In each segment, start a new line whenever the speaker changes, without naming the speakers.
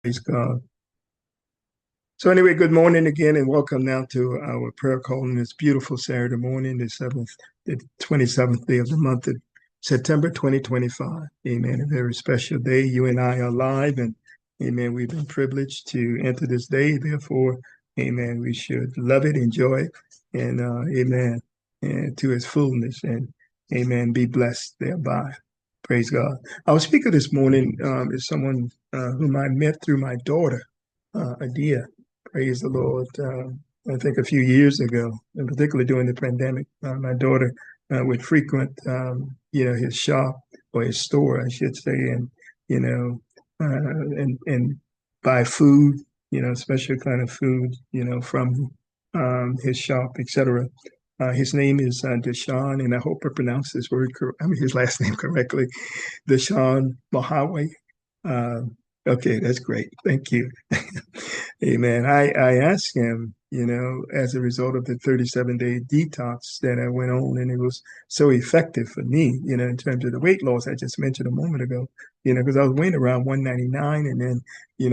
Praise God. So anyway, good morning again, and welcome now to our prayer call on this beautiful Saturday morning, the 27th day of the month of September 2025. Amen. A very special day. You and I are alive, and amen. We've been privileged to enter this day. Therefore, amen. We should love it, enjoy it, and amen. And to its fullness, and amen. Be blessed thereby. Praise God. Our speaker this morning is someone whom I met through my daughter, Adia. Praise the Lord. I think a few years ago, and particularly during the pandemic, my daughter would frequent, his shop or his store, I should say, and and buy food, special kind of food, from his shop, etc. His name is Dasan, and I hope I pronounced his last name correctly, Dasan Mahaway. Uh, okay, that's great. Thank you. Amen. I asked him, as a result of the 37-day detox that I went on, and it was so effective for me, in terms of the weight loss I just mentioned a moment ago, because I was weighing around 199, and then,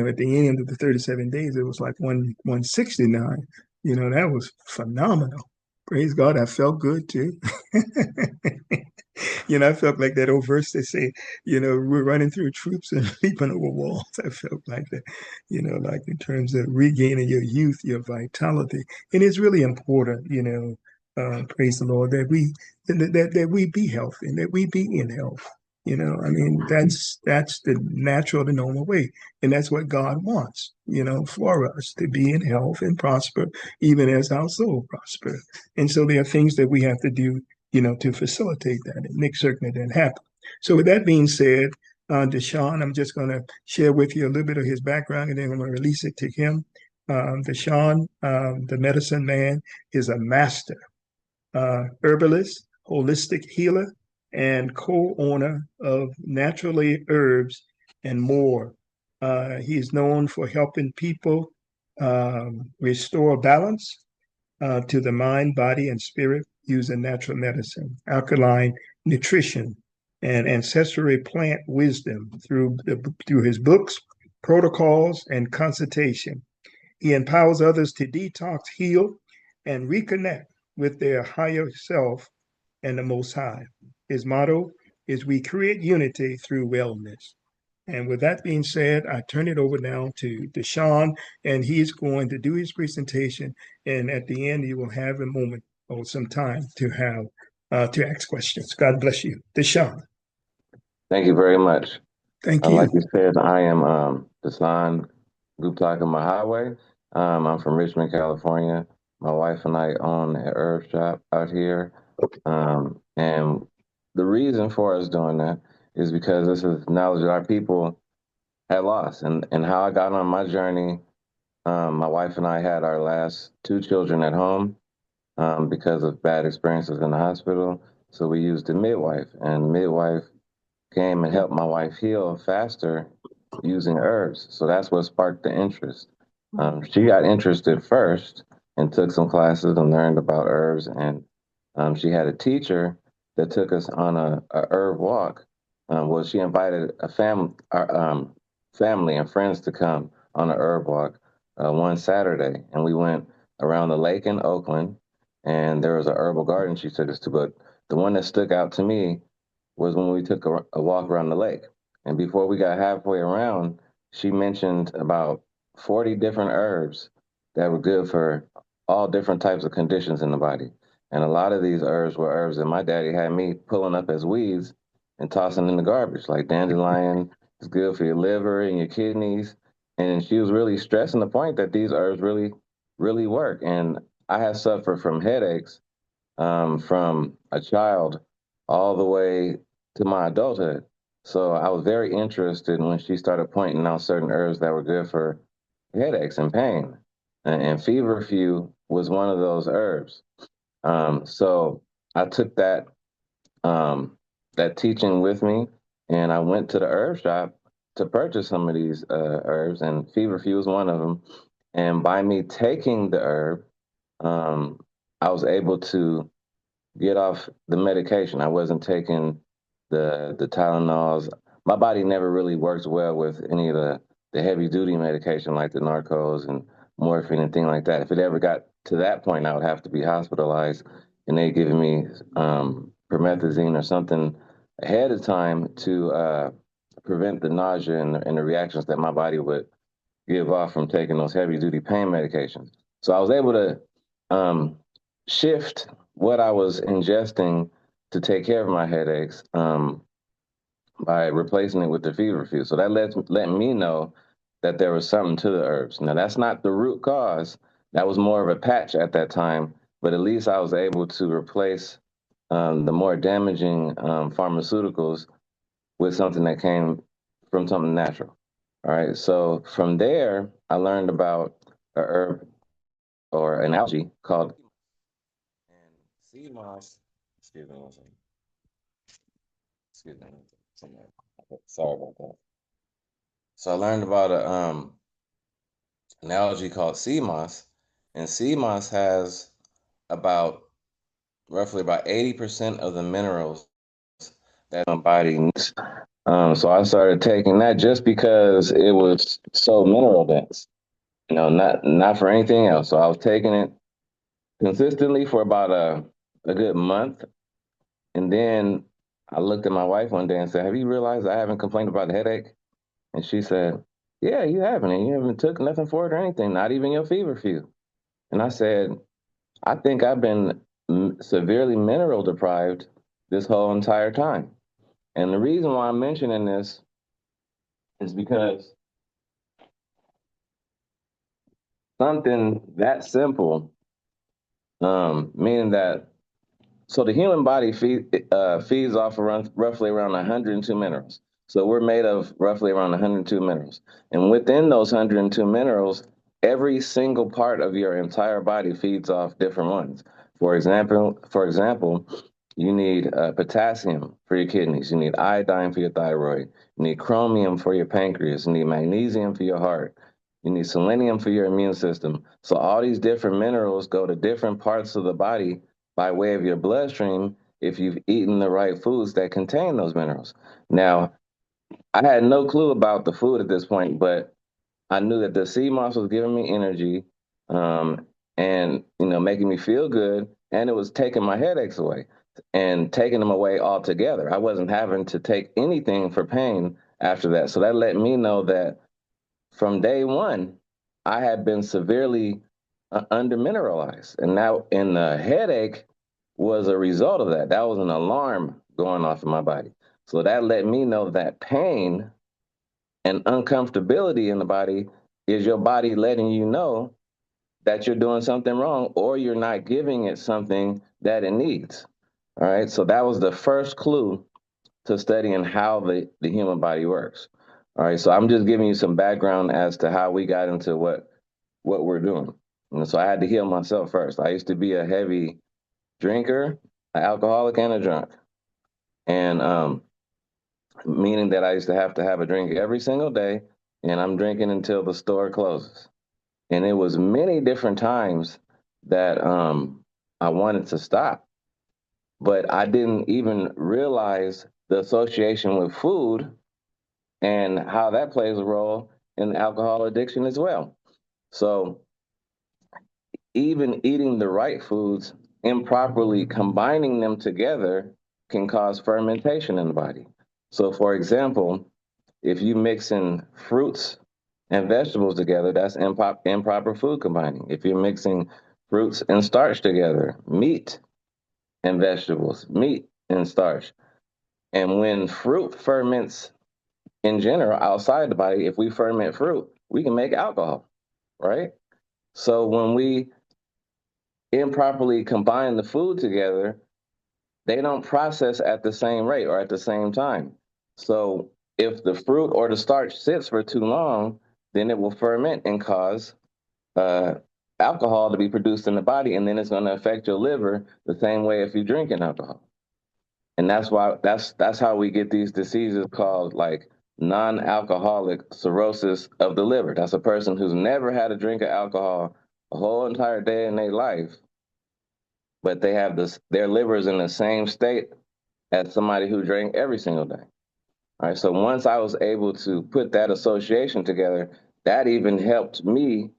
at the end of the 37 days, it was like 169. That was phenomenal. Praise God. I felt good too. I felt like that old verse they say, we're running through troops and leaping over walls. I felt like that, like in terms of regaining your youth, your vitality. And it's really important, praise the Lord, that we be healthy and that we be in health. I mean, that's the natural, the normal way. And that's what God wants, for us to be in health and prosper, even as our soul prosper. And so there are things that we have to do to facilitate that and make certain that happens. So with that being said, Deshaun, I'm just going to share with you a little bit of his background, and then I'm going to release it to him. Deshaun, the medicine man, is a master herbalist, holistic healer, and co-owner of Naturally Herbs and more. He is known for helping people restore balance to the mind, body, and spirit using natural medicine, alkaline nutrition, and ancestral plant wisdom through his books, protocols, and consultation. He empowers others to detox, heal, and reconnect with their higher self and the Most High. His motto is "We create unity through wellness." And with that being said, I turn it over now to Deshaun, and he's going to do his presentation. And at the end, you will have a moment or some time to ask questions. God bless you, Deshaun.
Thank you very much.
Thank
Like
you.
you said, I am Dasan Gupta Mahaway. I'm from Richmond, California. My wife and I own an herb shop out here. And the reason for us doing that is because this is knowledge that our people had lost. And how I got on my journey, my wife and I had our last two children at home because of bad experiences in the hospital. So we used a midwife, and midwife came and helped my wife heal faster using herbs. So that's what sparked the interest. She got interested first and took some classes and learned about herbs. And she had a teacher that took us on a herb walk. Well, she invited family and friends to come on a herb walk one Saturday. And we went around the lake in Oakland, and there was a herbal garden she took us to. But the one that stuck out to me was when we took a walk around the lake. And before we got halfway around, she mentioned about 40 different herbs that were good for all different types of conditions in the body. And a lot of these herbs were herbs that my daddy had me pulling up as weeds and tossing in the garbage, like dandelion is good for your liver and your kidneys. And she was really stressing the point that these herbs really, really work. And I have suffered from headaches from a child all the way to my adulthood. So I was very interested when she started pointing out certain herbs that were good for headaches and pain. And feverfew was one of those herbs. So I took that teaching with me, and I went to the herb shop to purchase some of these herbs, and feverfew was one of them. And by me taking the herb, um, I was able to get off the medication. I wasn't taking the Tylenols. My body never really works well with any of the heavy duty medication like the narcos and morphine and things like that. If it ever got to that point, I would have to be hospitalized, and they giving me promethazine or something ahead of time to prevent the nausea and the reactions that my body would give off from taking those heavy duty pain medications. So I was able to um, shift what I was ingesting to take care of my headaches by replacing it with the feverfew. So that let me know that there was something to the herbs. Now that's not the root cause. That was more of a patch at that time, but at least I was able to replace the more damaging pharmaceuticals with something that came from something natural. All right. So from there, I learned about a herb or an algae called and sea moss. Excuse me one second. Excuse me. Sorry about that. So I learned about an algae called sea moss, and sea moss has about roughly about 80% of the minerals that my body needs. So I started taking that just because it was so mineral dense. Not for anything else. So I was taking it consistently for about a good month, and then I looked at my wife one day and said, "Have you realized I haven't complained about the headache?" And she said, "Yeah, you haven't, and you haven't took nothing for it or anything, not even your feverfew." And I said, "I think I've been severely mineral deprived this whole entire time." And the reason why I'm mentioning this is because something that simple, meaning that so the human body feeds off around roughly around 102 minerals. So we're made of roughly around 102 minerals, and within those 102 minerals, every single part of your entire body feeds off different ones. For example, you need potassium for your kidneys. You need iodine for your thyroid. You need chromium for your pancreas. You need magnesium for your heart. You need selenium for your immune system. So all these different minerals go to different parts of the body by way of your bloodstream if you've eaten the right foods that contain those minerals. Now, I had no clue about the food at this point, but I knew that the sea moss was giving me energy, and making me feel good, and it was taking my headaches away and taking them away altogether. I wasn't having to take anything for pain after that. So that let me know that from day one, I had been severely undermineralized, and the headache was a result of that. That was an alarm going off in my body. So that let me know that pain and uncomfortability in the body is your body letting you know that you're doing something wrong or you're not giving it something that it needs. All right. So that was the first clue to studying how the human body works. All right. So I'm just giving you some background as to how we got into what we're doing. And so I had to heal myself first. I used to be a heavy drinker, an alcoholic, and a drunk. And meaning that I used to have a drink every single day, and I'm drinking until the store closes. And it was many different times that I wanted to stop, but I didn't even realize the association with food and how that plays a role in alcohol addiction as well. So even eating the right foods improperly, combining them together can cause fermentation in the body. So, for example, if you mix in fruits and vegetables together, that's improper food combining. If you're mixing fruits and starch together, meat and vegetables, meat and starch. And when fruit ferments in general outside the body, if we ferment fruit, we can make alcohol, right? So when we improperly combine the food together, they don't process at the same rate or at the same time. So if the fruit or the starch sits for too long, then it will ferment and cause uh, alcohol to be produced in the body, and then it's going to affect your liver the same way if you're drinking alcohol. And that's how we get these diseases called like non-alcoholic cirrhosis of the liver. That's a person who's never had a drink of alcohol a whole entire day in their life, but they have their liver's in the same state as somebody who drank every single day. All right. So once I was able to put that association together, that even helped me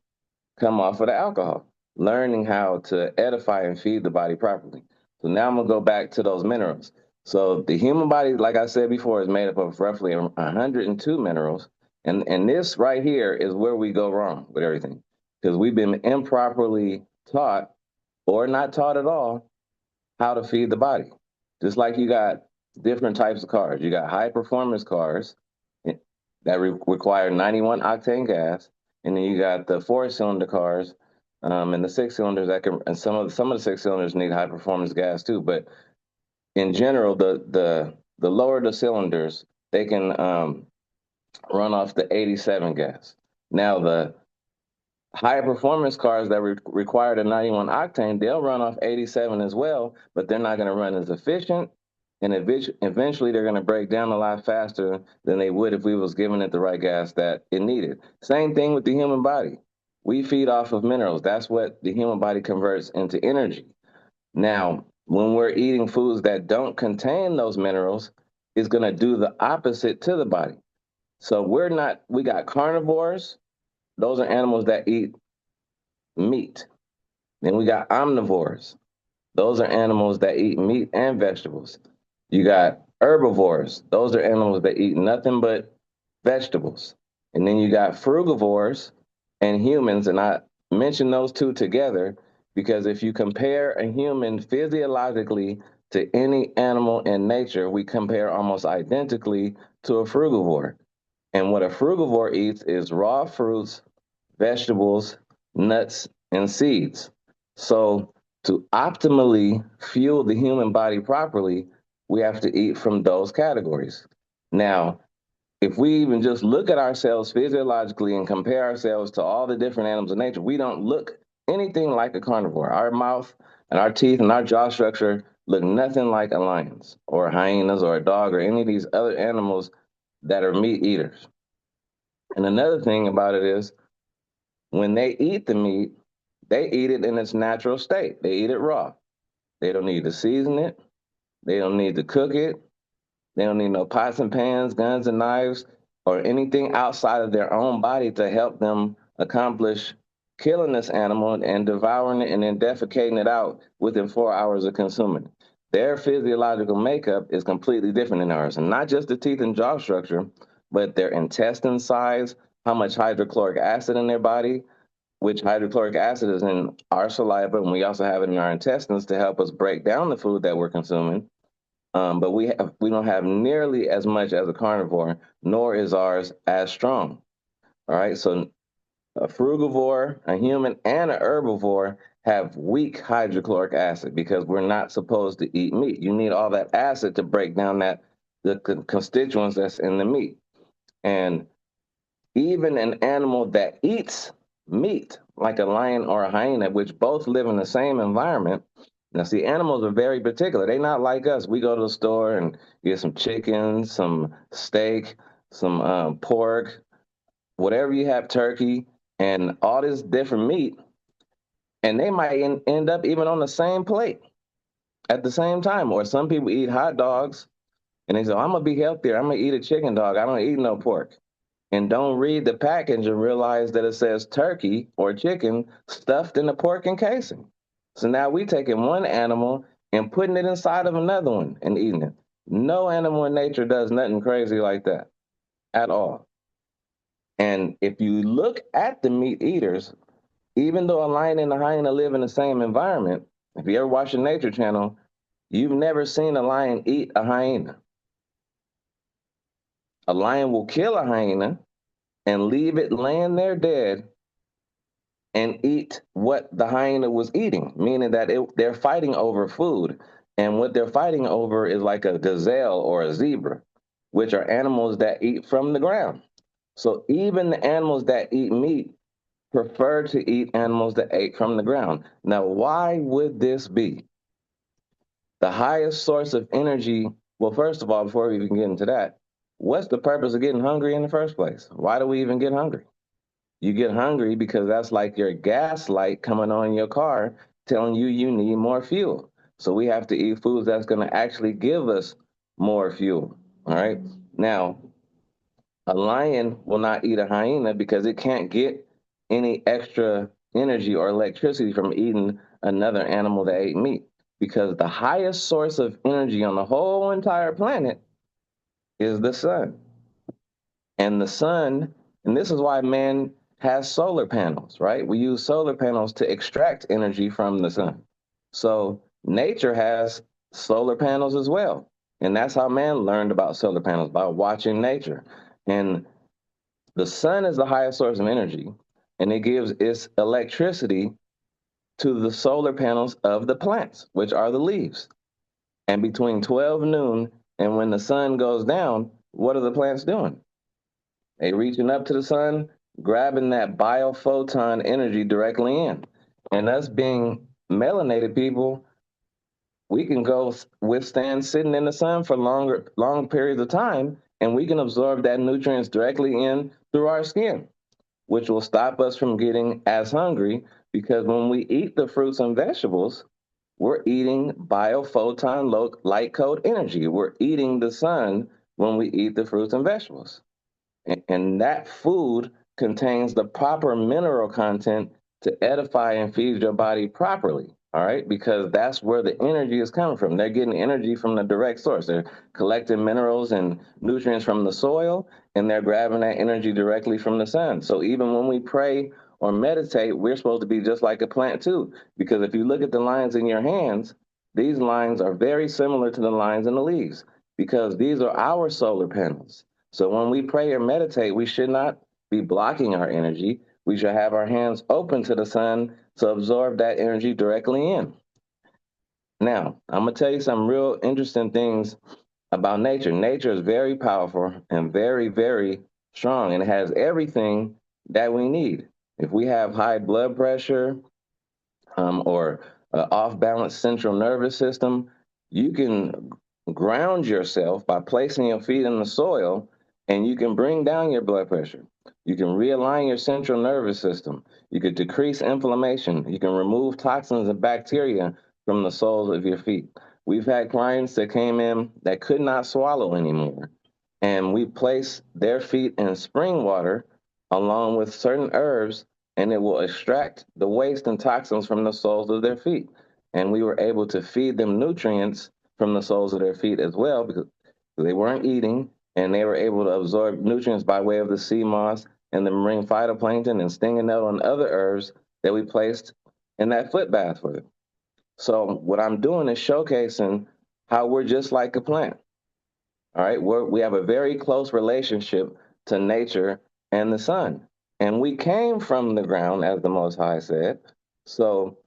come off of the alcohol, learning how to edify and feed the body properly. So now I'm gonna go back to those minerals. So the human body, like I said before, is made up of roughly 102 minerals, and this right here is where we go wrong with everything, because we've been improperly taught or not taught at all how to feed the body. Just like you got different types of cars. You got high performance cars that require 91 octane gas, and then you got the four-cylinder cars and the six cylinders that can, and some of the six cylinders need high performance gas too. But in general, the lower the cylinders, they can run off the 87 gas. Now the high performance cars that require the 91 octane, they'll run off 87 as well, but they're not going to run as efficient. And eventually they're going to break down a lot faster than they would if we was giving it the right gas that it needed. Same thing with the human body. We feed off of minerals. That's what the human body converts into energy. Now, when we're eating foods that don't contain those minerals, it's going to do the opposite to the body. So we got carnivores. Those are animals that eat meat. Then we got omnivores. Those are animals that eat meat and vegetables. You got herbivores. Those are animals that eat nothing but vegetables. And then you got frugivores and humans. And I mention those two together because if you compare a human physiologically to any animal in nature, we compare almost identically to a frugivore. And what a frugivore eats is raw fruits, vegetables, nuts, and seeds. So, to optimally fuel the human body properly, we have to eat from those categories. Now, if we even just look at ourselves physiologically and compare ourselves to all the different animals in nature, we don't look anything like a carnivore. Our mouth and our teeth and our jaw structure look nothing like a lion's or hyenas or a dog or any of these other animals that are meat eaters. And another thing about it is when they eat the meat, they eat it in its natural state. They eat it raw. They don't need to season it. They don't need to cook it. They don't need no pots and pans, guns and knives, or anything outside of their own body to help them accomplish killing this animal and devouring it and then defecating it out within 4 hours of consuming it. Their physiological makeup is completely different than ours, and not just the teeth and jaw structure, but their intestine size, how much hydrochloric acid in their body, which hydrochloric acid is in our saliva, and we also have it in our intestines to help us break down the food that we're consuming. But we don't have nearly as much as a carnivore, nor is ours as strong. All right, so a frugivore, a human, and an herbivore have weak hydrochloric acid because we're not supposed to eat meat. You need all that acid to break down the constituents that's in the meat. And even an animal that eats meat, like a lion or a hyena, which both live in the same environment. Now, see, animals are very particular. They're not like us. We go to the store and get some chicken, some steak, some pork, whatever you have, turkey, and all this different meat. And they might end up even on the same plate at the same time. Or some people eat hot dogs and they say, I'm going to be healthier. I'm going to eat a chicken dog. I don't eat no pork and don't read the package and realize that it says turkey or chicken stuffed in a pork encasing. So now we taking one animal and putting it inside of another one and eating it. No animal in nature does nothing crazy like that at all. And if you look at the meat eaters, even though a lion and a hyena live in the same environment, if you ever watch the Nature Channel, you've never seen a lion eat a hyena. A lion will kill a hyena and leave it laying there dead and eat what the hyena was eating, meaning that they're fighting over food. And what they're fighting over is like a gazelle or a zebra, which are animals that eat from the ground. So even the animals that eat meat prefer to eat animals that ate from the ground. Now, why would this be? The highest source of energy, well, first of all, before we even get into that, what's the purpose of getting hungry in the first place? Why do we even get hungry? You get hungry because that's like your gas light coming on in your car telling you you need more fuel. So we have to eat foods that's going to actually give us more fuel. All right. Now, a lion will not eat a hyena because it can't get any extra energy or electricity from eating another animal that ate meat. Because the highest source of energy on the whole entire planet is the sun. And the sun, and this is why man has solar panels, right? We use solar panels to extract energy from the sun. So nature has solar panels as well. And that's how man learned about solar panels, by watching nature. And the sun is the highest source of energy, and it gives its electricity to the solar panels of the plants, which are the leaves. And between 12 noon and when the sun goes down, what are the plants doing? They reaching up to the sun, grabbing that biophoton energy directly in. And us being melanated people, we can go withstand sitting in the sun for long periods of time, and we can absorb that nutrients directly in through our skin, which will stop us from getting as hungry, because when we eat the fruits and vegetables, we're eating biophoton light code energy. We're eating the sun when we eat the fruits and vegetables. And that food contains the proper mineral content to edify and feed your body properly. All right, because that's where the energy is coming from. They're getting energy from the direct source. They're collecting minerals and nutrients from the soil, and they're grabbing that energy directly from the sun. So even when we pray or meditate, we're supposed to be just like a plant too. Because if you look at the lines in your hands, these lines are very similar to the lines in the leaves, because these are our solar panels. So when we pray or meditate, we should not be blocking our energy. We should have our hands open to the sun to absorb that energy directly in. Now, I'm going to tell you some real interesting things about nature. Nature is very powerful and very, very strong, and it has everything that we need. If we have high blood pressure, or off balance central nervous system, you can ground yourself by placing your feet in the soil, and you can bring down your blood pressure. You can realign your central nervous system. You can decrease inflammation. You can remove toxins and bacteria from the soles of your feet. We've had clients that came in that could not swallow anymore, and we place their feet in spring water along with certain herbs, and it will extract the waste and toxins from the soles of their feet. And we were able to feed them nutrients from the soles of their feet as well, because they weren't eating, and they were able to absorb nutrients by way of the sea moss and the marine phytoplankton and stinging nettle and other herbs that we placed in that foot bath for them. So what I'm doing is showcasing how we're just like a plant. All right, we have a very close relationship to nature and the sun. And we came from the ground, as the Most High said. So,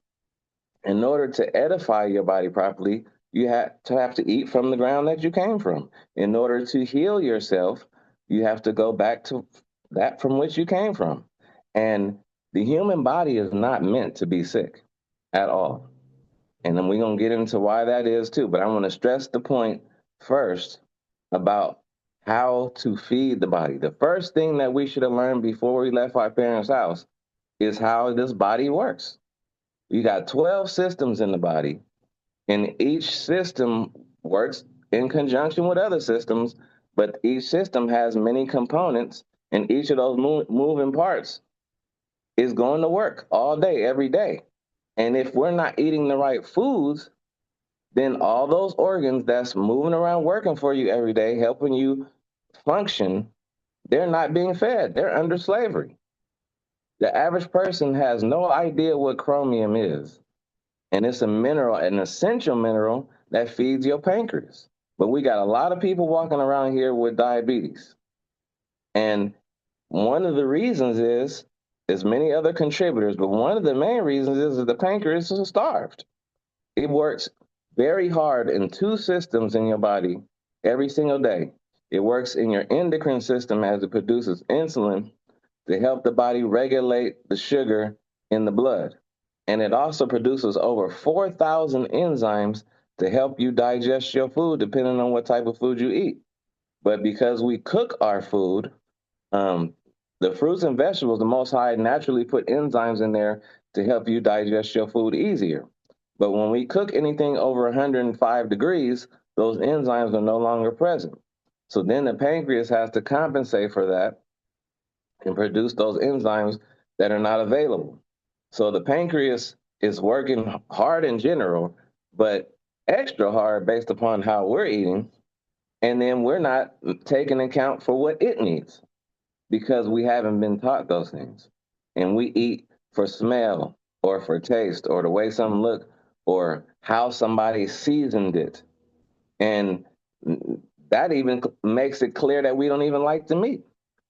in order to edify your body properly, you have to eat from the ground that you came from. In order to heal yourself, you have to go back to that from which you came from. And the human body is not meant to be sick at all. And then we're going to get into why that is too. But I want to stress the point first about how to feed the body. The first thing that we should have learned before we left our parents' house is how this body works. You got 12 systems in the body, and each system works in conjunction with other systems, but each system has many components, and each of those moving parts is going to work all day, every day. And if we're not eating the right foods, then all those organs that's moving around working for you every day, helping you function, they're not being fed. They're under slavery. The average person has no idea what chromium is. And it's a mineral, an essential mineral that feeds your pancreas. But we got a lot of people walking around here with diabetes. And one of the reasons is, there's many other contributors, but one of the main reasons is that the pancreas is starved. It works very hard in two systems in your body every single day. It works in your endocrine system as it produces insulin to help the body regulate the sugar in the blood. And it also produces over 4,000 enzymes to help you digest your food, depending on what type of food you eat. But because we cook our food, um, the fruits and vegetables, the Most High naturally put enzymes in there to help you digest your food easier. But when we cook anything over 105 degrees, those enzymes are no longer present. So then the pancreas has to compensate for that and produce those enzymes that are not available. So the pancreas is working hard in general, but extra hard based upon how we're eating. And then we're not taking account for what it needs because we haven't been taught those things. And we eat for smell or for taste or the way something look or how somebody seasoned it. And that even makes it clear that we don't even like the meat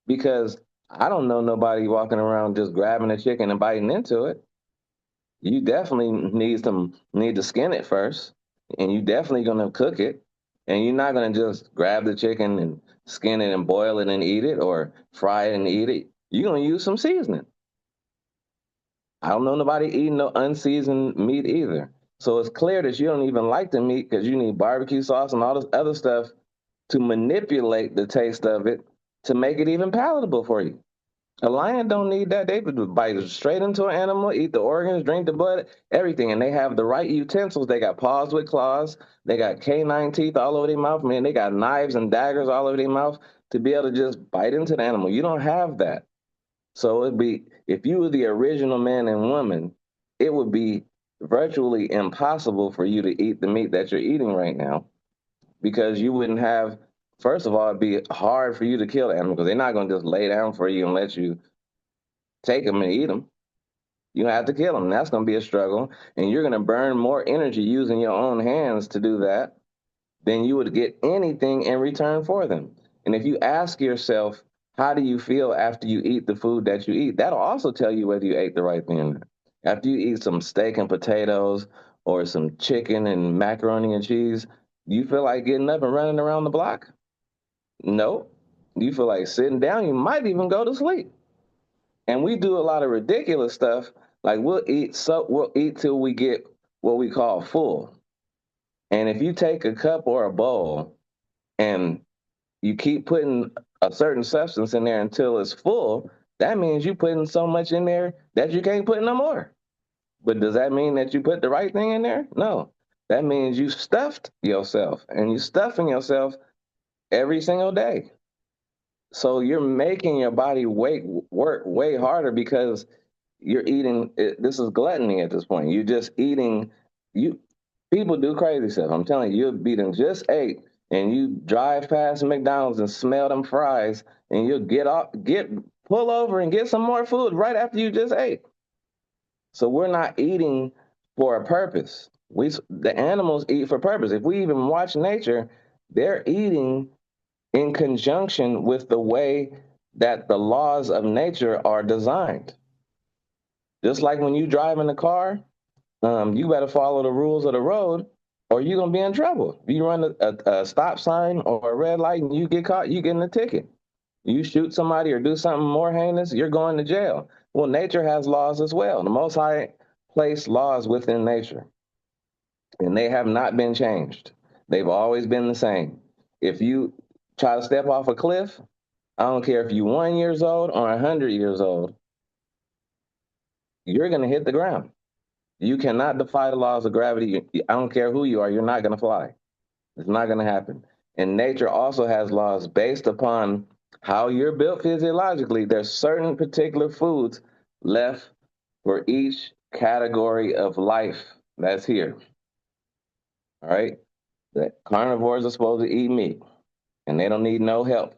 because I don't know nobody walking around just grabbing a chicken and biting into it. You definitely need to skin it first, and you definitely gonna cook it, and you're not gonna just grab the chicken and skin it and boil it and eat it or fry it and eat it. You're gonna use some seasoning. I don't know nobody eating no unseasoned meat either. So it's clear that you don't even like the meat because you need barbecue sauce and all this other stuff to manipulate the taste of it to make it even palatable for you. A lion don't need that. They would bite straight into an animal, eat the organs, drink the blood, everything. And they have the right utensils. They got paws with claws. They got canine teeth all over their mouth. Man, they got knives and daggers all over their mouth to be able to just bite into the animal. You don't have that. So it'd be, if you were the original man and woman, it would be virtually impossible for you to eat the meat that you're eating right now because you wouldn't have, first of all, it'd be hard for you to kill the animal because they're not going to just lay down for you and let you take them and eat them. You have to kill them. That's going to be a struggle. And you're going to burn more energy using your own hands to do that than you would get anything in return for them. And if you ask yourself, how do you feel after you eat the food that you eat? That'll also tell you whether you ate the right thing. After you eat some steak and potatoes or some chicken and macaroni and cheese, do you feel like getting up and running around the block? No. Do you feel like sitting down? You might even go to sleep. And we do a lot of ridiculous stuff. Like we'll eat till we get what we call full. And if you take a cup or a bowl and you keep putting a certain substance in there until it's full, that means you putting so much in there that you can't put no more. But does that mean that you put the right thing in there? No. That means you stuffed yourself and you stuffing yourself every single day. So you're making your body work way harder because you're eating. This is gluttony at this point. You're just eating. You People do crazy stuff. I'm telling you, you'll be done just ate, and you drive past McDonald's and smell them fries, and you'll pull over and get some more food right after you just ate. So we're not eating for a purpose. The animals eat for purpose. If we even watch nature, they're eating in conjunction with the way that the laws of nature are designed. Just like when you drive in the car, you better follow the rules of the road or you're going to be in trouble. If you run a stop sign or a red light and you get caught, you get in a ticket. You shoot somebody or do something more heinous, you're going to jail. Well, nature has laws as well. The Most High placed laws within nature, and they have not been changed. They've always been the same. If you try to step off a cliff, I don't care if you're 1 years old or 100 years old, you're going to hit the ground. You cannot defy the laws of gravity. I don't care who you are, you're not going to fly. It's not going to happen. And nature also has laws based upon how you're built physiologically. There's certain particular foods left for each category of life that's here. All right. The carnivores are supposed to eat meat, and they don't need no help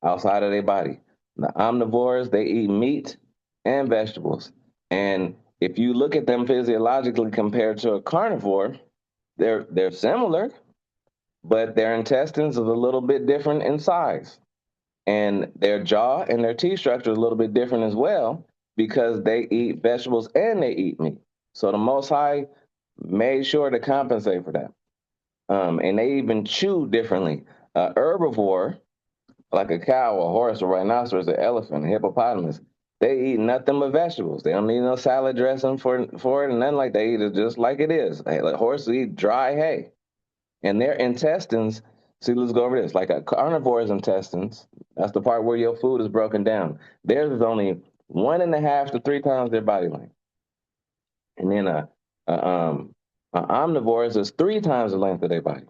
outside of their body. The omnivores, they eat meat and vegetables. And if you look at them physiologically compared to a carnivore, they're similar, but their intestines is a little bit different in size. And their jaw and their teeth structure is a little bit different as well because they eat vegetables and they eat meat. So the Most High made sure to compensate for that. And they even chew differently. Herbivore, like a cow, a horse, a rhinoceros, an elephant, a hippopotamus, they eat nothing but vegetables. They don't need no salad dressing for it and nothing like that. They eat it just like it is. Like horses eat dry hay. And their intestines, see, let's go over this. Like a carnivore's intestines, that's the part where your food is broken down. Theirs is only 1.5 to 3 times their body length. And then a omnivore's is 3 times the length of their body.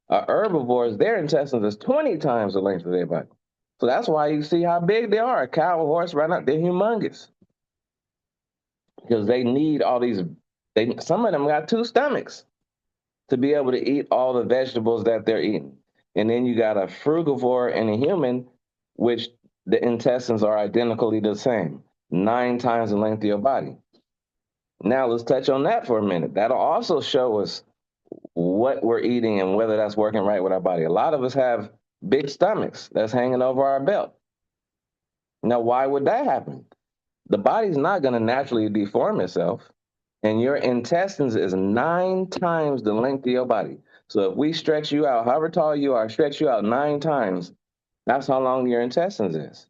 Herbivores, their intestines is 20 times the length of their body. So that's why you see how big they are. A cow, a horse, right now, they're humongous because they need all these. Some of them got two stomachs to be able to eat all the vegetables that they're eating. And then you got a frugivore and a human, which the intestines are identically the same, 9 times the length of your body. Now let's touch on that for a minute. That'll also show us what we're eating and whether that's working right with our body. A lot of us have big stomachs that's hanging over our belt. Now, why would that happen? The body's not going to naturally deform itself, and your intestines is 9 times the length of your body. So if we stretch you out, however tall you are, stretch you out 9 times, that's how long your intestines is.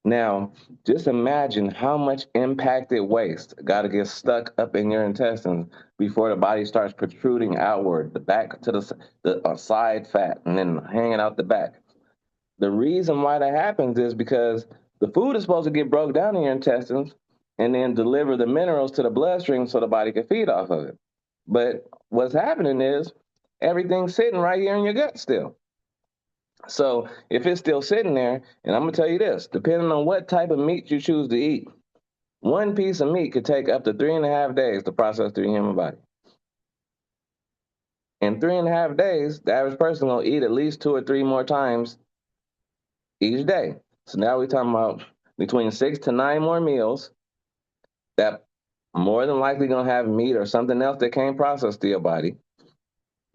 Now, just imagine how much impacted waste got to get stuck up in your intestines before the body starts protruding outward, the back to the side fat, and then hanging out the back. The reason why that happens is because the food is supposed to get broke down in your intestines and then deliver the minerals to the bloodstream so the body can feed off of it. But what's happening is everything's sitting right here in your gut still. So if it's still sitting there, and I'm gonna tell you this, depending on what type of meat you choose to eat, one piece of meat could take up to 3.5 days to process through your human body. In 3.5 days, the average person gonna eat at least 2 or 3 more times each day. So now we're talking about between 6 to 9 more meals that more than likely gonna have meat or something else that can't process through your body.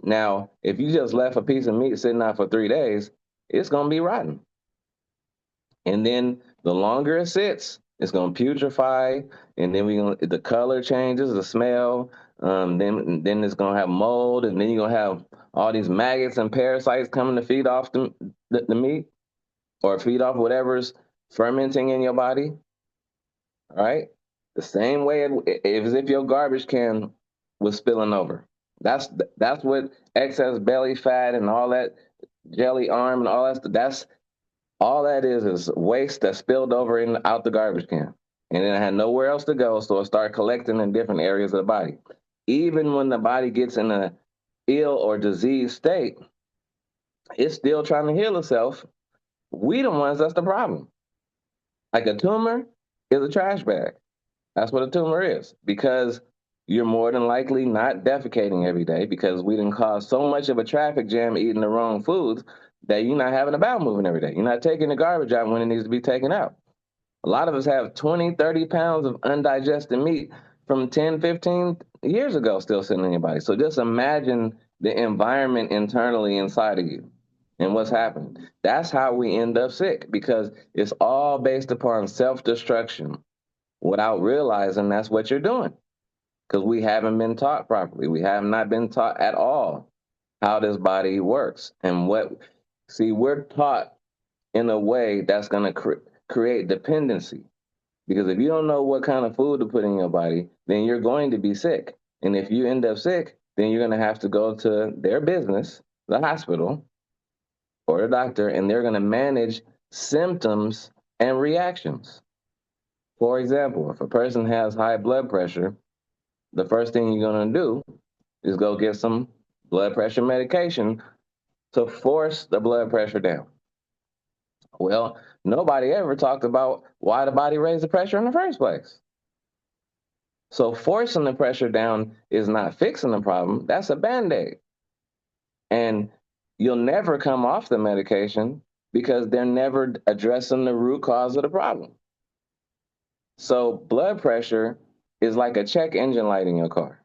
Now, if you just left a piece of meat sitting out for 3 days, it's gonna be rotten. And then the longer it sits, it's gonna putrefy, and then the color changes, the smell. Then it's gonna have mold, and then you're gonna have all these maggots and parasites coming to feed off the meat or feed off whatever's fermenting in your body. All right, the same way as if your garbage can was spilling over. That's what excess belly fat and all that jelly arm and all that. That's all that is waste that spilled over in out the garbage can, and then it had nowhere else to go, so it started collecting in different areas of the body. Even when the body gets in a ill or diseased state, it's still trying to heal itself. We the ones that's the problem. Like a tumor is a trash bag. That's what a tumor is, because you're more than likely not defecating every day because we didn't cause so much of a traffic jam eating the wrong foods that you're not having a bowel movement every day. You're not taking the garbage out when it needs to be taken out. A lot of us have 20, 30 pounds of undigested meat from 10, 15 years ago still sitting in your body. So just imagine the environment internally inside of you and what's happening. That's how we end up sick, because it's all based upon self-destruction without realizing that's what you're doing, because we haven't been taught properly. We have not been taught at all how this body works and we're taught in a way that's going to create dependency. Because if you don't know what kind of food to put in your body, then you're going to be sick. And if you end up sick, then you're going to have to go to their business, the hospital or the doctor, and they're going to manage symptoms and reactions. For example, if a person has high blood pressure, the first thing you're going to do is go get some blood pressure medication to force the blood pressure down. Well, nobody ever talked about why the body raised the pressure in the first place. So forcing the pressure down is not fixing the problem. That's a Band-Aid. And you'll never come off the medication because they're never addressing the root cause of the problem. So blood pressure is like a check engine light in your car.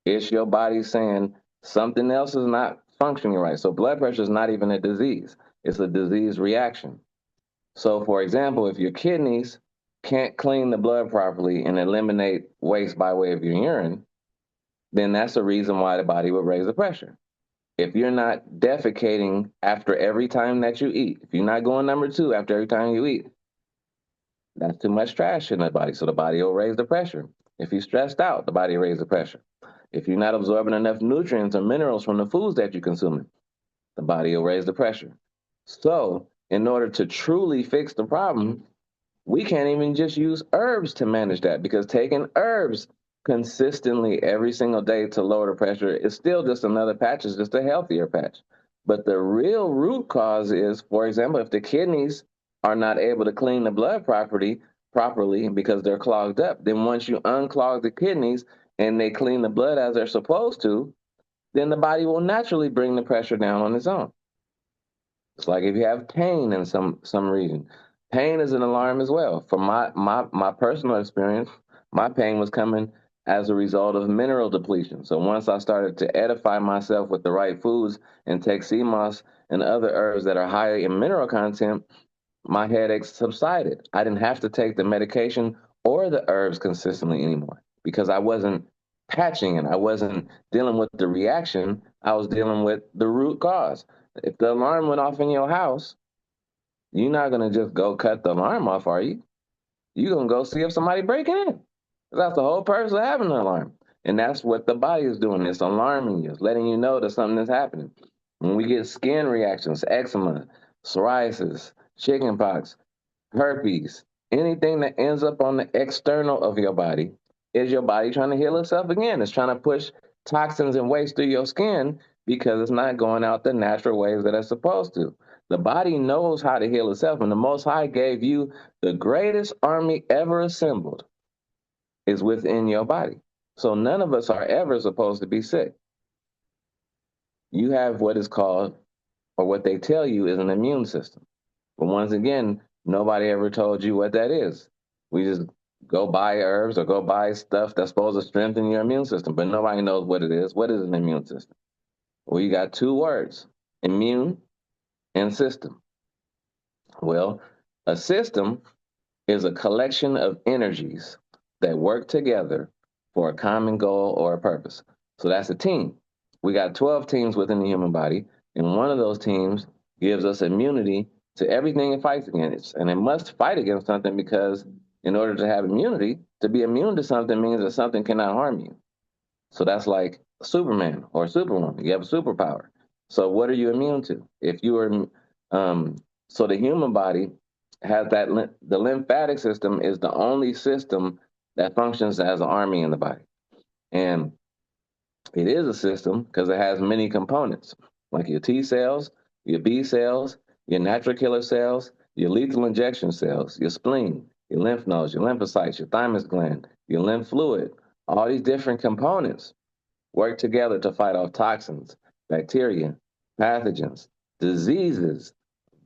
It's your body saying something else is not functioning right. So blood pressure is not even a disease. It's a disease reaction. So for example, if your kidneys can't clean the blood properly and eliminate waste by way of your urine, then that's the reason why the body would raise the pressure. If you're not defecating after every time that you eat, if you're not going number two after every time you eat, that's too much trash in the body, so the body will raise the pressure. If you're stressed out, the body will raise the pressure. If you're not absorbing enough nutrients or minerals from the foods that you're consuming, the body will raise the pressure. So, in order to truly fix the problem, we can't even just use herbs to manage that, because taking herbs consistently every single day to lower the pressure is still just another patch. It's just a healthier patch. But the real root cause is, for example, if the kidneys are not able to clean the blood properly because they're clogged up, then once you unclog the kidneys and they clean the blood as they're supposed to, then the body will naturally bring the pressure down on its own. It's like if you have pain in some region, pain is an alarm as well. From my personal experience, my pain was coming as a result of mineral depletion. So once I started to edify myself with the right foods and take sea moss and other herbs that are higher in mineral content, my headaches subsided. I didn't have to take the medication or the herbs consistently anymore because I wasn't patching it. I wasn't dealing with the reaction. I was dealing with the root cause. If the alarm went off in your house, you're not going to just go cut the alarm off, are you? You're going to go see if somebody breaking in. That's the whole purpose of having an alarm. And that's what the body is doing. It's alarming you. It's letting you know that something is happening. When we get skin reactions, eczema, psoriasis, chickenpox, herpes, anything that ends up on the external of your body is your body trying to heal itself again. It's trying to push toxins and waste through your skin because it's not going out the natural ways that it's supposed to. The body knows how to heal itself, and the Most High gave you the greatest army ever assembled is within your body. So none of us are ever supposed to be sick. You have what is called, or what they tell you is an immune system. But once again, nobody ever told you what that is. We just go buy herbs or go buy stuff that's supposed to strengthen your immune system, but nobody knows what it is. What is an immune system? Well, you got two words, immune and system. Well, a system is a collection of energies that work together for a common goal or a purpose. So that's a team. We got 12 teams within the human body, and one of those teams gives us immunity to everything it fights against. And it must fight against something because in order to have immunity, to be immune to something means that something cannot harm you. So that's like Superman or Superwoman. You have a superpower. So what are you immune to? If you are, um, so the human body has that, the lymphatic system is the only system that functions as an army in the body. And it is a system because it has many components, like your T cells, your B cells, your natural killer cells, your lethal injection cells, your spleen, your lymph nodes, your lymphocytes, your thymus gland, your lymph fluid. All these different components work together to fight off toxins, bacteria, pathogens, diseases,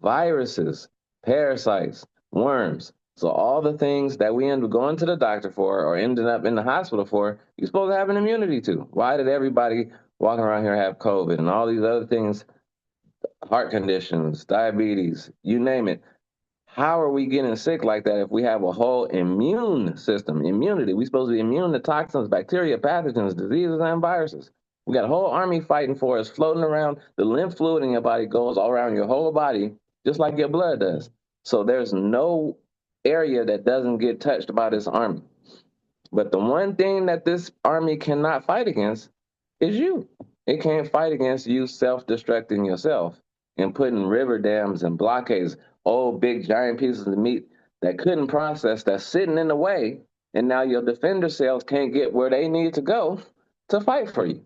viruses, parasites, worms. So all the things that we end up going to the doctor for or ending up in the hospital for, you're supposed to have an immunity to. Why did everybody walking around here have COVID and all these other things, heart conditions, diabetes, you name it? How are we getting sick like that if we have a whole immune system, immunity? We're supposed to be immune to toxins, bacteria, pathogens, diseases, and viruses. We got a whole army fighting for us, floating around. The lymph fluid in your body goes all around your whole body, just like your blood does. So there's no area that doesn't get touched by this army. But the one thing that this army cannot fight against is you. It can't fight against you self-destructing yourself and putting river dams and blockades, old big giant pieces of meat that couldn't process, that's sitting in the way, and now your defender cells can't get where they need to go to fight for you.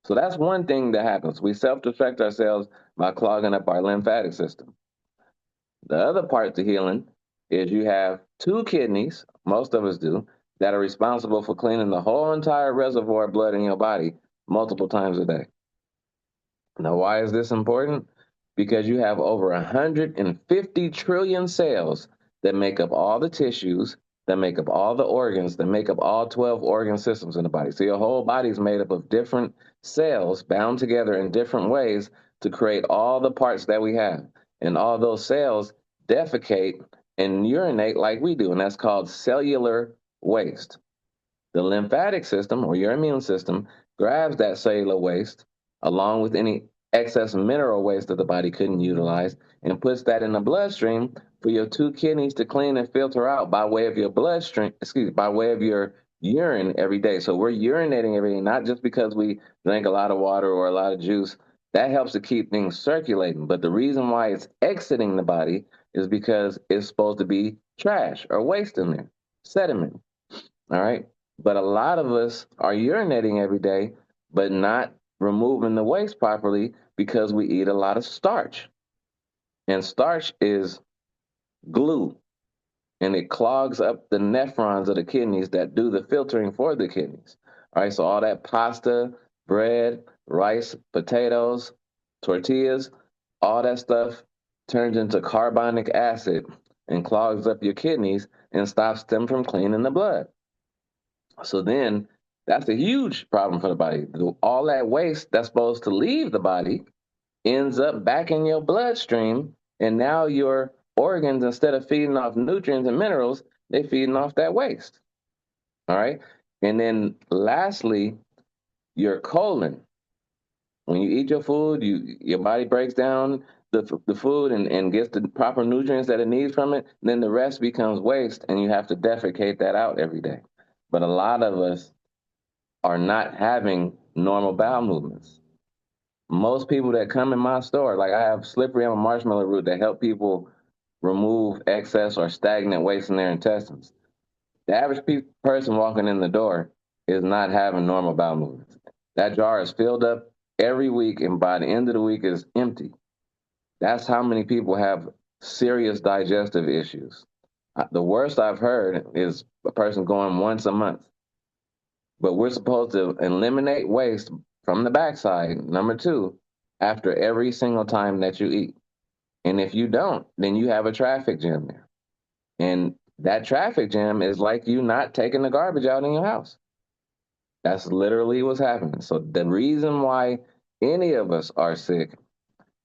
So that's one thing that happens. We self-destruct ourselves by clogging up our lymphatic system. The other part to healing is you have two kidneys, most of us do, that are responsible for cleaning the whole entire reservoir of blood in your body multiple times a day. Now, why is this important? Because you have over 150 trillion cells that make up all the tissues, that make up all the organs, that make up all 12 organ systems in the body. So your whole body is made up of different cells bound together in different ways to create all the parts that we have. And all those cells defecate and urinate like we do, and that's called cellular waste. The lymphatic system, or your immune system, grabs that cellular waste along with any excess mineral waste that the body couldn't utilize and puts that in the bloodstream for your two kidneys to clean and filter out by way of your bloodstream, by way of your urine every day. So we're urinating every day, not just because we drink a lot of water or a lot of juice. That helps to keep things circulating. But the reason why it's exiting the body is because it's supposed to be trash or waste in there, sediment. All right. But a lot of us are urinating every day, but not removing the waste properly because we eat a lot of starch. And starch is glue, and it clogs up the nephrons of the kidneys that do the filtering for the kidneys. All right, so all that pasta, bread, rice, potatoes, tortillas, all that stuff turns into carbonic acid and clogs up your kidneys and stops them from cleaning the blood. So then that's a huge problem for the body. All that waste that's supposed to leave the body ends up back in your bloodstream, and now your organs, instead of feeding off nutrients and minerals, they feeding off that waste. All right. And then lastly, your colon. When you eat your food, your body breaks down the food and gets the proper nutrients that it needs from it. Then the rest becomes waste, and you have to defecate that out every day. But a lot of us are not having normal bowel movements. Most people that come in my store, like I have slippery elm marshmallow root that help people remove excess or stagnant waste in their intestines. The average person walking in the door is not having normal bowel movements. That jar is filled up every week, and by the end of the week, is empty. That's how many people have serious digestive issues. The worst I've heard is a person going once a month. But we're supposed to eliminate waste from the backside, number two, after every single time that you eat. And if you don't, then you have a traffic jam there. And that traffic jam is like you not taking the garbage out in your house. That's literally what's happening. So the reason why any of us are sick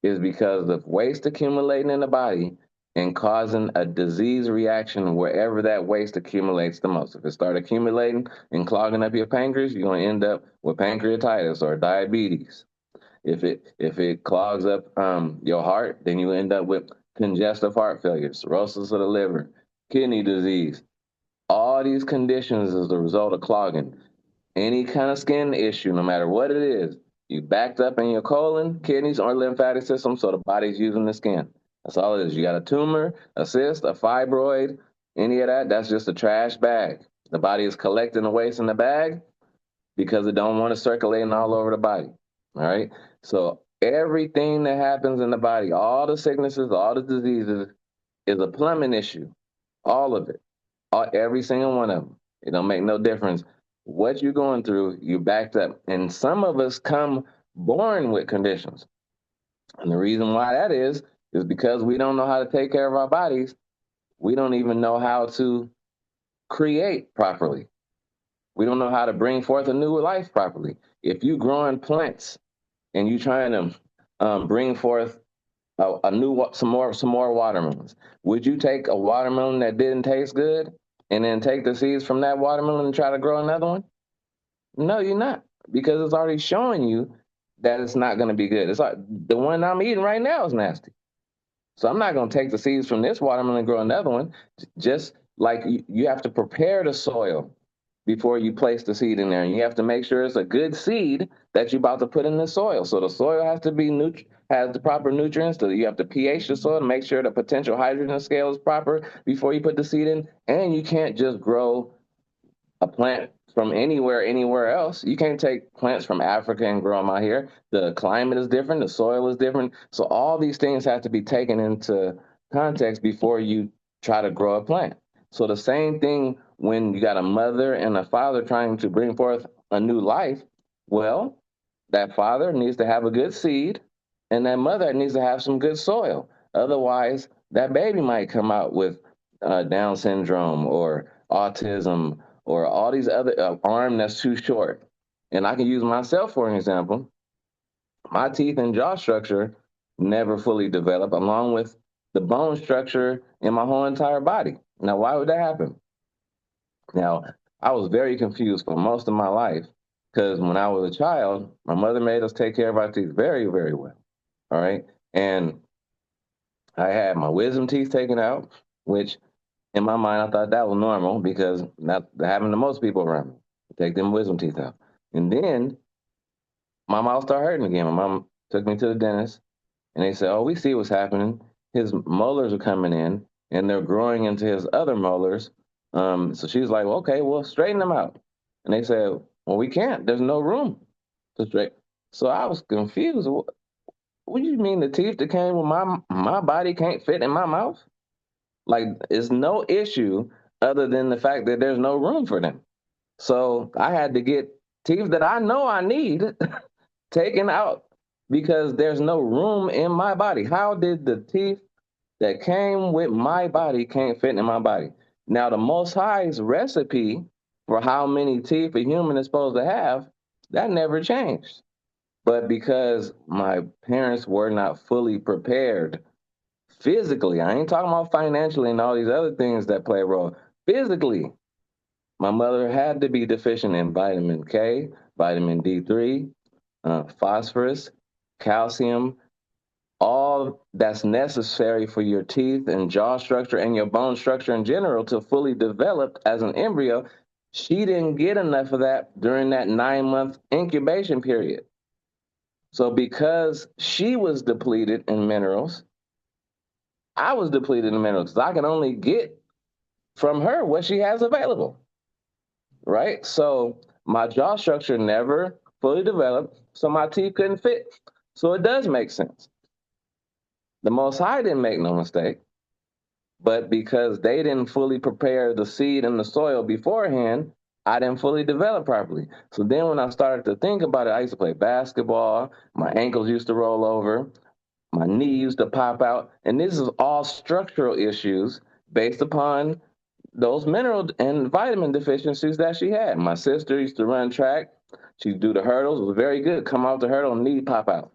is because of waste accumulating in the body and causing a disease reaction wherever that waste accumulates the most. If it starts accumulating and clogging up your pancreas, you're going to end up with pancreatitis or diabetes. If it clogs up your heart, then you end up with congestive heart failure, cirrhosis of the liver, kidney disease. All these conditions is the result of clogging. Any kind of skin issue, no matter what it is, you backed up in your colon, kidneys, or lymphatic system, so the body's using the skin. That's all it is. You got a tumor, a cyst, a fibroid, any of that, that's just a trash bag. The body is collecting the waste in the bag because it don't want to circulating all over the body. All right. So everything that happens in the body, all the sicknesses, all the diseases, is a plumbing issue. All of it. Every single one of them. It don't make no difference what you're going through. You backed up, and some of us come born with conditions, and the reason why that is because we don't know how to take care of our bodies. We don't even know how to create properly. We don't know how to bring forth a new life properly. If you growing plants and you trying to bring forth a new some more watermelons, would you take a watermelon that didn't taste good and then take the seeds from that watermelon and try to grow another one? No, you're not, because it's already showing you that it's not going to be good. It's like the one I'm eating right now is nasty. So I'm not going to take the seeds from this watermelon and grow another one. Just like you have to prepare the soil before you place the seed in there. And you have to make sure it's a good seed that you're about to put in the soil. So the soil has to be has the proper nutrients. So you have to pH the soil to make sure the potential hydrogen scale is proper before you put the seed in. And you can't just grow a plant from anywhere else. You can't take plants from Africa and grow them out here. The climate is different, the soil is different. So all these things have to be taken into context before you try to grow a plant. So the same thing when you got a mother and a father trying to bring forth a new life. Well, that father needs to have a good seed, and that mother needs to have some good soil. Otherwise, that baby might come out with Down syndrome or autism or all these other arm that's too short. And I can use myself for an example. My teeth and jaw structure never fully develop, along with the bone structure in my whole entire body. Now, why would that happen? Now, I was very confused for most of my life because when I was a child, my mother made us take care of our teeth very, very well. All right. And I had my wisdom teeth taken out, which in my mind, I thought that was normal because that happened to most people around me. Take them wisdom teeth out. And then my mouth started hurting again. My mom took me to the dentist and they said, "Oh, we see what's happening. His molars are coming in and they're growing into his other molars." So she's like, "Well, okay, well, straighten them out." And they said, "Well, we can't. There's no room to straighten." So I was confused. What do you mean the teeth that came with my body can't fit in my mouth? Like, it's no issue other than the fact that there's no room for them. So I had to get teeth that I know I need taken out because there's no room in my body. How did the teeth that came with my body can't fit in my body? Now, the Most High's recipe for how many teeth a human is supposed to have, that never changed. But because my parents were not fully prepared physically, I ain't talking about financially and all these other things that play a role. Physically, my mother had to be deficient in vitamin K, vitamin D3, phosphorus, calcium, all that's necessary for your teeth and jaw structure and your bone structure in general to fully develop as an embryo. She didn't get enough of that during that 9 month incubation period. So, because she was depleted in minerals, I was depleted in minerals because I can only get from her what she has available, right? So, my jaw structure never fully developed, so my teeth couldn't fit. So, it does make sense. The Most High didn't make no mistake, but because they didn't fully prepare the seed and the soil beforehand, I didn't fully develop properly. So then when I started to think about it, I used to play basketball, my ankles used to roll over, my knee used to pop out, and this is all structural issues based upon those mineral and vitamin deficiencies that she had. My sister used to run track. She'd do the hurdles, was very good. Come out the hurdle, knee pop out.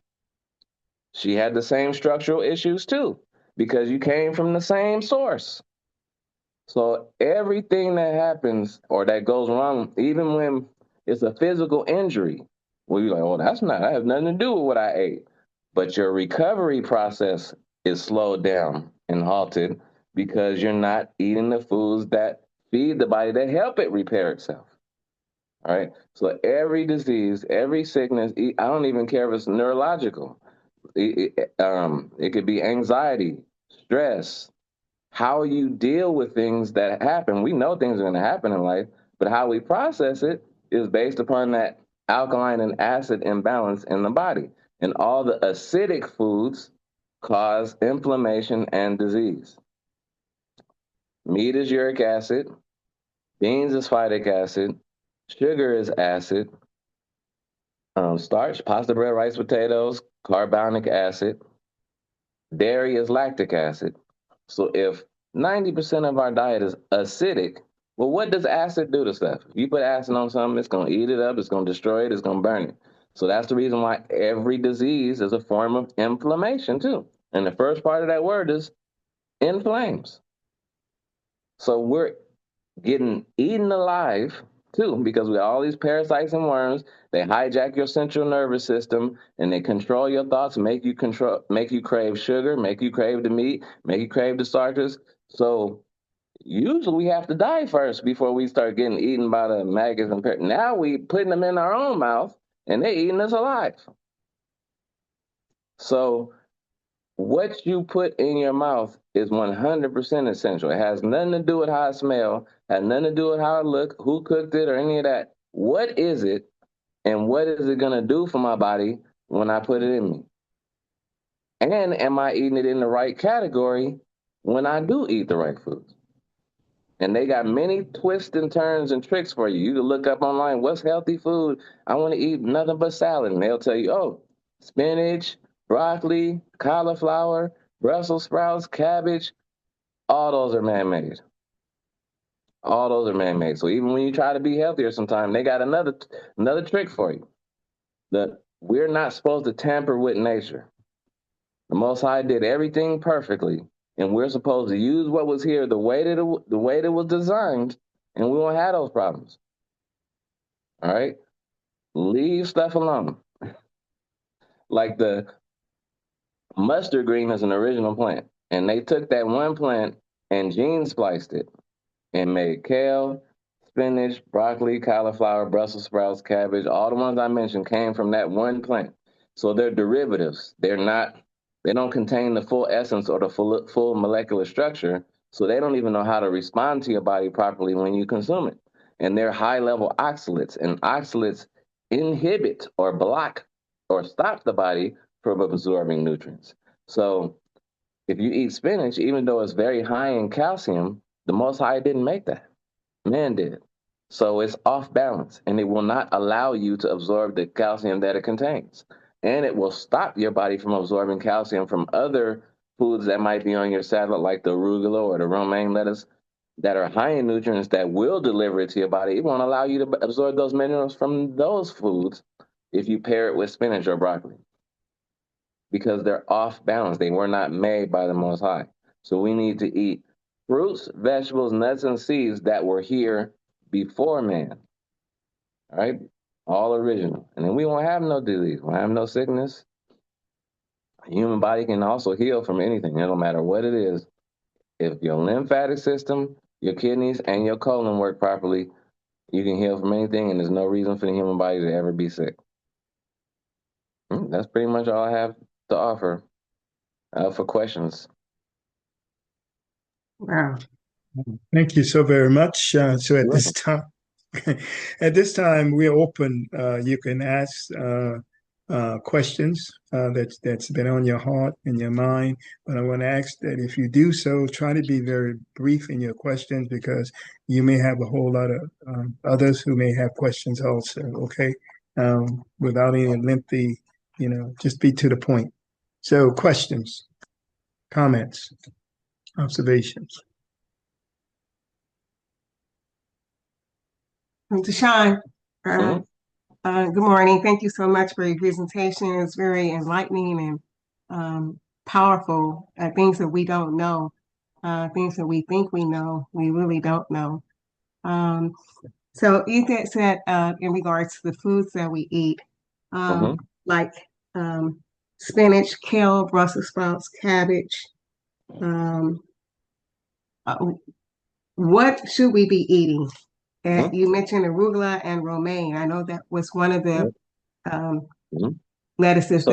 She had the same structural issues too, because you came from the same source. So everything that happens or that goes wrong, even when it's a physical injury, well, you're like, oh, that has nothing to do with what I ate. But your recovery process is slowed down and halted because you're not eating the foods that feed the body that help it repair itself. All right. So every disease, every sickness, I don't even care if it's neurological. It could be anxiety, stress, how you deal with things that happen. We know things are going to happen in life, but how we process it is based upon that alkaline and acid imbalance in the body. And all the acidic foods cause inflammation and disease. Meat is uric acid, beans is phytic acid, sugar is acid, starch, pasta, bread, rice, potatoes, carbonic acid, dairy is lactic acid. So if 90% of our diet is acidic, well, what does acid do to stuff? If you put acid on something, it's going to eat it up, it's going to destroy it, it's going to burn it. So that's the reason why every disease is a form of inflammation, too. And the first part of that word is inflames. So we're getting eaten alive, too, because with all these parasites and worms, they hijack your central nervous system and they control your thoughts, make you crave sugar, make you crave the meat, make you crave the starches. So usually we have to die first before we start getting eaten by the maggots and now we putting them in our own mouth and they eating us alive. So what you put in your mouth is 100% essential. It has nothing to do with how it smells, has nothing to do with how it look, who cooked it, or any of that. What is it, and what is it gonna do for my body when I put it in me? And am I eating it in the right category when I do eat the right foods? And they got many twists and turns and tricks for you. You can look up online, what's healthy food? I want to eat nothing but salad. And they'll tell you, oh, spinach, broccoli, cauliflower, Brussels sprouts, cabbage, all those are man-made. All those are man-made. So even when you try to be healthier sometime, they got another trick for you. That we're not supposed to tamper with nature. The Most High did everything perfectly, and we're supposed to use what was here the way that it was designed, and we won't have those problems. All right, leave stuff alone. Like the mustard green is an original plant, and they took that one plant and gene spliced it and made kale, spinach, broccoli, cauliflower, Brussels sprouts, cabbage. All the ones I mentioned came from that one plant. So they're derivatives. They don't contain the full essence or the full molecular structure. So they don't even know how to respond to your body properly when you consume it. And they're high level oxalates, and oxalates inhibit or block or stop the body from absorbing nutrients. So if you eat spinach, even though it's very high in calcium, the Most High didn't make that. Man did. So it's off balance and it will not allow you to absorb the calcium that it contains. And it will stop your body from absorbing calcium from other foods that might be on your salad, like the arugula or the romaine lettuce, that are high in nutrients that will deliver it to your body. It won't allow you to absorb those minerals from those foods if you pair it with spinach or broccoli because they're off balance. They were not made by the Most High. So we need to eat fruits, vegetables, nuts, and seeds that were here before man. All right? All original. And then we won't have no disease. We won't have no sickness. The human body can also heal from anything, no matter what it is. If your lymphatic system, your kidneys, and your colon work properly, you can heal from anything, and there's no reason for the human body to ever be sick. That's pretty much all I have to offer for questions.
Wow.
Thank you so very much. So
You're welcome.
at this time, we're open. You can ask questions that's been on your heart and your mind. But I want to ask that if you do so, try to be very brief in your questions because you may have a whole lot of others who may have questions also. Okay, without any lengthy, just be to the point. So, questions, comments, observations.
Dasan,
Mhm.
good morning. Thank you so much for your presentation. It's very enlightening and powerful. Things that we don't know, things that we think we know, we really don't know. Um, so you said in regards to the foods that we eat,
Mhm.
like um, spinach, kale, Brussels sprouts, cabbage. Um, uh, what should we be eating? And
Mhm.
you mentioned arugula and romaine. I know that was one of the
Mhm.
um,
Mhm.
lettuces
So,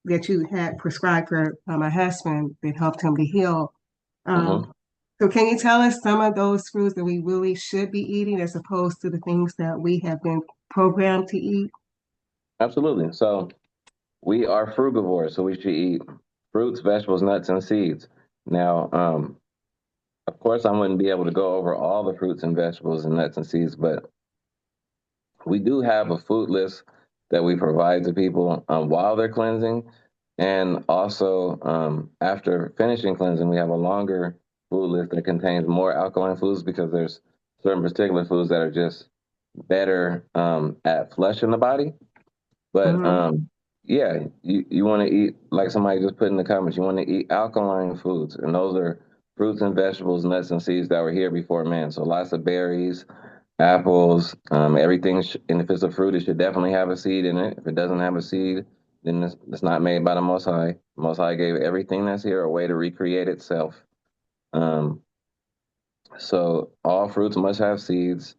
that you had prescribed for my husband that helped him to heal. Um,
mhm.
so can you tell us some of those foods that we really should be eating as opposed to the things that we have been programmed to eat?
Absolutely. So we are frugivores, so we should eat fruits, vegetables, nuts, and seeds. Now, of course, I wouldn't be able to go over all the fruits and vegetables and nuts and seeds, but we do have a food list that we provide to people while they're cleansing. And also, after finishing cleansing, we have a longer food list that contains more alkaline foods because there's certain particular foods that are just better at flushing the body. But
Hmm.
yeah, you want to eat, like somebody just put in the comments, you want to eat alkaline foods. And those are fruits and vegetables, nuts and seeds that were here before man. So lots of berries, apples, everything. And if it's a fruit, it should definitely have a seed in it. If it doesn't have a seed, then it's not made by the Most High. The Most High gave everything that's here a way to recreate itself. Um, so all fruits must have seeds.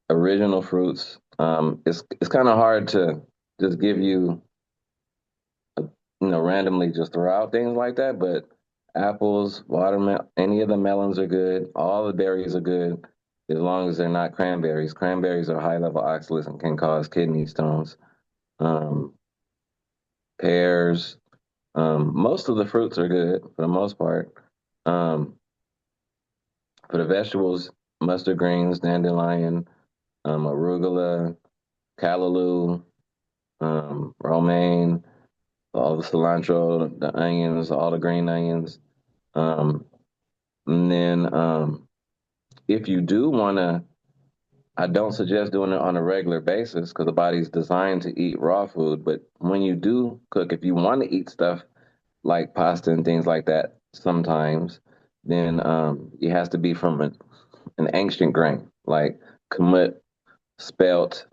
Original fruits. It's kind of hard to just give you, randomly just throw out things like that. But apples, watermelon, any of the melons are good. All the berries are good as long as they're not cranberries. Cranberries are high level oxalates and can cause kidney stones. Um, Pears. Most of the fruits are good for the most part. Um, for the vegetables, mustard greens, dandelion, arugula, callaloo, romaine, all the cilantro, the onions, all the green onions. Um, and then if you do want to, I don't suggest doing it on a regular basis because the body's designed to eat raw food. But when you do cook, if you want to eat stuff like pasta and things like that, sometimes, then it has to be from an ancient grain like kamut, spelt,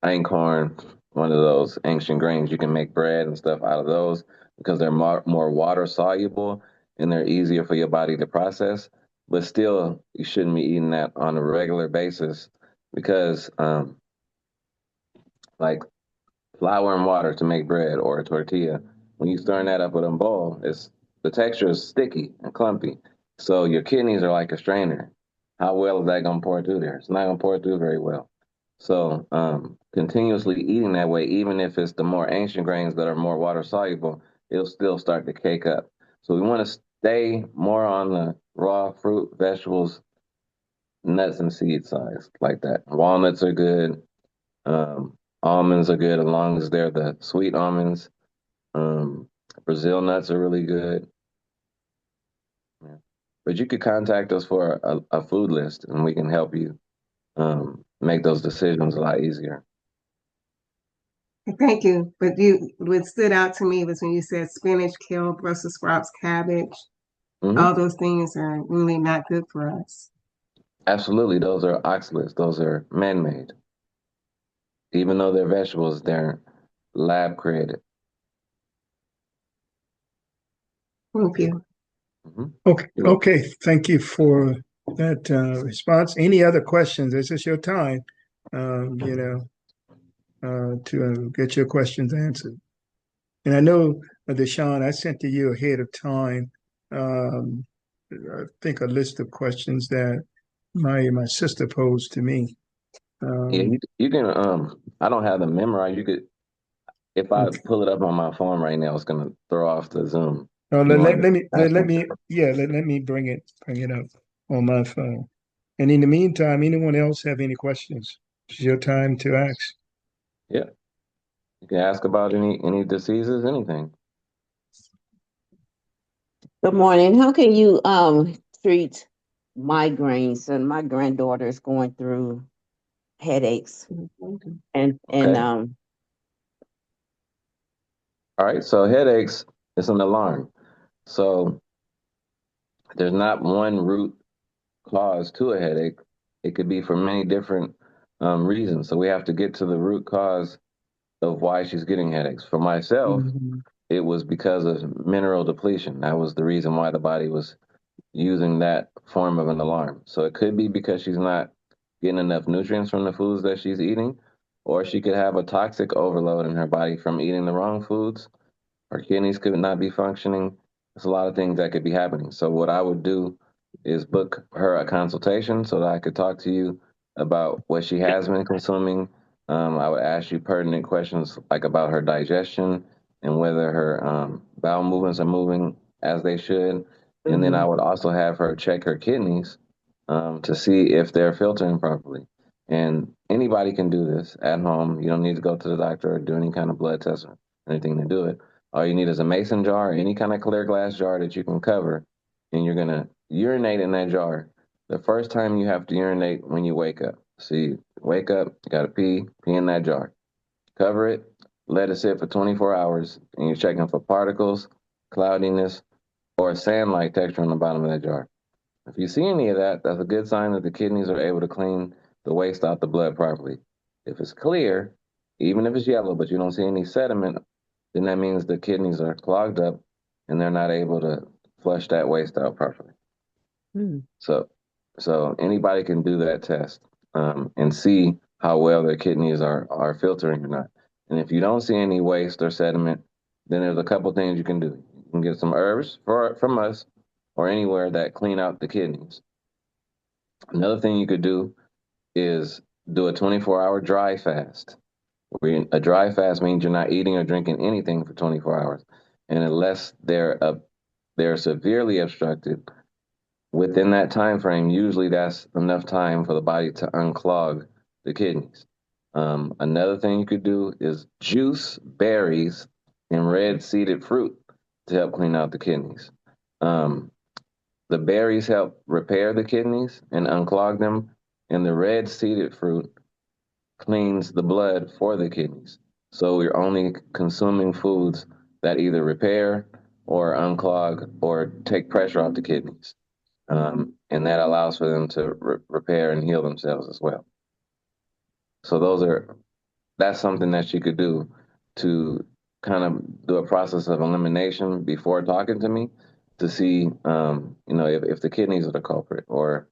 einkorn, one of those ancient grains. You can make bread and stuff out of those because they're more water soluble and they're easier for your body to process. But still, you shouldn't be eating that on a regular basis because, like flour and water to make bread or a tortilla, when you stir that up with a bowl, the texture is sticky and clumpy. So your kidneys are like a strainer. How well is that going to pour through there? It's not going to pour through very well. So continuously eating that way, even if it's the more ancient grains that are more water soluble, it'll still start to cake up. So we want to stay more on the raw fruit, vegetables, nuts, and seed size like that. Walnuts are good. Almonds are good as long as they're the sweet almonds. Um, Brazil nuts are really good. Yeah. But you could contact us for a food list and we can help you make those decisions a lot easier.
Thank you. But what stood out to me was when you said spinach, kale, Brussels sprouts, cabbage.
Hmm.
All those things are really not good for us.
Absolutely, those are oxalates. Those are man-made. Even though they're vegetables, they're lab created.
Thank you.
Hmm.
Okay,
You're welcome.
okay. Thank you for that response. Any other questions? This is your time, you know, to get your questions answered. And I know, Deshaun, I sent to you ahead of time, um, I think a list of questions that my sister posed to me.
Yeah,
Um,
you can. I don't have them memorized. You could, if I
okay.
pull it up on my phone right now, it's gonna throw off the Zoom.
Oh,
If you want
let me
to ask them.
yeah, let me bring it up on my phone. And in the meantime, anyone else have any questions? It's your time to ask.
Yeah, you can ask about any diseases, anything.
Good morning. How can you treat migraines? And my granddaughter is going through headaches, and
Okay. All right. So headaches is an alarm. So there's not one root cause to a headache. It could be for many different reasons. So we have to get to the root cause of why she's getting headaches. For myself,
Mhm.
it was because of mineral depletion. That was the reason why the body was using that form of an alarm. So it could be because she's not getting enough nutrients from the foods that she's eating, or she could have a toxic overload in her body from eating the wrong foods. Her kidneys could not be functioning. There's a lot of things that could be happening. So what I would do is book her a consultation so that I could talk to you about what she has been consuming. I would ask you pertinent questions like about her digestion and whether her bowel movements are moving as they should. And then I
Mhm.
would also have her check her kidneys to see if they're filtering properly. And anybody can do this at home. You don't need to go to the doctor or do any kind of blood test or anything to do it. All you need is a mason jar or any kind of clear glass jar that you can cover, and you're gonna urinate in that jar. The first time you have to urinate when you wake up. So you wake up, you gotta pee in that jar. Cover it, let it sit for 24 hours, and you're checking for particles, cloudiness, or sand-like texture on the bottom of that jar. If you see any of that, that's a good sign that the kidneys are able to clean the waste out the blood properly. If it's clear, even if it's yellow, but you don't see any sediment, then that means the kidneys are clogged up and they're not able to flush that waste out properly.
Mhm.
So, so anybody can do that test and see how well their kidneys are filtering or not. And if you don't see any waste or sediment, then there's a couple things you can do. You can get some herbs from us or anywhere that clean out the kidneys. Another thing you could do is do a 24-hour dry fast. A dry fast means you're not eating or drinking anything for 24 hours. And unless they're severely obstructed within that time frame, usually that's enough time for the body to unclog the kidneys. Another thing you could do is juice berries and red seeded fruit to help clean out the kidneys. Um, the berries help repair the kidneys and unclog them, and the red seeded fruit cleans the blood for the kidneys. So you're only consuming foods that either repair or unclog or take pressure off the kidneys. And that allows for them to repair and heal themselves as well. So that's something that you could do to kind of do a process of elimination before talking to me to see, if the kidneys are the culprit, or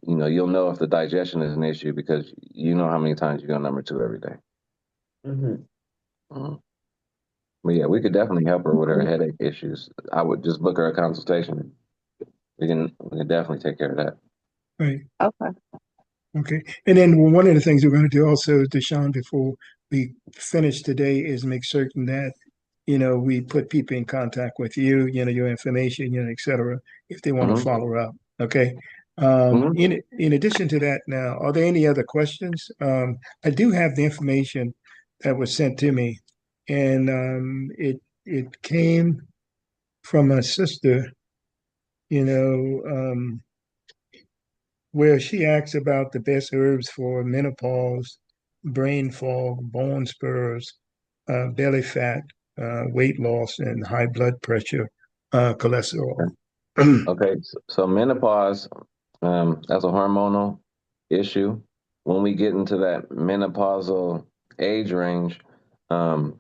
you'll know if the digestion is an issue because you know how many times you go number two every day.
Mhm.
Mhm. But yeah, we could definitely help her with her headache issues. I would just book her a consultation. We can definitely take care of that.
Right.
Okay.
Okay. And then one of the things we're going to do also, Deshaun, before we finish today is make certain that, we put people in contact with you, your information, et cetera, if they want to
Hmm.
follow up. Okay.
Hmm.
In addition to that now, are there any other questions? I do have the information that was sent to me, and it came from my sister, you know, where she asks about the best herbs for menopause, brain fog, bone spurs, belly fat, weight loss, and high blood pressure, cholesterol.
Okay, so menopause, that's a hormonal issue. When we get into that menopausal age range, um,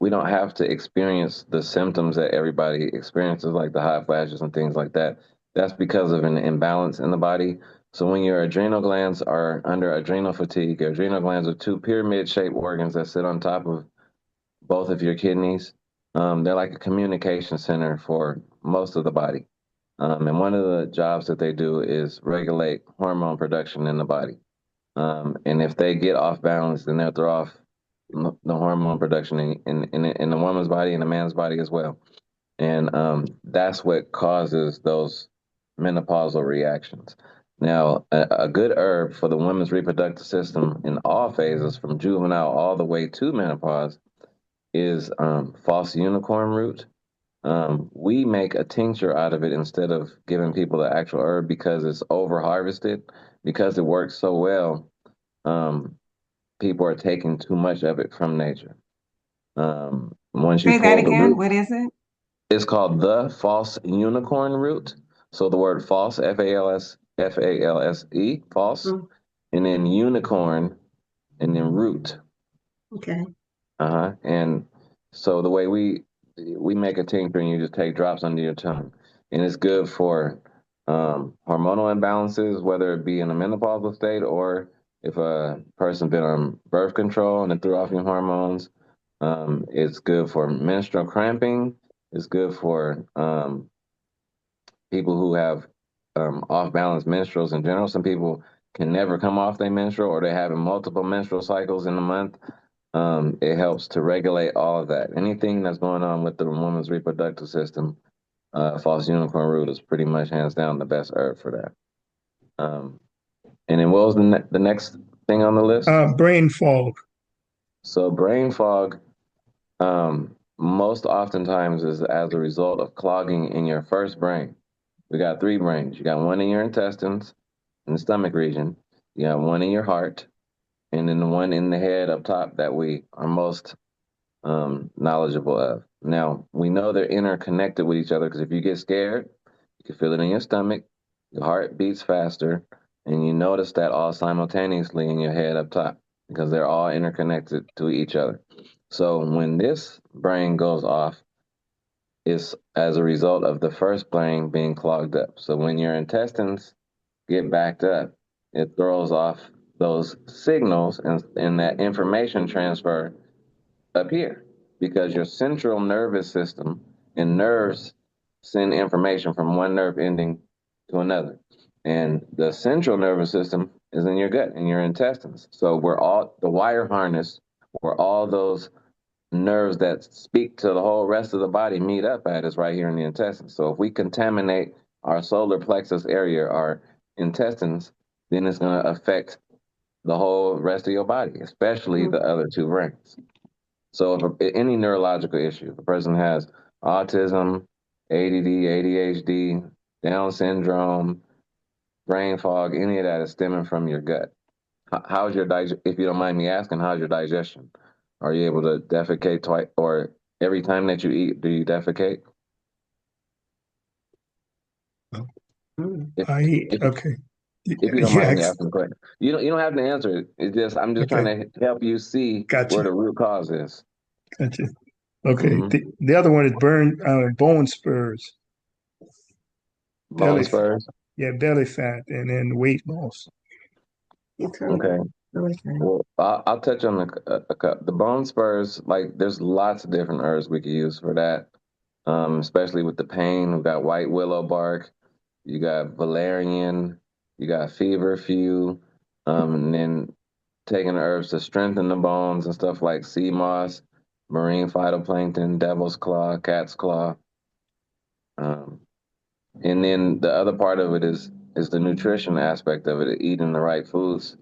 we don't have to experience the symptoms that everybody experiences, like the hot flashes and things like that. That's because of an imbalance in the body. So when your adrenal glands are under adrenal fatigue, your adrenal glands are two pyramid-shaped organs that sit on top of both of your kidneys. They're like a communication center for most of the body. And one of the jobs that they do is regulate hormone production in the body. And if they get off balance, then they'll throw off the hormone production in the woman's body and the man's body as well. And that's what causes those menopausal reactions. Now, a good herb for the woman's reproductive system in all phases, from juvenile all the way to menopause, is false unicorn root. We make a tincture out of it instead of giving people the actual herb because it's over harvested. Because it works so well, um, people are taking too much of it from nature. Once you
Say that
pull the
again.
root,
What is it?
it's called the false unicorn root. So the word false, False, false,
Mm,
and then unicorn, and then root.
okay.
Uh-huh. And so the way we make a tincture and you just take drops under your tongue. And it's good for hormonal imbalances, whether it be in a menopausal state or if a person been on birth control and it threw off your hormones. It's good for menstrual cramping. It's good for people who have off balance menstruals in general. Some people can never come off their menstrual or they're having multiple menstrual cycles in a month. It helps to regulate all of that. Anything that's going on with the woman's reproductive system, false unicorn root is pretty much hands down the best herb for that. And then what was the next thing on the list?
Brain fog.
So brain fog, most oftentimes is as a result of clogging in your first brain. We got three brains. You got one in your intestines, in the stomach region. You got one in your heart, and then the one in the head up top that we are most knowledgeable of. Now, we know they're interconnected with each other because if you get scared, you can feel it in your stomach, your heart beats faster, and you notice that all simultaneously in your head up top because they're all interconnected to each other. So when this brain goes off, it's as a result of the first brain being clogged up. So when your intestines get backed up, it throws off those signals and that information transfer up here because your central nervous system and nerves send information from one nerve ending to another. And the central nervous system is in your gut, in your intestines. So we're all the wire harness where all those nerves that speak to the whole rest of the body meet up at is right here in the intestines. So if we contaminate our solar plexus area, our intestines, then it's going to affect the whole rest of your body, especially
Mm,
the other two brains. So if any neurological issue, if a person has autism, ADD, ADHD, Down syndrome, brain fog, any of that is stemming from your gut. How's your if you don't mind me asking, how's your digestion? Are you able to defecate twice or every time that you eat, do you defecate?
mm.
If
I
if
okay.
if you don't
You
mind me
asked.
asking the question, you don't have to answer it. It's just I'm just trying
Okay,
to help you see where
gotcha,
the root cause is.
gotcha. Okay,
Hmm.
the other one is bone spurs,
Bone
belly fat.
spurs.
Yeah, belly fat, and then weight loss.
Okay.
Okay.
Well, I'll touch on the bone spurs. Like, there's lots of different herbs we could use for that. Especially with the pain. We've got white willow bark. You got valerian. You got feverfew. And then taking herbs to strengthen the bones and stuff like sea moss, marine phytoplankton, devil's claw, cat's claw. Um, and then the other part of it is the nutrition aspect of it, eating the right foods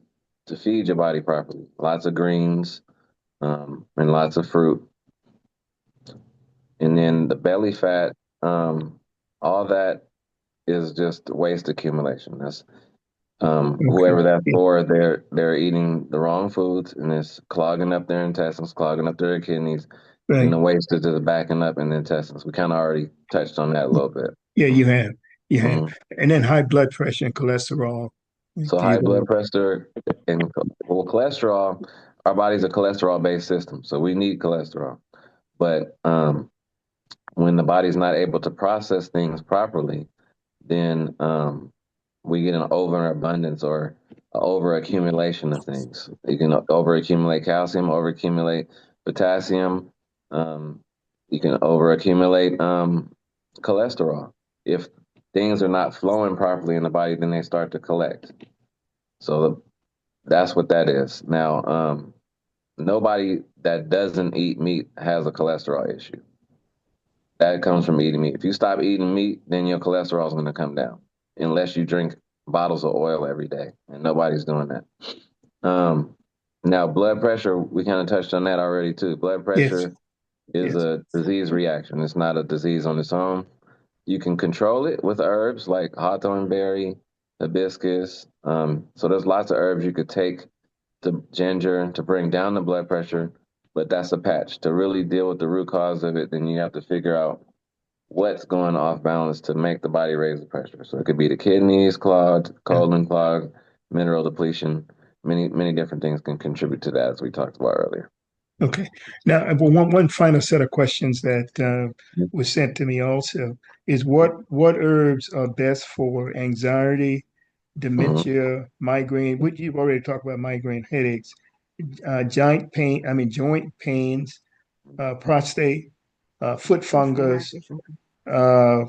to feed your body properly. Lots of greens, and lots of fruit. And then the belly fat, all that is just waste accumulation. That's
Okay.
whoever that's
Yeah.
for, they're eating the wrong foods and it's clogging up their intestines, clogging up their kidneys, and
Right.
the waste is just backing up in the intestines. We kind of already touched on that a little bit.
Yeah, you have. You have.
Mhm.
And then high blood pressure and cholesterol.
So
Do you
high
believe?
blood pressure and well, cholesterol. Our body's a cholesterol-based system, so we need cholesterol. But when the body's not able to process things properly, then we get an overabundance or over accumulation of things. You can over accumulate calcium, over accumulate potassium. Um, you can over accumulate cholesterol. If things are not flowing properly in the body, then they start to collect. So that's what that is. Now, nobody that doesn't eat meat has a cholesterol issue. That comes from eating meat. If you stop eating meat, then your cholesterol is going to come down, unless you drink bottles of oil every day, and nobody's doing that. Um, Now, blood pressure, we kind of touched on that already too. Blood
Yes.
pressure is
Yes.
a disease reaction. It's not a disease on its own. You can control it with herbs like hawthorn berry, hibiscus. So there's lots of herbs you could take to ginger to bring down the blood pressure, but that's a patch. To really deal with the root cause of it, then you have to figure out what's going off balance to make the body raise the pressure. So it could be the kidneys clogged,
Yeah.
colon clogged, mineral depletion. Many different things can contribute to that, as we talked about earlier.
Okay. Now, well, one final set of questions that was sent to me also is what herbs are best for anxiety,
Mhm.
dementia, migraine? What you've already talked about migraine, headaches, joint pains, prostate, foot fungus,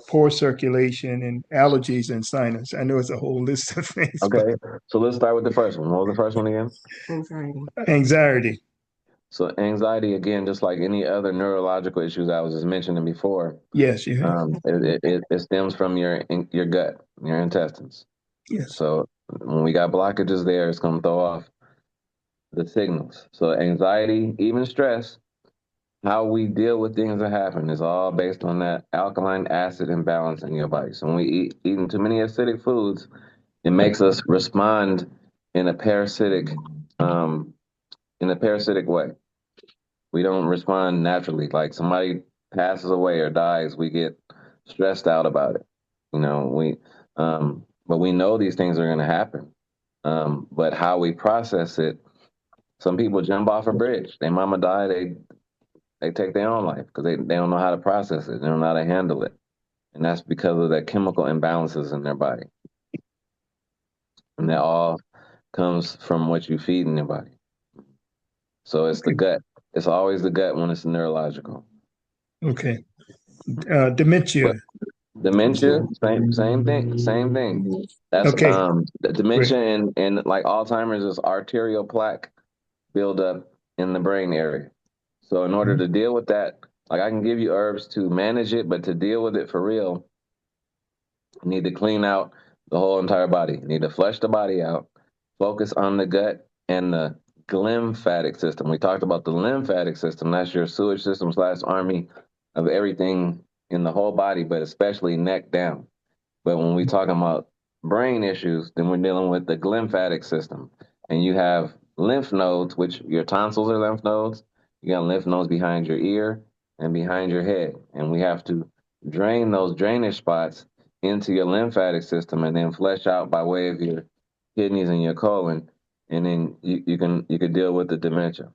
poor circulation, and allergies and sinus. I know it's a whole list of things, but
Okay, so let's start with the first one. What was the first one again?
Anxiety.
anxiety.
So anxiety, again, just like any other neurological issues I was just mentioning before,
Yes, you have.
it stems from your gut, your intestines.
Yes.
So when we got blockages there, it's going to throw off the signals. So anxiety, even stress, how we deal with things that happen is all based on that alkaline acid imbalance in your body. So when we eating too many acidic foods, it makes us respond in a parasitic um, way. We don't respond naturally. Like somebody passes away or dies, we get stressed out about it. But we know these things are going to happen. But how we process it, some people jump off a bridge. Their mama died, they take their own life because they don't know how to process it. They don't know how to handle it. And that's because of the chemical imbalances in their body. And that all comes from what you feed in your body. So it's the
Okay.
gut. It's always the gut when it's neurological.
Okay. Dementia.
But dementia, same thing, same thing. That's
Okay.
the
Great.
dementia and like Alzheimer's is arterial plaque buildup in the brain area. So in order to deal with that, like I can give you herbs to manage it, but to deal with it for real, you need to clean out the whole entire body. You need to flush the body out, focus on the gut and the glymphatic system. We talked about the lymphatic system. That's your sewage system slash army of everything in the whole body, but especially neck down. But when we talking about brain issues, then we're dealing with the glymphatic system. And you have lymph nodes, which your tonsils are lymph nodes. You got lymph nodes behind your ear and behind your head. And we have to drain those drainage spots into your lymphatic system and then flush out by way of your kidneys and your colon. And then you can deal with the dementia.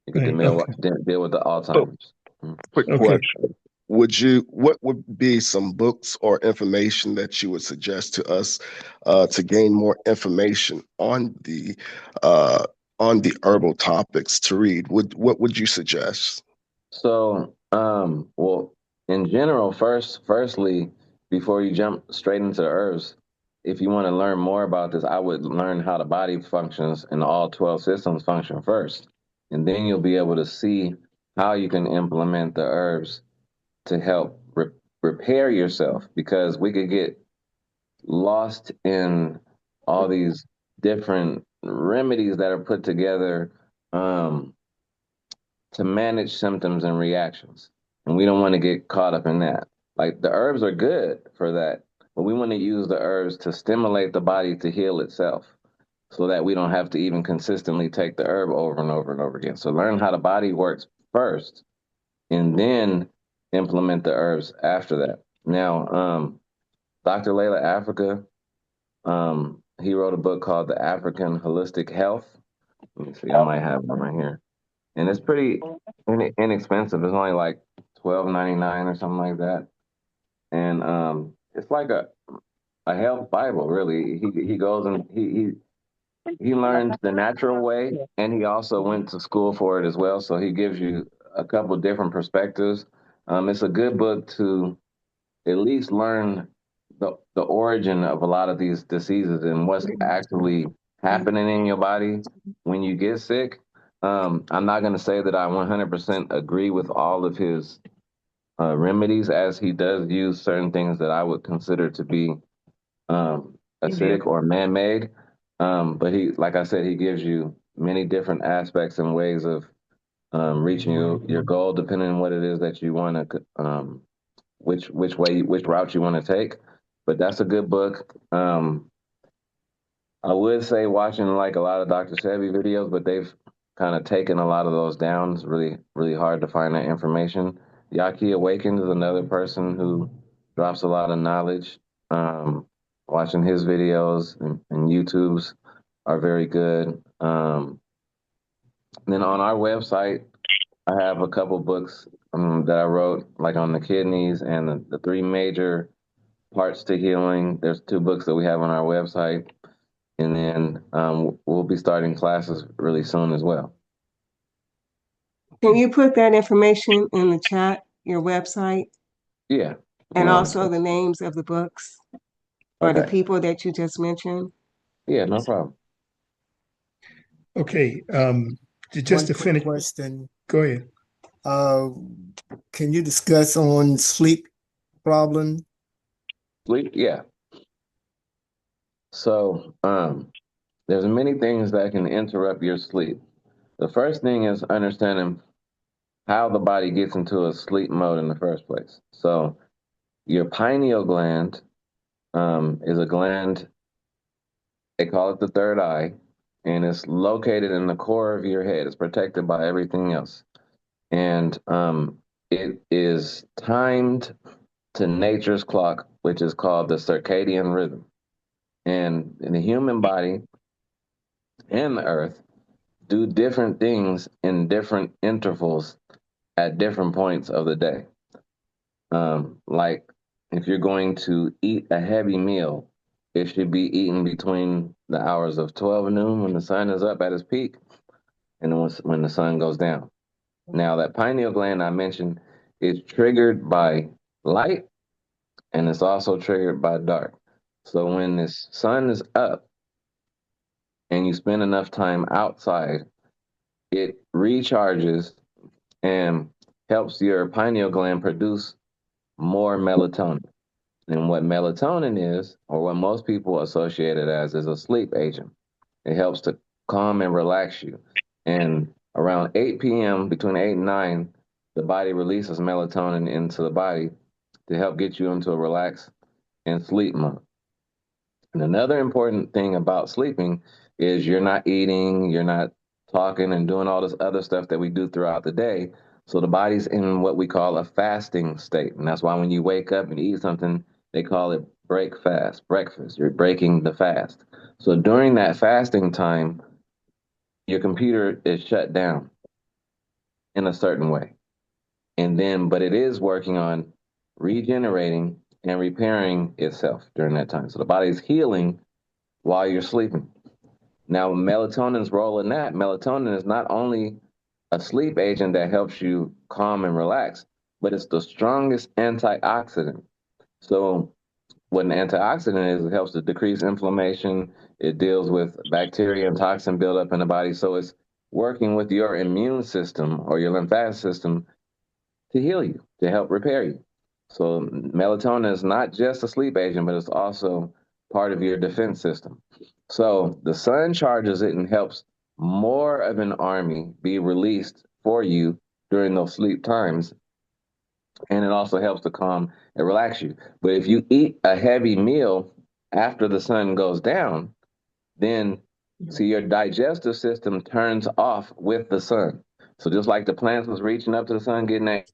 You could
Right. Okay.
deal with the
So,
Alzheimer's. Mm.
quick
Okay.
question. What would be some books or information that you would suggest to us to gain more information uh, on the herbal topics to read? What would you suggest?
So, well, in general, firstly, before you jump straight into the herbs, if you want to learn more about this, I would learn how the body functions and all 12 systems function first. And then you'll be able to see how you can implement the herbs to help repair yourself, because we could get lost in all these different remedies that are put together um, to manage symptoms and reactions. And we don't want to get caught up in that. Like the herbs are good for that, but we want to use the herbs to stimulate the body to heal itself so that we don't have to even consistently take the herb over and over and over again. So learn how the body works first and then implement the herbs after that. Now, Dr. Layla Africa, he wrote a book called The African Holistic Health. Let me see, I might have one right here. And it's pretty inexpensive. It's only like $12.99 or something like that. And it's like a health Bible, really. He goes and he learned the natural way, and he also went to school for it as well. So he gives you a couple different perspectives. It's a good book to at least learn the origin of a lot of these diseases and what's actually happening in your body when you get sick. I'm not going to say that I 100% agree with all of his remedies, as he does use certain things that I would consider to be acidic or man-made. But he, like I said, he gives you many different aspects and ways of reaching your goal, depending on what it is that you want to, which route you want to take. But that's a good book. I would say watching like a lot of Dr. Sebi videos, but they've kind of taken a lot of those down. It's really, really hard to find that information. Yaki Awakened is another person who drops a lot of knowledge. Um, Watching his videos and YouTube's are very good. Then on our website, I have a couple books that I wrote, like on the kidneys and the three major parts to healing. There's two books that we have on our website. And then we'll be starting classes really soon as well.
Can you put that information in the chat, your website,
Yeah.
and also the names of the books or the
Okay.
people that you just mentioned?
Yeah, no problem.
Okay. Just to
One quick
finish,
question.
go ahead.
Can you discuss on sleep problem?
Sleep, yeah. So there's many things that can interrupt your sleep. The first thing is understanding how the body gets into a sleep mode in the first place. So your pineal gland is a gland, they call it the third eye, and it's located in the core of your head. It's protected by everything else. And it is timed to nature's clock, which is called the circadian rhythm. And in the human body and the earth do different things in different intervals at different points of the day. Like if you're going to eat a heavy meal, it should be eaten between the hours of 12 noon when the sun is up at its peak and when the sun goes down. Now, that pineal gland I mentioned is triggered by light and it's also triggered by dark. So when the sun is up and you spend enough time outside, it recharges and helps your pineal gland produce more melatonin. And what melatonin is, or what most people associate it as, is a sleep agent. It helps to calm and relax you. And around 8 p.m., between 8 and 9, the body releases melatonin into the body to help get you into a relaxed and sleep mode. And another important thing about sleeping is you're not eating, you're not talking and doing all this other stuff that we do throughout the day. So the body's in what we call a fasting state. And that's why when you wake up and eat something, they call it break fast, breakfast. You're breaking the fast. So during that fasting time, your computer is shut down in a certain way. And then, but it is working on regenerating and repairing itself during that time. So the body's healing while you're sleeping. Now, melatonin's role in that, melatonin is not only a sleep agent that helps you calm and relax, but it's the strongest antioxidant. So what an antioxidant is, it helps to decrease inflammation. It deals with bacteria and toxin buildup in the body. So it's working with your immune system or your lymphatic system to heal you, to help repair you. So melatonin is not just a sleep agent, but it's also part of your defense system. So the sun charges it and helps more of an army be released for you during those sleep times. And it also helps to calm and relax you. But if you eat a heavy meal after the sun goes down, then see your digestive system turns off with the sun. So just like the plants was reaching up to the sun, getting that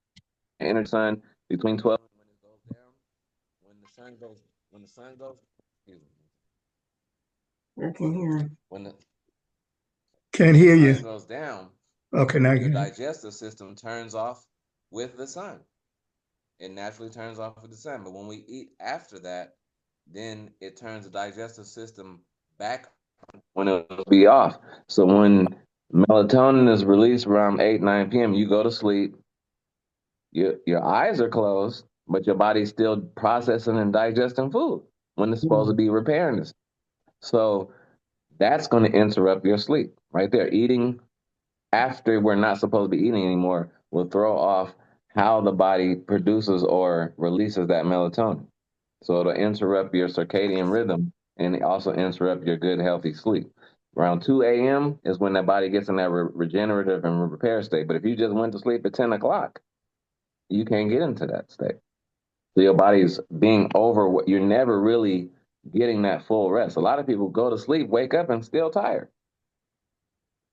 inner sun between 12 and when it goes down, when the sun goes, excuse me,
I can hear.
when the
Can't
when the
hear you.
sun goes down,
Okay, now I
your
can hear
digestive system turns off with the sun. It naturally turns off with the sun. But when we eat after that, then it turns the digestive system back when it will be off. So when melatonin is released around 8, 9 p.m., you go to sleep, your eyes are closed, but your body's still processing and digesting food when it's supposed to
Mm.
be repairing this. So that's going to interrupt your sleep right there. Eating after we're not supposed to be eating anymore will throw off how the body produces or releases that melatonin. So it'll interrupt your circadian rhythm and also interrupt your good, healthy sleep. Around 2 a.m. is when the body gets in that regenerative and repair state. But if you just went to sleep at 10 o'clock, you can't get into that state. So your body's being over, you're never really getting that full rest. A lot of people go to sleep, wake up, and still tired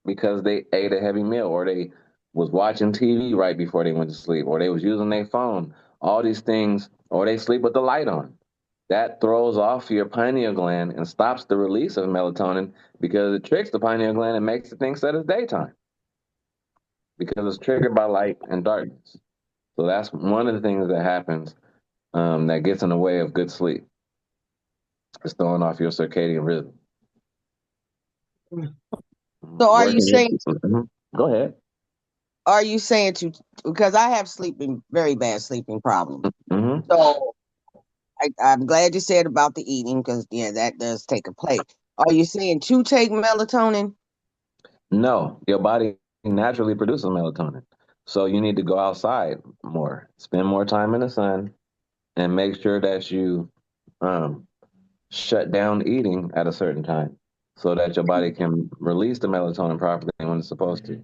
because they ate a heavy meal or they was watching TV right before they went to sleep or they was using their phone. All these things, or they sleep with the light on. That throws off your pineal gland and stops the release of melatonin because it tricks the pineal gland and makes it think that it's daytime because it's triggered by light and darkness. So that's one of the things that happens that gets in the way of good sleep. It's throwing off your circadian rhythm.
So are you
Working your
saying
Mhm. Go ahead.
are you saying to because I have sleeping very bad sleeping problems.
Hmm.
So I'm glad you said about the eating because yeah, that does take a place. Are you saying to take melatonin?
No, your body naturally produces melatonin. So you need to go outside more, spend more time in the sun, and make sure that you um, shut down eating at a certain time so that your body can release the melatonin properly when it's supposed to.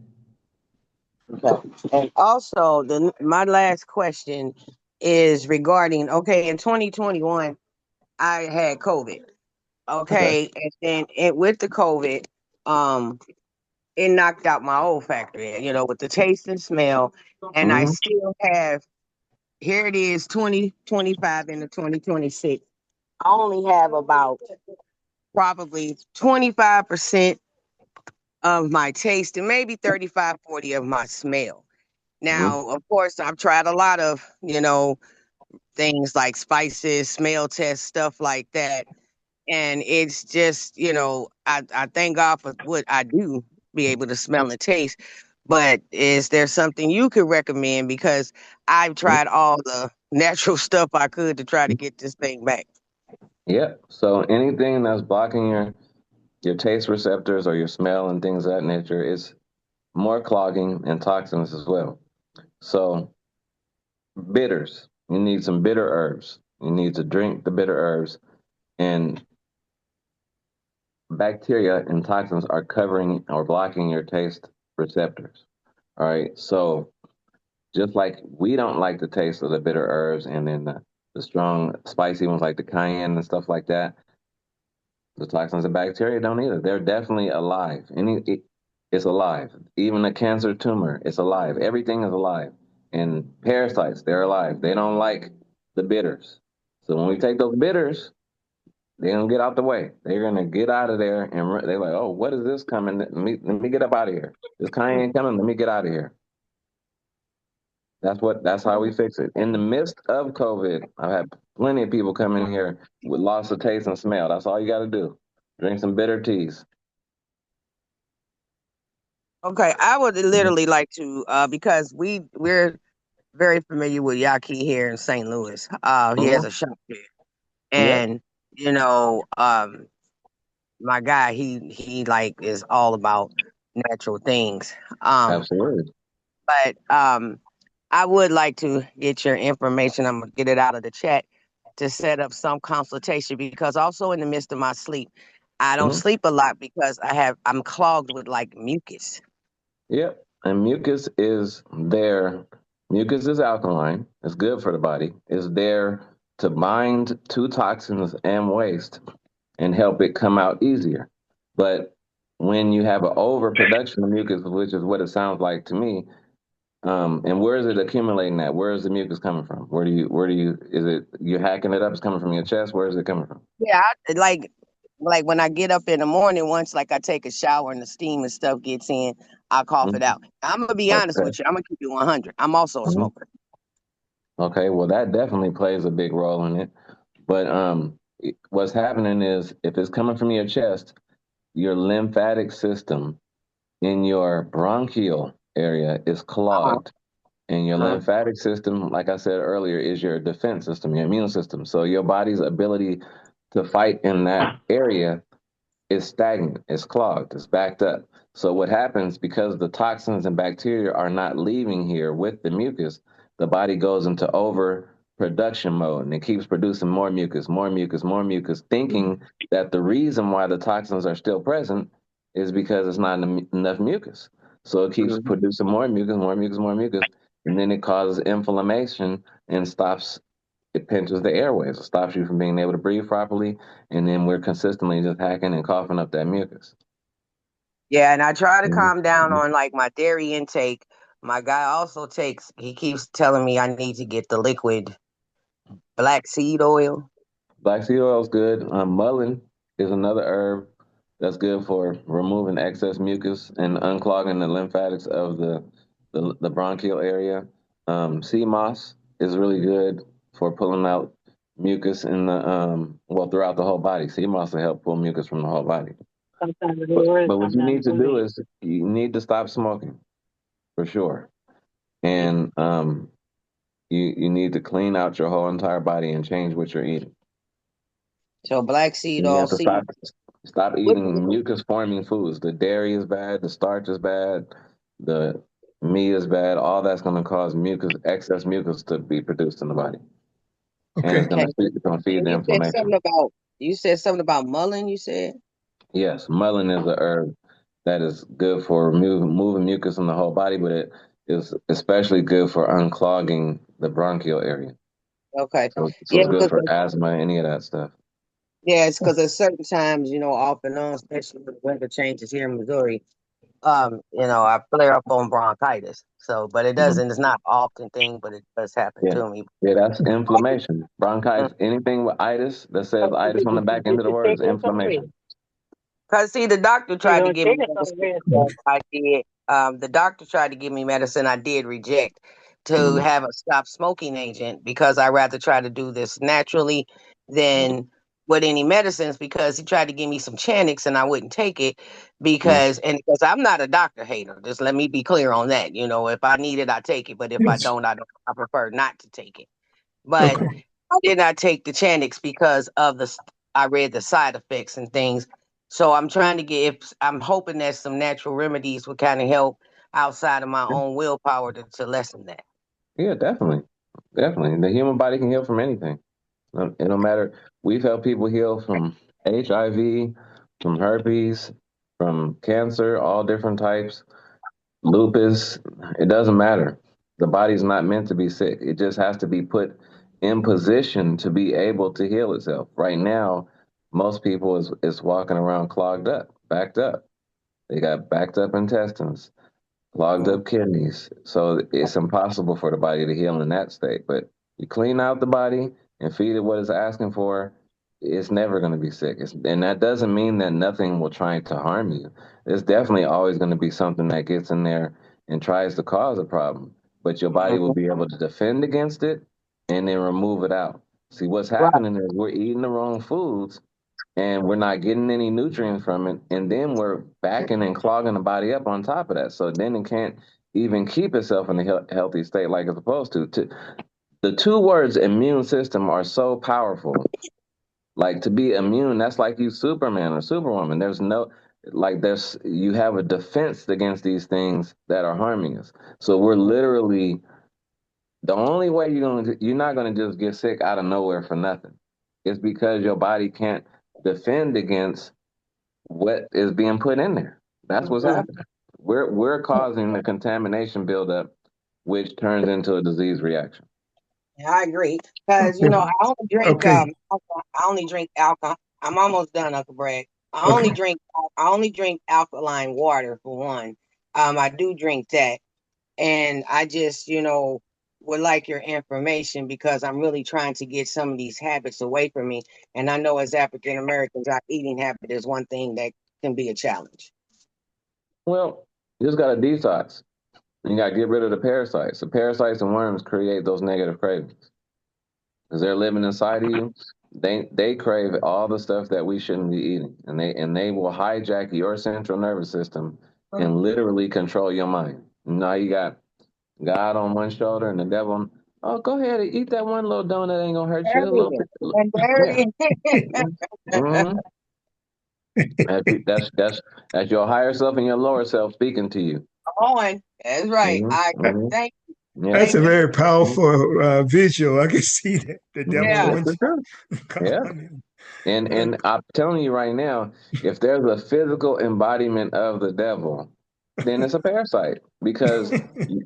Okay. And also my last question is regarding okay, in 2021 I had COVID.
Okay.
Okay, and then with the COVID, um, it knocked out my olfactory, with the taste and smell. And I
Hmm.
still have, here it is, 2025 into 2026. I only have about probably 25% of my taste and maybe 35, 40 of my smell.
Hmm.
Now, of course, I've tried a lot of, things like spices, smell tests, stuff like that. And it's just, I thank God for what I do be able to smell and taste. But is there something you could recommend? Because I've tried all the natural stuff I could to try to get this thing back.
Yeah. So anything that's blocking your taste receptors or your smell and things of that nature is more clogging and toxins as well. So bitters, you need some bitter herbs. You need to drink the bitter herbs, and bacteria and toxins are covering or blocking your taste receptors. All right. So just like we don't like the taste of the bitter herbs and then the strong spicy ones like the cayenne and stuff like that, the toxins and bacteria don't either. They're definitely alive. It's alive. Even a cancer tumor, it's alive. Everything is alive. And parasites, they're alive. They don't like the bitters. So when we take those bitters, they're gonna get out the way. They're gonna get out of there and they're like, oh, what is this coming? Let me get up out of here. This cayenne coming. Let me get out of here. That's how we fix it. In the midst of COVID, I've had plenty of people come in here with loss of taste and smell. That's all you got to do. Drink some bitter teas.
Okay, I would
Mhm.
literally like to, because we're very familiar with Yaki here in St. Louis. He has
Mhm.
a shop there.
Yep,
And you know, my guy, he like is all about natural things. Um,
absolutely.
but I would like to get your information. I'm gonna get it out of the chat to set up some consultation because also in the midst of my sleep, I don't
Mhm.
sleep a lot because I'm clogged with like mucus.
Yep. And mucus is alkaline. It's good for the body. It's there to bind to toxins and waste and help it come out easier. But when you have an overproduction of mucus, which is what it sounds like to me, and where is it accumulating at? Where is the mucus coming from? Is it, you hacking it up? It's coming from your chest? Where is it coming from?
Yeah, like when I get up in the morning, once like I take a shower and the steam and stuff gets in, I cough it
Mhm.
out. I'm gonna be honest
Okay.
with you. I'm gonna keep you 100. I'm also a
Mhm.
smoker.
Okay. Well, that definitely plays a big role in it. But what's happening is if it's coming from your chest, your lymphatic system in your bronchial area is
Uh-huh.
clogged. And your
Uh-huh.
lymphatic system, like I said earlier, is your defense system, your immune system. So your body's ability to fight in that area is stagnant, it's clogged, it's backed up. So what happens because the toxins and bacteria are not leaving here with the mucus, the body goes into overproduction mode and it keeps producing more mucus, more mucus, more mucus, thinking that the reason why the toxins are still present is because it's not enough mucus. So it keeps
Mhm.
producing more mucus, more mucus, more mucus, and then it causes inflammation and stops, it pinches the airways. It stops you from being able to breathe properly. And then we're consistently just hacking and coughing up that mucus.
Yeah, and I try to
Mhm.
calm down on like my dairy intake. My guy also takes, he keeps telling me I need to get the liquid black seed oil.
Black seed oil is good. Mullein is another herb that's good for removing excess mucus and unclogging the lymphatics of the bronchial area. Sea moss is really good for pulling out mucus in the well throughout the whole body. Sea moss will help pull mucus from the whole body.
Sometimes it
But
works,
but what you
sometimes
need
it
to do
don't.
is you need to stop smoking for sure. And you need to clean out your whole entire body and change what you're eating.
So black seed
And you
oil,
have to
seed.
stop
What,
eating mucus forming foods. The dairy is bad, the starch is bad, the meat is bad. All that's going to cause mucus, excess mucus to be produced in the body, and
Okay.
okay.
it's going to feed
And
the inflammation.
you said something about mullein, you said?
Yes, mullein is a herb that is good for moving mucus in the whole body, but it is especially good for unclogging the bronchial area.
Okay.
So
Yeah,
it's good
because
for asthma, any of that stuff.
yeah, it's because at certain times, off and on, especially with the weather changes here in Missouri, I flare up on bronchitis. So, but
Mhm.
it's not an often thing, but it does happen
Yeah.
to me.
Yeah, that's inflammation. Bronchitis, anything with itis that says itis on the back end of the word is inflammation.
Cause see, the doctor
You
tried to
know,
give me
take it on the
medicine.
red stuff.
I did. The doctor tried to give me medicine. I did reject to
Mhm.
have a stop smoking agent because I rather try to do this naturally than with any medicines. Because he tried to give me some Chantix and I wouldn't take it
Mhm.
because I'm not a doctor hater. Just let me be clear on that. If I need it, I take it. But if I don't, I don't. I prefer not to take it. But
Okay.
I did not take the Chantix because of I read the side effects and things. So I'm trying to I'm hoping that some natural remedies would kind of help outside of my own willpower to lessen that.
Yeah, definitely. Definitely. The human body can heal from anything. It don't matter. We've helped people heal from HIV, from herpes, from cancer, all different types, lupus. It doesn't matter. The body's not meant to be sick. It just has to be put in position to be able to heal itself. Right now, most people is walking around clogged up, backed up. They got backed up intestines, clogged
Mm.
up kidneys. So it's impossible for the body to heal in that state. But you clean out the body and feed it what it's asking for, it's never going to be sick. And that doesn't mean that nothing will try to harm you. There's definitely always going to be something that gets in there and tries to cause a problem. But your body will
Mhm.
be able to defend against it and then remove it out. See, what's
Right.
happening is we're eating the wrong foods and we're not getting any nutrients from it. And then we're backing and clogging the body up on top of that. So then it can't even keep itself in a healthy state like it's supposed to. The two words immune system are so powerful Like to be immune, that's like you Superman or Superwoman. There's no like there's you have a defense against these things that are harming us. So we're literally the only way you're not gonna just get sick out of nowhere for nothing. It's because your body can't defend against what is being put in there. That's what's
Mhm.
happening. We're causing the contamination buildup, which turns into a disease reaction.
Yeah, I agree. Because,
Okay.
I only drink
Okay.
alcohol. I only drink alcohol. I'm almost done, Uncle Brad.
Okay.
I only drink alkaline water for one. I do drink that. And I just, would like your information because I'm really trying to get some of these habits away from me. And I know as African Americans, our eating habit is one thing that can be a challenge.
Well, you just got to detox. You got to get rid of the parasites. The parasites and worms create those negative cravings because they're living inside of you. They crave all the stuff that we shouldn't be eating, and they will hijack your central nervous system and literally control your mind. Now you got God on one shoulder and the devil on. Oh, go ahead and eat that one little donut. Ain't gonna hurt you a little bit.
And there
Yeah.
it is.
Mm-hmm. That's your higher self and your lower self speaking to you.
On. That's right. I
Mm-hmm.
agree.
Mm-hmm.
Thank
Yeah.
That's
thank
a
you.
very
Mm-hmm.
powerful visual. I can see that the devil
Mm-hmm.
Yeah.
It's the
wants
truth.
you. Come
Yeah.
on in. Uh,
And I'm telling you right now, if there's a physical embodiment of the devil, then it's a parasite because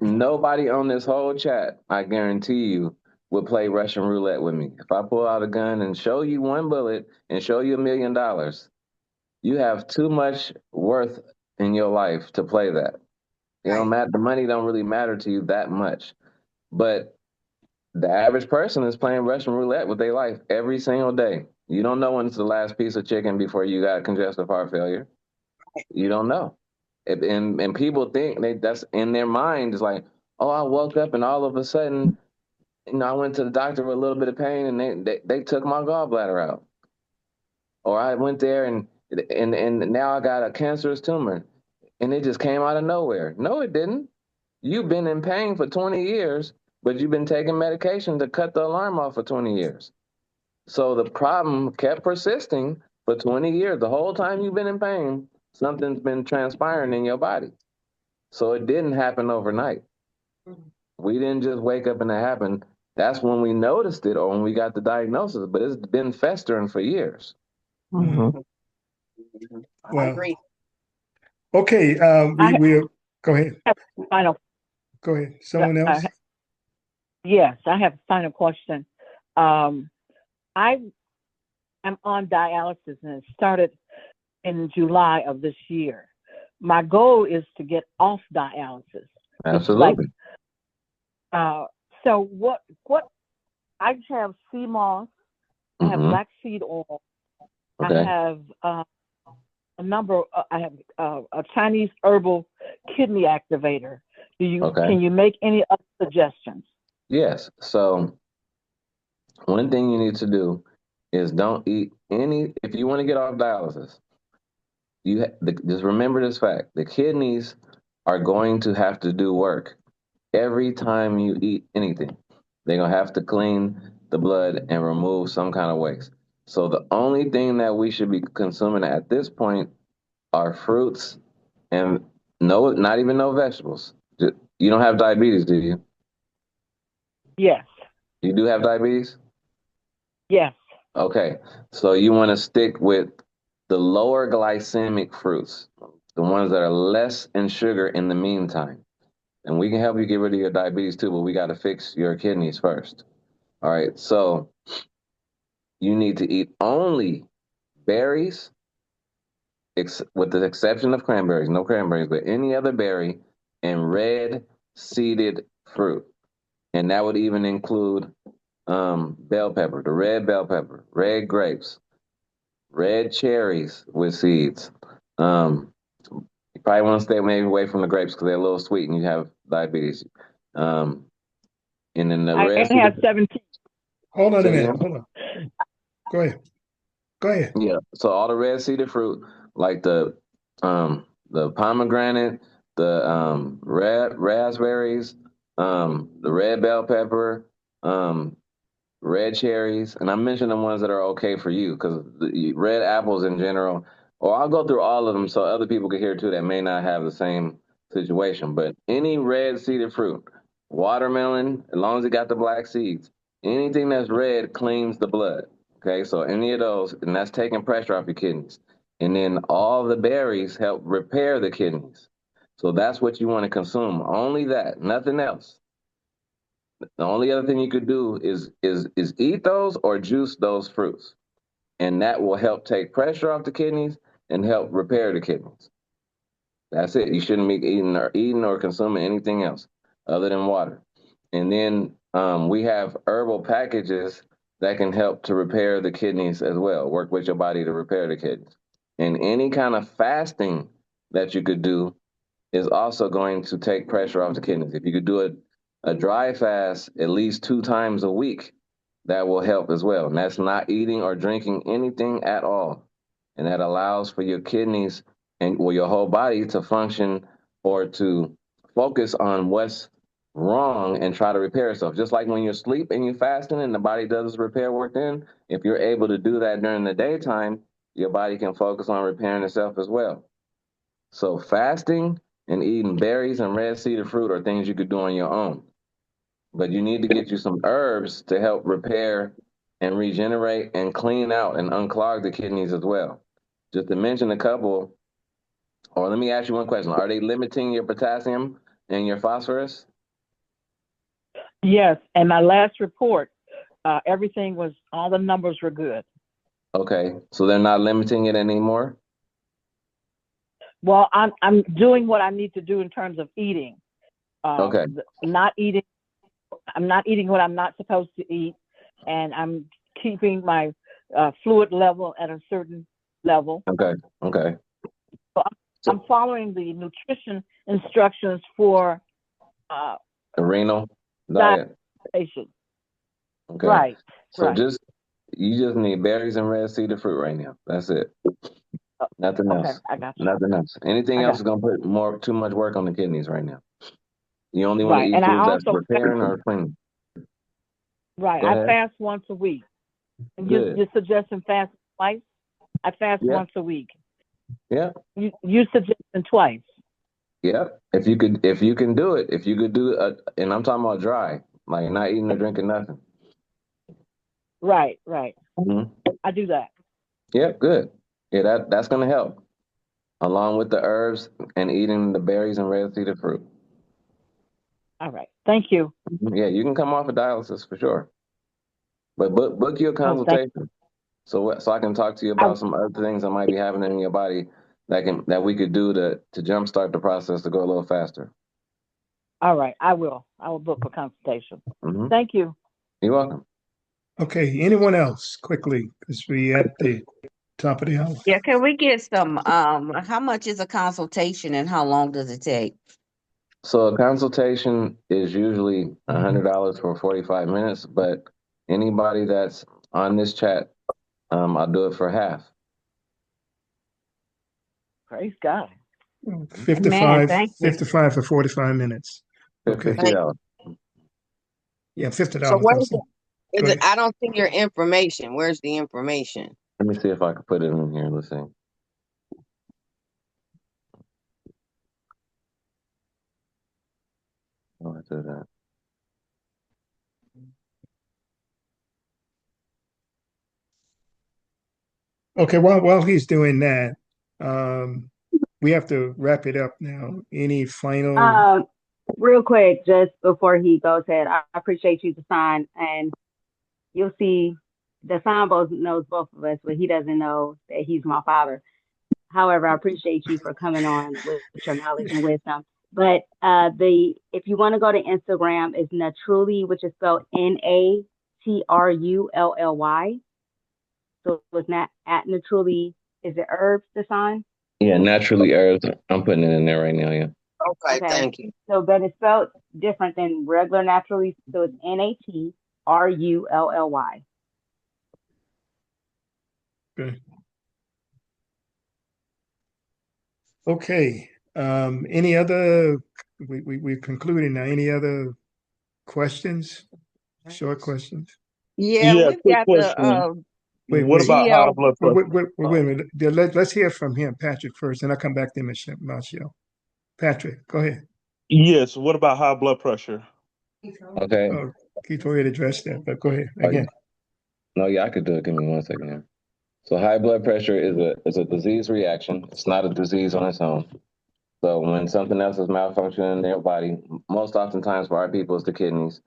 nobody on this whole chat, I guarantee you, would play Russian roulette with me. If I pull out a gun and show you one bullet and show you $1 million, you have too much worth in your life to play that. It don't
Right.
matter. The money don't really matter to you that much. But the average person is playing Russian roulette with their life every single day. You don't know when it's the last piece of chicken before you got congestive heart failure. You don't know. And people think that's in their mind is like, oh, I woke up and all of a sudden, I went to the doctor with a little bit of pain and they took my gallbladder out. Or I went there and now I got a cancerous tumor and it just came out of nowhere. No, it didn't. You've been in pain for 20 years, but you've been taking medication to cut the alarm off for 20 years. So the problem kept persisting for 20 years. The whole time you've been in pain, something's been transpiring in your body. So it didn't happen overnight. We didn't just wake up and it happened. That's when we noticed it or when we got the diagnosis, but it's been festering for years.
mm,
Mhm.
I
well,
agree.
okay.
I
We go ahead.
have final.
Go ahead. Someone
Uh,
else.
yes, I have a final question. Um, I am on dialysis and it started in July of this year. My goal is to get off dialysis. It's like,
Absolutely.
uh, so what? I have sea moss. I have
Hmm.
black seed oil. I
Okay.
have a number. I have a Chinese herbal kidney activator.
Okay.
Can you make any other suggestions?
Yes. So one thing you need to do is don't eat any, if you want to get off dialysis, just remember this fact. The kidneys are going to have to do work every time you eat anything. They're going to have to clean the blood and remove some kind of waste. So the only thing that we should be consuming at this point are fruits and no, not even no vegetables. You don't have diabetes, do you?
Yes,
You do have diabetes?
yes.
Okay. So you want to stick with the lower glycemic fruits, the ones that are less in sugar in the meantime. And we can help you get rid of your diabetes too, but we got to fix your kidneys first. All right. So you need to eat only berries, with the exception of cranberries, no cranberries, but any other berry and red seeded fruit. And that would even include bell pepper, the red bell pepper, red grapes, red cherries with seeds. Um, you probably want to stay maybe away from the grapes because they're a little sweet and you have diabetes. Um, and then the
I
red
only have
seeded,
17.
Hold on a
say
minute.
again?
Hold on. Go ahead. Go ahead.
Yeah. So all the red seeded fruit, like the pomegranate, the red raspberries, the red bell pepper, um, red cherries, and I mentioned the ones that are okay for you because the red apples in general, or I'll go through all of them so other people can hear too that may not have the same situation. But any red seeded fruit, watermelon, as long as it got the black seeds, anything that's red cleans the blood. Okay, so any of those, and that's taking pressure off your kidneys. And then all the berries help repair the kidneys. So that's what you want to consume. Only that, nothing else. The only other thing you could do is eat those or juice those fruits, and that will help take pressure off the kidneys and help repair the kidneys. That's it. You shouldn't be eating or consuming anything else other than water. And then we have herbal packages that can help to repair the kidneys as well. Work with your body to repair the kidneys. And any kind of fasting that you could do is also going to take pressure off the kidneys. If you could do a dry fast at least 2 times a week, that will help as well. And that's not eating or drinking anything at all. And that allows for your kidneys and well, your whole body to function or to focus on what's wrong and try to repair itself. Just like when you're asleep and you're fasting and the body does its repair work, then if you're able to do that during the daytime, your body can focus on repairing itself as well. So fasting and eating berries and red seeded fruit are things you could do on your own. But you need to get you some herbs to help repair and regenerate and clean out and unclog the kidneys as well. Just to mention a couple, or let me ask you one question. Are they limiting your potassium and your phosphorus?
Yes, and my last report, all the numbers were good.
Okay, so they're not limiting it anymore?
Well, I'm doing what I need to do in terms of eating.
Okay.
Not eating. I'm not eating what I'm not supposed to eat, and I'm keeping my fluid level at a certain level.
Okay. Okay.
So I'm following the nutrition instructions for
the renal diet.
diet.
Okay.
Right.
So
right.
you just need berries and red seeded fruit right now. That's it. Nothing
Okay,
else.
I got you.
Nothing else. Anything else is gonna put too much work on the kidneys right now. You only want to
Right,
eat
and I
food that's
also
repairing or cleaning.
right.
Go
I
ahead.
fast once a week. And
Good.
you're suggesting fast twice? I fast
Yeah.
once a week.
Yeah.
You suggesting twice?
Yep. If you can do it, if you could do it, and I'm talking about dry, like not eating or drinking nothing.
Right.
Mm-hmm.
I do that.
Yep. Good. Yeah, that's gonna help, along with the herbs and eating the berries and red seeded fruit.
All right. Thank you.
Yeah, you can come off of dialysis for sure, but book your
Oh, thank you.
consultation so I can talk to you about some other things that might be happening in your body that we could do to jumpstart the process to go a little faster.
All right. I will book a consultation.
Mm-hmm.
Thank you.
You're welcome.
Okay, anyone else quickly, because we at the top of the hour.
Yeah, can we get some, how much is a consultation and how long does it take?
So a consultation is usually $100 for 45 minutes, but anybody that's on this chat, I'll do it for half.
Praise God.
55,
thank you.
55 for 45 minutes. Okay.
$50.
Yeah, $50.
So what
I'm
is
sorry.
it?
Go
Is it?
ahead.
I don't see your information. Where's the information?
Let me see if I can put it in here. Let's see. Oh, I did that.
Okay, while he's doing that, we have to wrap it up now. Any final?
Real quick, just before he goes ahead, I appreciate you, Dasan, and you'll see Dasan both knows both of us, but he doesn't know that he's my father. However, I appreciate you for coming on with your knowledge and wisdom. But if you want to go to Instagram, it's Natruly, which is spelled Natrullly. So it's not at Natruly. Is it herbs, Dasan?
Yeah, naturally herbs. I'm putting it in there right now. Yeah.
Okay, thank you.
So, but it's spelled different than regular Naturally. So it's Natrullly.
Okay. Okay. Any other? We're concluding now. Any other questions? Short questions.
Yeah,
Yeah,
we've
quick
got the
question.
Wait,
What
wait,
about high
GL.
blood pressure?
wait a minute. Let's hear from him, Patrick, first, and I'll come back to Michelle. Patrick, go ahead.
Yes, what about high blood pressure?
Okay.
Oh, Keith already addressed that, but go ahead
Oh,
again.
no, yeah, I could do it. Give me 1 second here. So high blood pressure is a disease reaction. It's not a disease on its own. So when something else is malfunctioning in their body, most oftentimes for our people, it's the kidneys.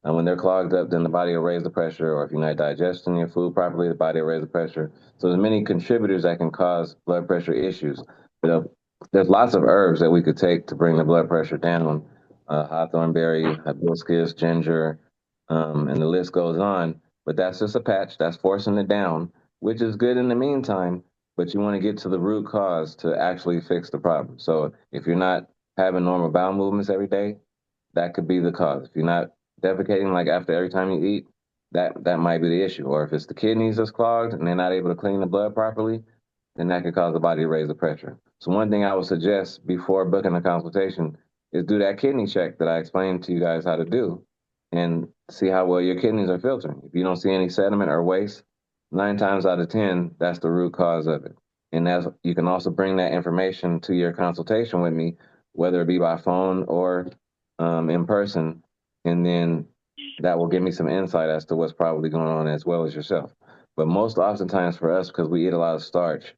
And when they're clogged up, then the body will raise the pressure, or if you're not digesting your food properly, the body will raise the pressure. So there's many contributors that can cause blood pressure issues. But there's lots of herbs that we could take to bring the blood pressure down. Hawthornberry, hibiscus, ginger, and the list goes on. But that's just a patch. That's forcing it down, which is good in the meantime. But you want to get to the root cause to actually fix the problem. So if you're not having normal bowel movements every day, that could be the cause. If you're not defecating like after every time you eat, that might be the issue. Or if it's the kidneys that's clogged and they're not able to clean the blood properly, then that could cause the body to raise the pressure. So one thing I would suggest before booking a consultation is do that kidney check that I explained to you guys how to do and see how well your kidneys are filtering. If you don't see any sediment or waste, 9 times out of 10, that's the root cause of it. And that's, you can also bring that information to your consultation with me, whether it be by phone or in person, and then that will give me some insight as to what's probably going on as well as yourself. But most oftentimes for us, because we eat a lot of starch,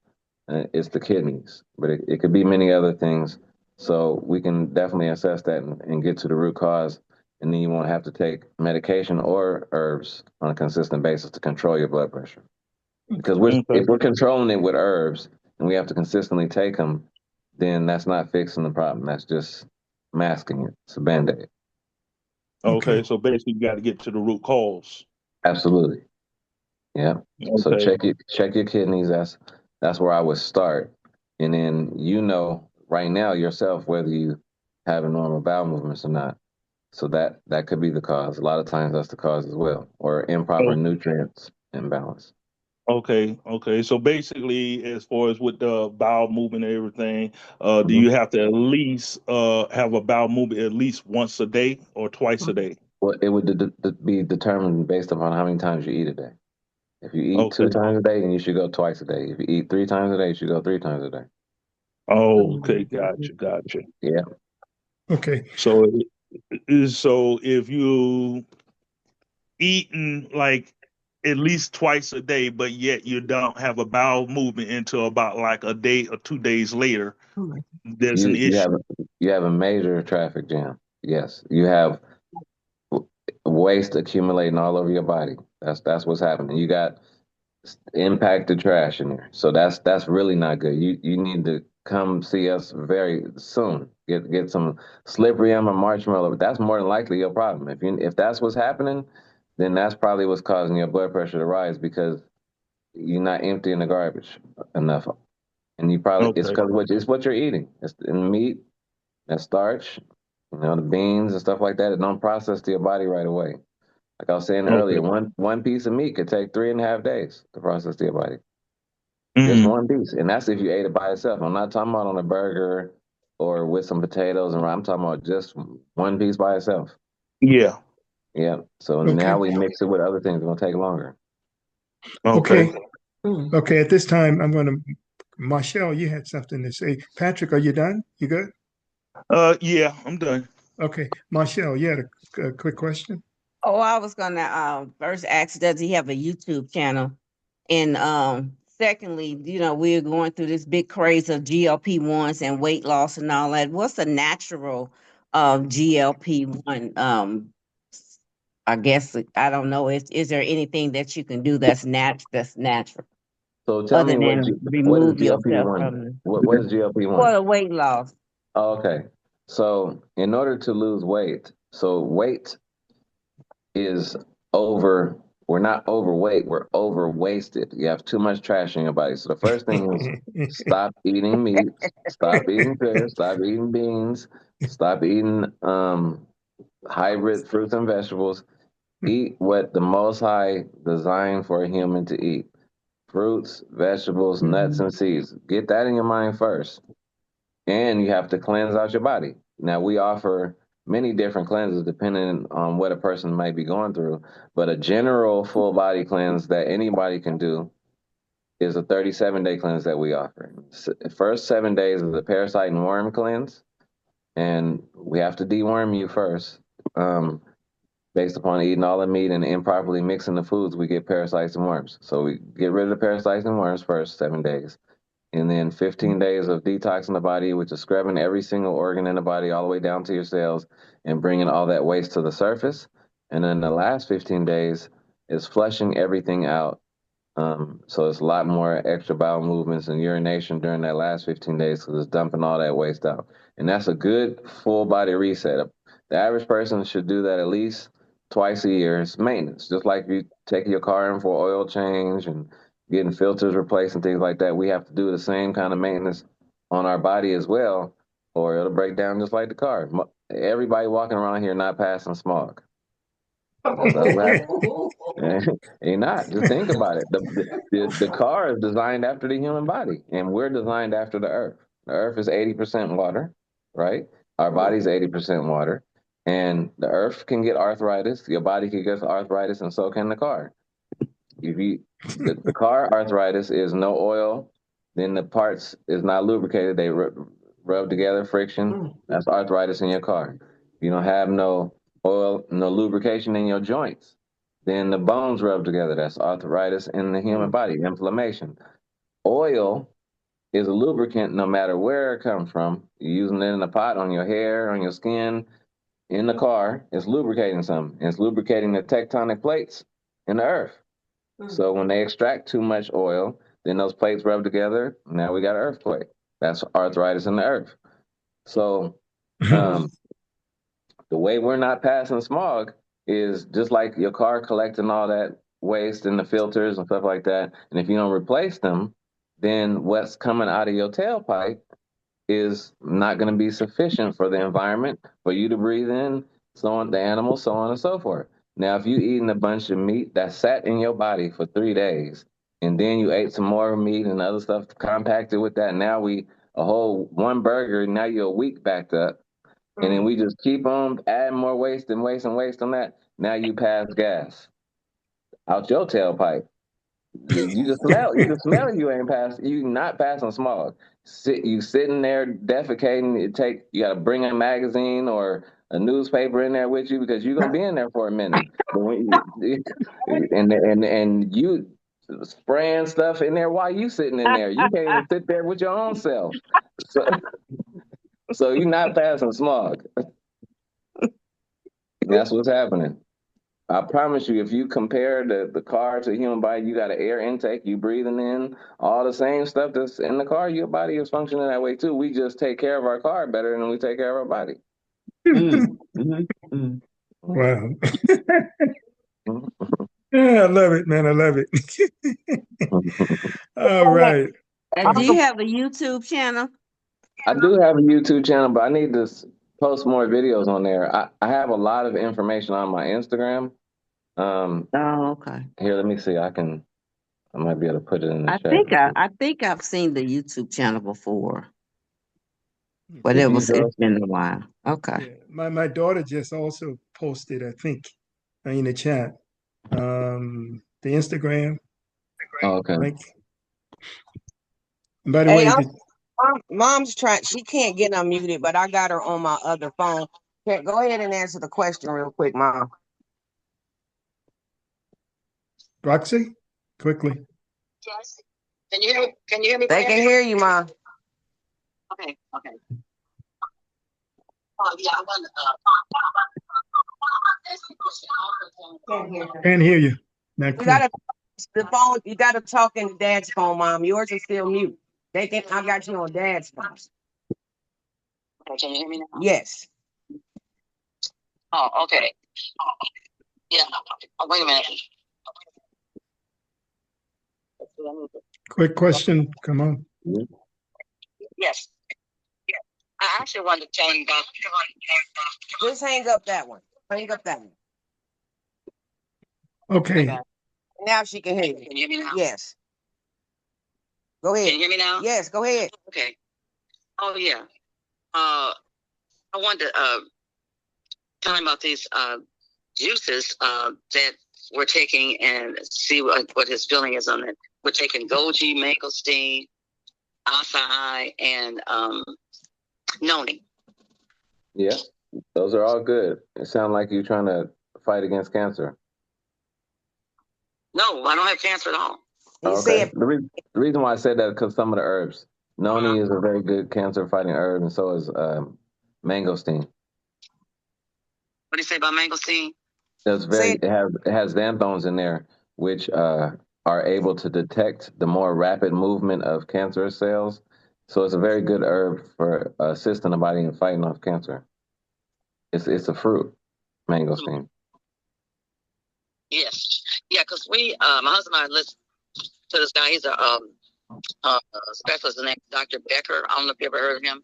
it's the kidneys, but it could be many other things. So we can definitely assess that and get to the root cause, and then you won't have to take medication or herbs on a consistent basis to control your blood pressure. Because
Okay.
if we're controlling it with herbs and we have to consistently take them, then that's not fixing the problem. That's just masking it. It's a band-aid.
Okay.
Okay, so basically you got to get to the root cause.
Absolutely. Yeah. So
Okay.
check your kidneys. That's where I would start. And then right now yourself whether you have a normal bowel movements or not. So that could be the cause. A lot of times that's the cause as well. Or improper
Oh,
nutrients imbalance.
okay, okay. So basically, as far as with the bowel movement and everything, do
Mhm.
you have to at least have a bowel movement at least once a day or twice a day?
Well, it would be determined based upon how many times you eat a day. If you eat two
Okay.
times a day, then you should go twice a day. If you eat 3 times a day, you should go 3 times a day.
Oh, okay, gotcha, gotcha.
Yeah.
Okay.
So, so if you eating like at least twice a day, but yet you don't have a bowel movement until about like a day or 2 days later, there's an
You you have
issue.
you have a major traffic jam. Yes. You have waste accumulating all over your body. That's what's happening. You got impacted trash in there. So that's really not good. You need to come see us very soon. Get some slippery or marshmallow. That's more than likely your problem. If that's what's happening, then that's probably what's causing your blood pressure to rise because you're not emptying the garbage enough. And you probably it's
Okay.
because it's what you're eating. It's the meat, that starch, the beans and stuff like that. It don't process to your body right away. Like I was saying earlier,
Okay.
one piece of meat could take 3.5 days to process to your body. Just
Mm,
one piece. And that's if you ate it by itself. I'm not talking about on a burger or with some potatoes and I'm talking about just one piece by itself.
yeah.
Yeah. So
Okay.
now we mix it with other things. It's gonna take longer.
Okay.
Okay. Okay. At this time, I'm going to, Marshall, you had something to say. Patrick, are you done? You good?
Yeah, I'm done.
Okay. Marshall, you had a quick question?
Oh, I was gonna first ask, does he have a YouTube channel? And secondly, we're going through this big craze of GLP-1s and weight loss and all that. What's the natural GLP-1? I guess I don't know. Is there anything that you can do that's natural
So tell
other
me
than
what is
remove
GLP
yourself
one?
from
What is GLP
for
one?
the weight loss?
Oh, okay. So in order to lose weight, so weight is over, we're not overweight, we're over wasted. You have too much trash in your body. So the first thing is stop eating meat, stop eating fish, stop eating beans, stop eating hybrid fruits and vegetables. Eat what the Most High designed for a human to eat. Fruits, vegetables, nuts, and seeds. Get that in your mind first. And you have to cleanse out your body. Now we offer many different cleanses depending on what a person might be going through. But a general full body cleanse that anybody can do is a 37-day cleanse that we offer. First 7 days is a parasite and worm cleanse, and we have to deworm you first. Based upon eating all the meat and improperly mixing the foods, we get parasites and worms. So we get rid of the parasites and worms first 7 days. And then 15 days of detoxing the body, which is scrubbing every single organ in the body all the way down to your cells and bringing all that waste to the surface. And then the last 15 days is flushing everything out. So it's a lot more extra bowel movements and urination during that last 15 days because it's dumping all that waste out. And that's a good full body reset. The average person should do that at least twice a year. It's maintenance, just like you take your car in for oil change and getting filters replaced and things like that. We have to do the same kind of maintenance on our body as well, or it'll break down just like the car. Everybody walking around here not passing smog. So ain't not. Just think about it. The car is designed after the human body, and we're designed after the earth. The earth is 80% water, right? Our body's 80% water, and the earth can get arthritis. Your body can get arthritis, and so can the car. If you the car arthritis is no oil, then the parts is not lubricated. They rub together, friction. That's arthritis in your car. You don't have no oil, no lubrication in your joints. Then the bones rub together. That's arthritis in the human body, inflammation. Oil is a lubricant no matter where it comes from. You're using it in a pot, on your hair, on your skin, in the car. It's lubricating something. It's lubricating the tectonic plates in the earth. So when they extract too much oil, then those plates rub together. Now we got an earthquake. That's arthritis in the earth. So the way we're not passing smog is just like your car collecting all that waste in the filters and stuff like that. And if you don't replace them, then what's coming out of your tailpipe is not going to be sufficient for the environment for you to breathe in, so on, the animals, so on and so forth. Now, if you eating a bunch of meat that sat in your body for 3 days, and then you ate some more meat and other stuff compacted with that, now a whole one burger, now you're a week backed up, and then we just keep on adding more waste and waste and waste on that. Now you pass gas out your tailpipe. You just smell. You just smell. You not passing smog. You sitting there defecating. You got to bring a magazine or a newspaper in there with you because you're gonna be in there for a minute. But and you spraying stuff in there while you sitting in there. You can't even sit there with your own self. So you're not passing smog. That's what's happening. I promise you, if you compare the car to a human body, you got an air intake, you breathing in all the same stuff that's in the car, your body is functioning that way too. We just take care of our car better than we take care of our body.
Wow. Yeah, I love it, man. I love it. All right.
And do you have a YouTube channel?
I do have a YouTube channel, but I need to post more videos on there. I have a lot of information on my Instagram.
Oh, okay.
Here, let me see. I might be able to put it in the chat.
I think I've seen the YouTube channel before, but it's been a while. Okay.
Yeah. My daughter just also posted, I think, in the chat, the Instagram.
Oh, okay.
Link. By the way,
Mom's trying. She can't get unmuted, but I got her on my other phone. Go ahead and answer the question real quick, Mom.
Roxy, quickly.
Yes. Can you hear me?
They can hear you, Mom.
Okay. Oh yeah, I want
Can't hear you.
You gotta talk in Dad's phone, Mom. Yours is still mute. I got you on Dad's phone.
Okay, can you hear me now?
Yes.
Oh, okay. Yeah. Oh, wait a minute.
Quick question. Come on.
Yes. Yeah. I actually wanted to tell you about.
Just hang up that one. Hang up that one.
Okay.
Now she can hear you.
Can you hear me now?
Yes. Go ahead.
Can you hear me now?
Yes, go ahead.
Okay. Oh yeah. I wanted to telling about these juices that we're taking and see what his feeling is on it. We're taking goji, mangosteen, acai, and noni.
Yeah, those are all good. It sounds like you're trying to fight against cancer.
No, I don't have cancer at all.
Okay. The reason why I said that is because some of the herbs. Noni is a very good cancer fighting herb, and so is mangosteen.
What do you say about mangosteen?
It has xanthones in there, which are able to detect the more rapid movement of cancerous cells. So it's a very good herb for assisting the body in fighting off cancer. It's a fruit, mangosteen.
Yes. Yeah, because my husband and I listen to this guy. He's a specialist. His name is Dr. Becker. I don't know if you ever heard of him.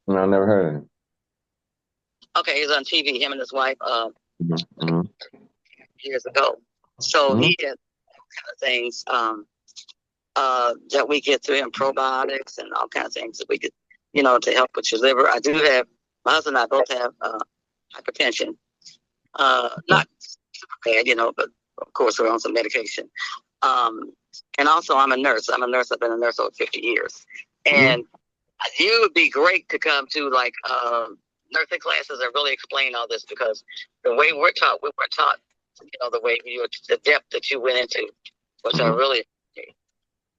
No, I never heard of him.
Okay, he's on TV, him and his wife,
Mm-hmm.
years ago. So he had kind of things that we get through him, probiotics and all kinds of things that we could, to help with your liver. I do have, my husband and I both have hypertension. Not bad, but of course we're on some medication. And also I'm a nurse. I've been a nurse over 50 years. And you would be great to come to like nursing classes and really explain all this, because the way we weren't taught, the way the depth that you went into, which I really appreciate,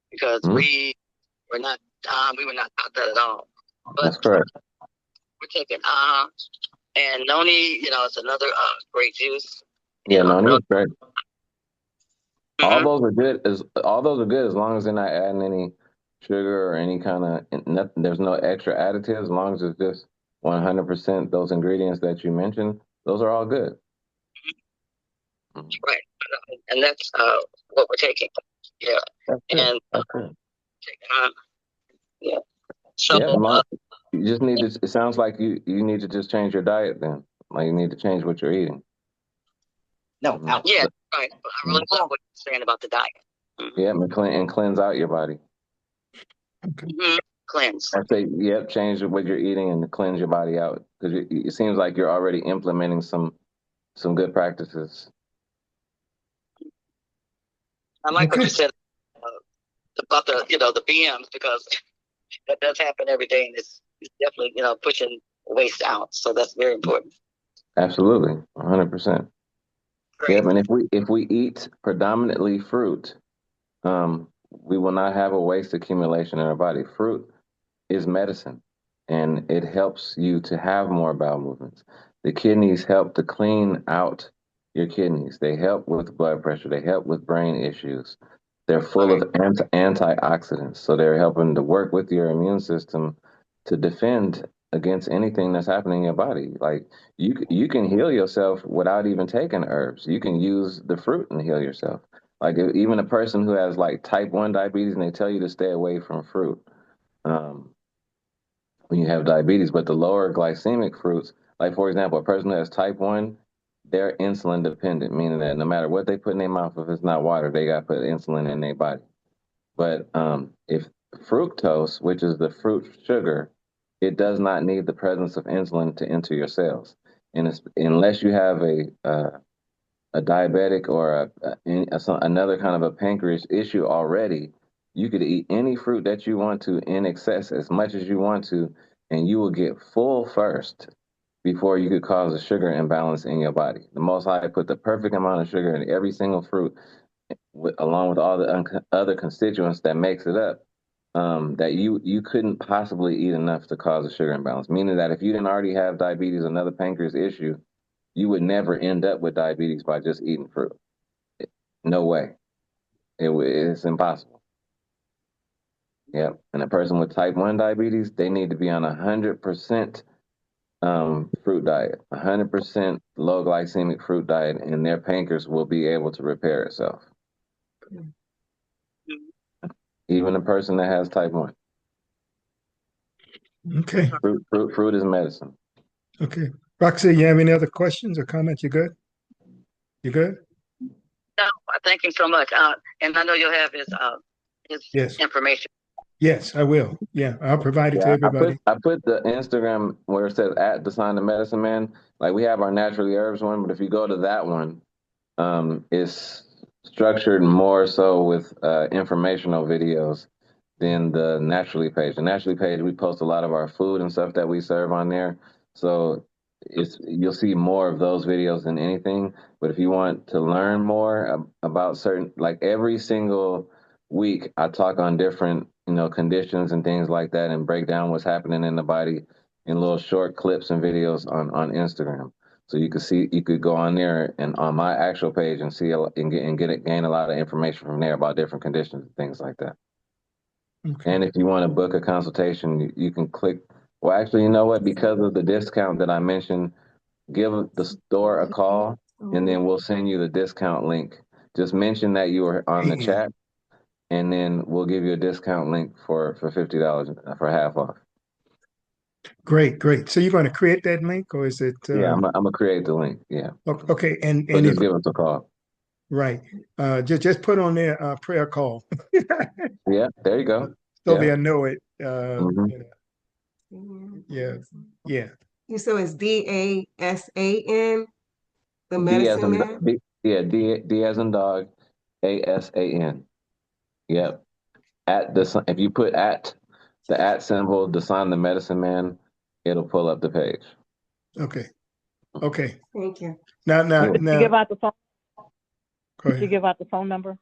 because we were not taught that at all. But
that's correct.
We're taking and noni, it's another great juice.
Yeah, noni is great. All those are good as long as they're not adding any sugar or any kind of nothing. There's no extra additives. As long as it's just 100% those ingredients that you mentioned, those are all good.
Right, and that's what we're taking. Yeah, and yeah. So
you just need to. It sounds like you need to just change your diet then. Like you need to change what you're eating.
Yeah, right. But I really love what you're saying about the diet.
Yeah, and cleanse out your body.
Cleanse.
I say, change what you're eating and cleanse your body out, because it seems like you're already implementing some good practices.
I like what you said about the BMs, because that does happen every day, and it's definitely pushing waste out. So that's very important.
Absolutely, 100%. Yep, and if we eat predominantly fruit, we will not have a waste accumulation in our body. Fruit is medicine, and it helps you to have more bowel movements. The kidneys help to clean out your kidneys. They help with blood pressure. They help with brain issues. They're full of antioxidants, so they're helping to work with your immune system to defend against anything that's happening in your body. Like you can heal yourself without even taking herbs. You can use the fruit and heal yourself. Like even a person who has like type 1 diabetes, and they tell you to stay away from fruit when you have diabetes, but the lower glycemic fruits, like for example, a person who has type 1, they're insulin dependent, meaning that no matter what they put in their mouth, if it's not water, they got to put insulin in their body. But if fructose, which is the fruit sugar, it does not need the presence of insulin to enter your cells. And unless you have a diabetic or another kind of a pancreas issue already, you could eat any fruit that you want to in excess as much as you want to, and you will get full first before you could cause a sugar imbalance in your body. The Most High put the perfect amount of sugar in every single fruit, along with all the other constituents that makes it up, that you couldn't possibly eat enough to cause a sugar imbalance. Meaning that if you didn't already have diabetes, another pancreas issue, you would never end up with diabetes by just eating fruit. No way. It's impossible. Yep. And a person with type 1 diabetes, they need to be on 100% fruit diet, 100% low glycemic fruit diet, and their pancreas will be able to repair itself. Even a person that has type 1.
Okay.
Fruit is medicine.
Okay. Roxy, you have any other questions or comments? You good? You good?
No, thank you so much. And I know you'll have his
Yes.
information.
Yes, I will. Yeah, I'll provide it to
Yeah,
everybody.
I put the Instagram where it says at Dasan the Medicine Man. Like we have our naturally herbs one, but if you go to that one, it's structured more so with informational videos than the naturally page. The naturally page, we post a lot of our food and stuff that we serve on there. So you'll see more of those videos than anything. But if you want to learn more about certain, like every single week, I talk on different, conditions and things like that, and break down what's happening in the body in little short clips and videos on Instagram. So you could go on there and on my actual page and see gain a lot of information from there about different conditions and things like that.
Okay.
And if you want to book a consultation, you can click. Well, actually, you know what? Because of the discount that I mentioned, give the store a call, and then we'll send you the discount link. Just mention that you were on the
And
chat, and then we'll give you a discount link for $50 for half off.
great, great. So you're going to create that link, or is it?
Yeah, I'm gonna create the link. Yeah,
Okay,
so
and if
just give us a call.
right, just put on there prayer call,
Yeah, there you go.
so
Yeah.
they'll know it.
Mhm.
Yeah, yeah.
So it's DASAN, the
D as
medicine
in
man?
D as in dog, ASAN. Yep. If you put at the at symbol, Dasan the Medicine Man, it'll pull up the page.
Okay, okay.
Thank you.
Now,
Yeah.
Did you give out the phone?
go
Did you
ahead.
give out the phone number?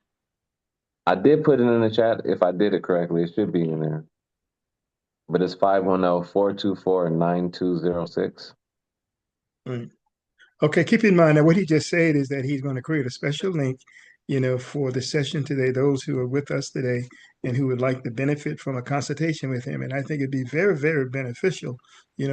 I did put it in the chat. If I did it correctly, it should be in there. But it's 510-424-9206.
Mm. Okay, keep in mind that what he just said is that he's going to create a special link, for the session today, those who are with us today and who would like to benefit from a consultation with him. And I think it'd be very, very beneficial,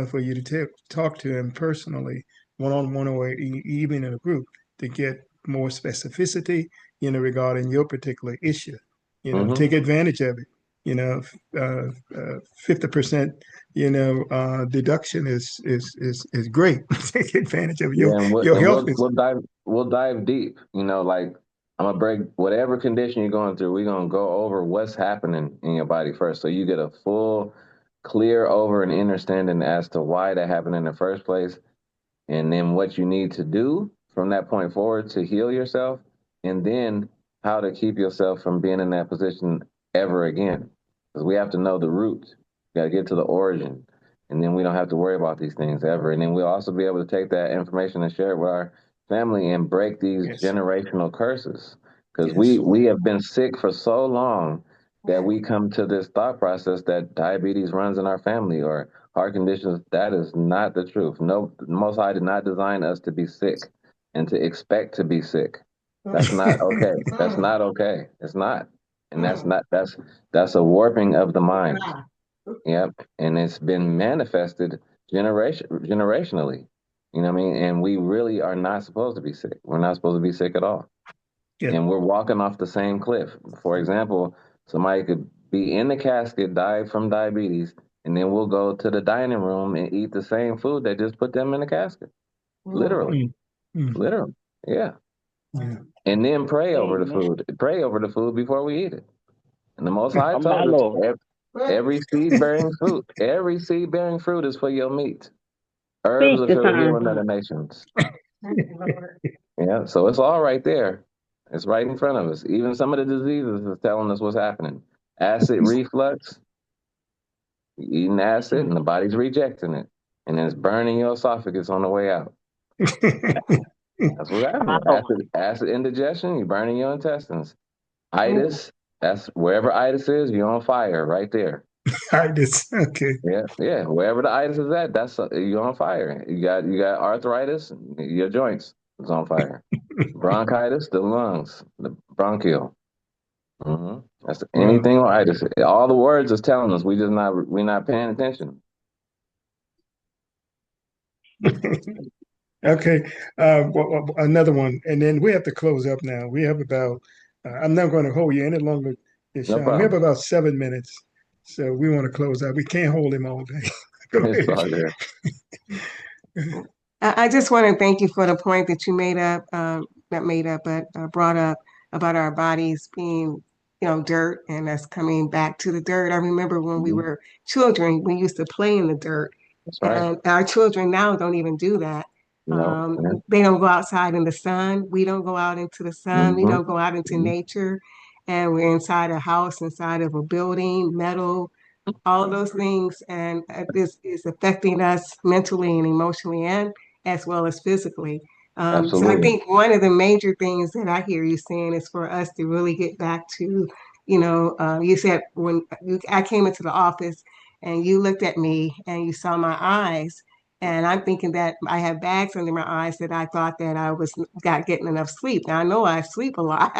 for you to talk to him personally, one-on-one or even in a group to get more specificity, regarding your particular issue.
Mm-hmm.
Take advantage of it. 50%, deduction is great. Take advantage of
Yeah, and
your health is.
we'll dive deep. Like I'm gonna break whatever condition you're going through. We're gonna go over what's happening in your body first, so you get a full, clear over and understanding as to why that happened in the first place, and then what you need to do from that point forward to heal yourself, and then how to keep yourself from being in that position ever again. Because we have to know the root. We got to get to the origin, and then we don't have to worry about these things ever. And then we'll also be able to take that information and share it with our family and break these
Yes,
generational curses. Because
yes,
we have been sick for so long that we come to this thought process that diabetes runs in our family or heart conditions. That is not the truth. No, the Most High did not design us to be sick and to expect to be sick. That's not okay. That's not okay. It's not. And that's a warping of the mind. Yep. And it's been manifested generationally. You know what I mean? And we really are not supposed to be sick. We're not supposed to be sick at all.
yeah.
And we're walking off the same cliff. For example, somebody could be in the casket, die from diabetes, and then we'll go to the dining room and eat the same food that just put them in the casket. Literally.
Mm, mm,
Literally. Yeah.
yeah.
And then pray over the
Amen.
food. Pray over the food before we eat it. And the Most High
Oh, my
told us
Lord.
every seed bearing fruit is for your meat. Herbs
Speak
are
the
for the
sign.
healing of the nations. Yeah, so it's all right there. It's right in front of us. Even some of the diseases is telling us what's happening. Acid reflux, you eating acid and the body's rejecting it. And then it's burning your esophagus on the way out. That's what's happening.
Wow.
Acid indigestion, you're burning your intestines. Itis, that's wherever itis is, you're on fire right there.
Itis. Okay.
Yeah, yeah. Wherever the itis is at, that's you're on fire. You got arthritis, your joints is on fire. Bronchitis, the lungs, the bronchial. That's
Well,
anything with itis. All the words is telling us we're not paying attention.
okay. Another one, and then we have to close up now. We have about. I'm not going to hold you any longer,
No
Sean. We have
problem.
about 7 minutes, so we want to close out. We can't hold him all day. Go
It's
ahead.
all good.
I just want to thank you for the point that you made up, not made up, but brought up about our bodies being dirt and us coming back to the dirt. I remember when we
Mhm.
were children, we used to play in the dirt,
That's right.
and our children now don't even do that.
No. Yeah.
They don't go outside in the sun. We don't go out into the sun. We
Hmm.
don't go out into nature, and we're inside a house, inside of a building, metal, all of those things, and this is affecting us mentally and emotionally, and as well as physically. So I
Absolutely.
think one of the major things that I hear you saying is for us to really get back to, you said I came into the office and you looked at me and you saw my eyes. And I'm thinking that I have bags under my eyes that I thought that I was got getting enough sleep. Now I know I sleep a lot,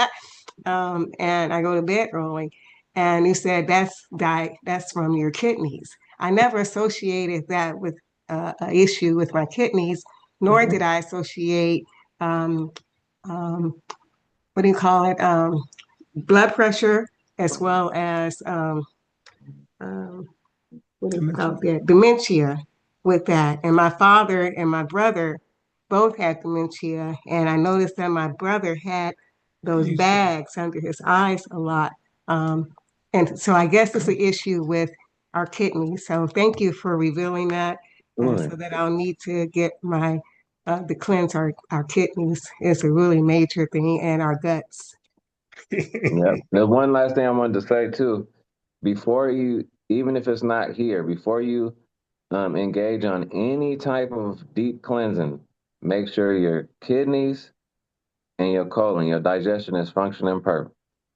and I go to bed early. And you said that's from your kidneys. I never associated that with an issue with my kidneys, nor did I associate um, um, what do you call it, blood pressure, as well as um, what do you call that, dementia with that. And my father and my brother both had dementia, and I noticed that my brother had those bags under his eyes a lot. Um, and so I guess it's an issue with our kidneys. So thank you for revealing that,
Absolutely.
so that I'll need to get to cleanse our kidneys. It's a really major thing, and our guts.
Yep. The one last thing I wanted to say too, before you, even if it's not here, before you engage on any type of deep cleansing, make sure your kidneys and your colon, your digestion is functioning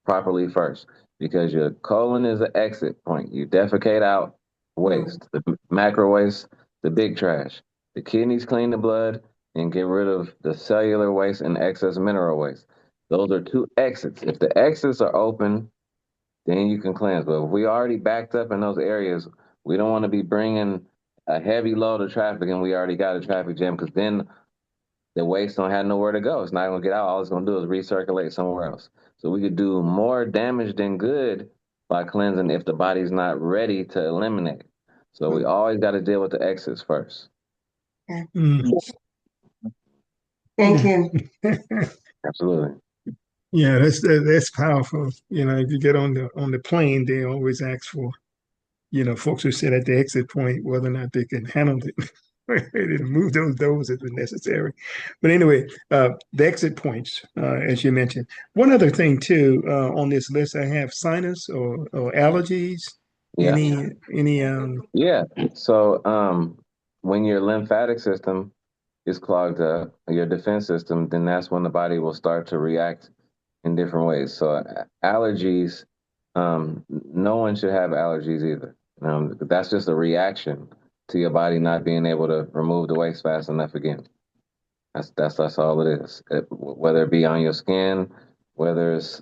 properly first, because your colon is the exit point. You defecate out
Mm.
waste, the macro waste, the big trash. The kidneys clean the blood and get rid of the cellular waste and excess mineral waste. Those are two exits. If the exits are open, then you can cleanse. But if we already backed up in those areas, we don't want to be bringing a heavy load of traffic and we already got a traffic jam, because then the waste don't have nowhere to go. It's not going to get out. All it's going to do is recirculate somewhere else. So we could do more damage than good by cleansing if the body's not ready to eliminate. So we always got to deal with the exits first.
Mm.
Thank you.
Absolutely.
Yeah, that's powerful. If you get on the plane, they always ask for, folks who sit at the exit point, whether or not they can handle it. They move those doors if necessary. But anyway, the exit points, as you mentioned. One other thing too, on this list, I have sinus or allergies.
Yeah.
Any
Yeah. So when your lymphatic system is clogged up, your defense system, then that's when the body will start to react in different ways. So allergies, no one should have allergies either. That's just a reaction to your body not being able to remove the waste fast enough again. That's all it is. Whether it be on your skin, whether it's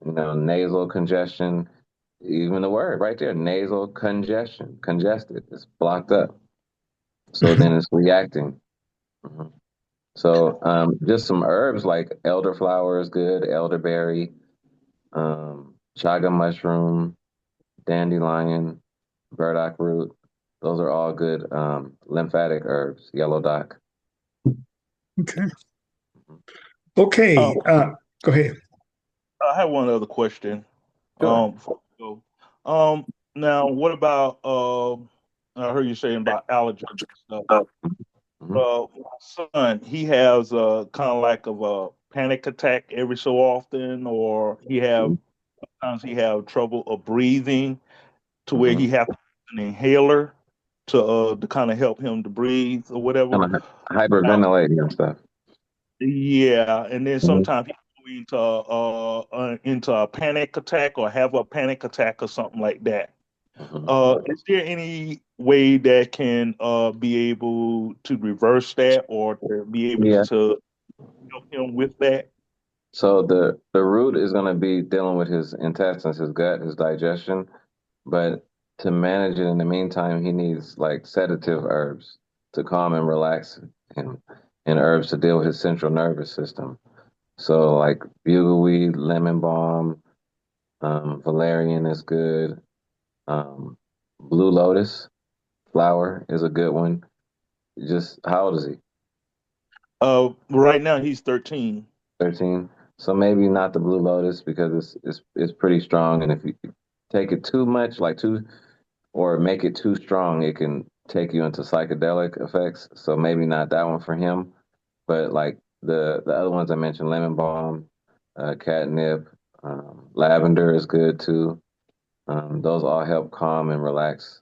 nasal congestion, even the word right there, nasal congestion, congested, it's blocked up. So then it's reacting. Mhm. So just some herbs like elderflower is good, elderberry, chaga mushroom, dandelion, burdock root. Those are all good lymphatic herbs. Yellow dock.
Okay. Okay.
Um,
Go ahead.
I have one other question.
Sure.
Before we go. Now what about I heard you saying about allergies and stuff.
Mhm.
My son, he has kind of like of a panic attack every so often, or he have
Mhm.
sometimes he have trouble of breathing to where he
Mhm.
have to use an inhaler to kind of help him to breathe or whatever.
Kind of
Now,
hyperventilating and stuff.
yeah, and then
Mhm.
sometimes he into a panic attack or have a panic attack or something like that.
Mhm.
Is there any way that can be able to reverse that or to be able
Yeah.
to help him with that?
So the root is going to be dealing with his intestines, his gut, his digestion. But to manage it in the meantime, he needs like sedative herbs to calm and relax him, and herbs to deal with his central nervous system. So like bugleweed, lemon balm, valerian is good. Blue lotus flower is a good one. Just how old is he?
Right now he's 13.
13. So maybe not the blue lotus because it's pretty strong, and if you take it too much, like too or make it too strong, it can take you into psychedelic effects. So maybe not that one for him, but like the other ones I mentioned, lemon balm, catnip, lavender is good too. Those all help calm and relax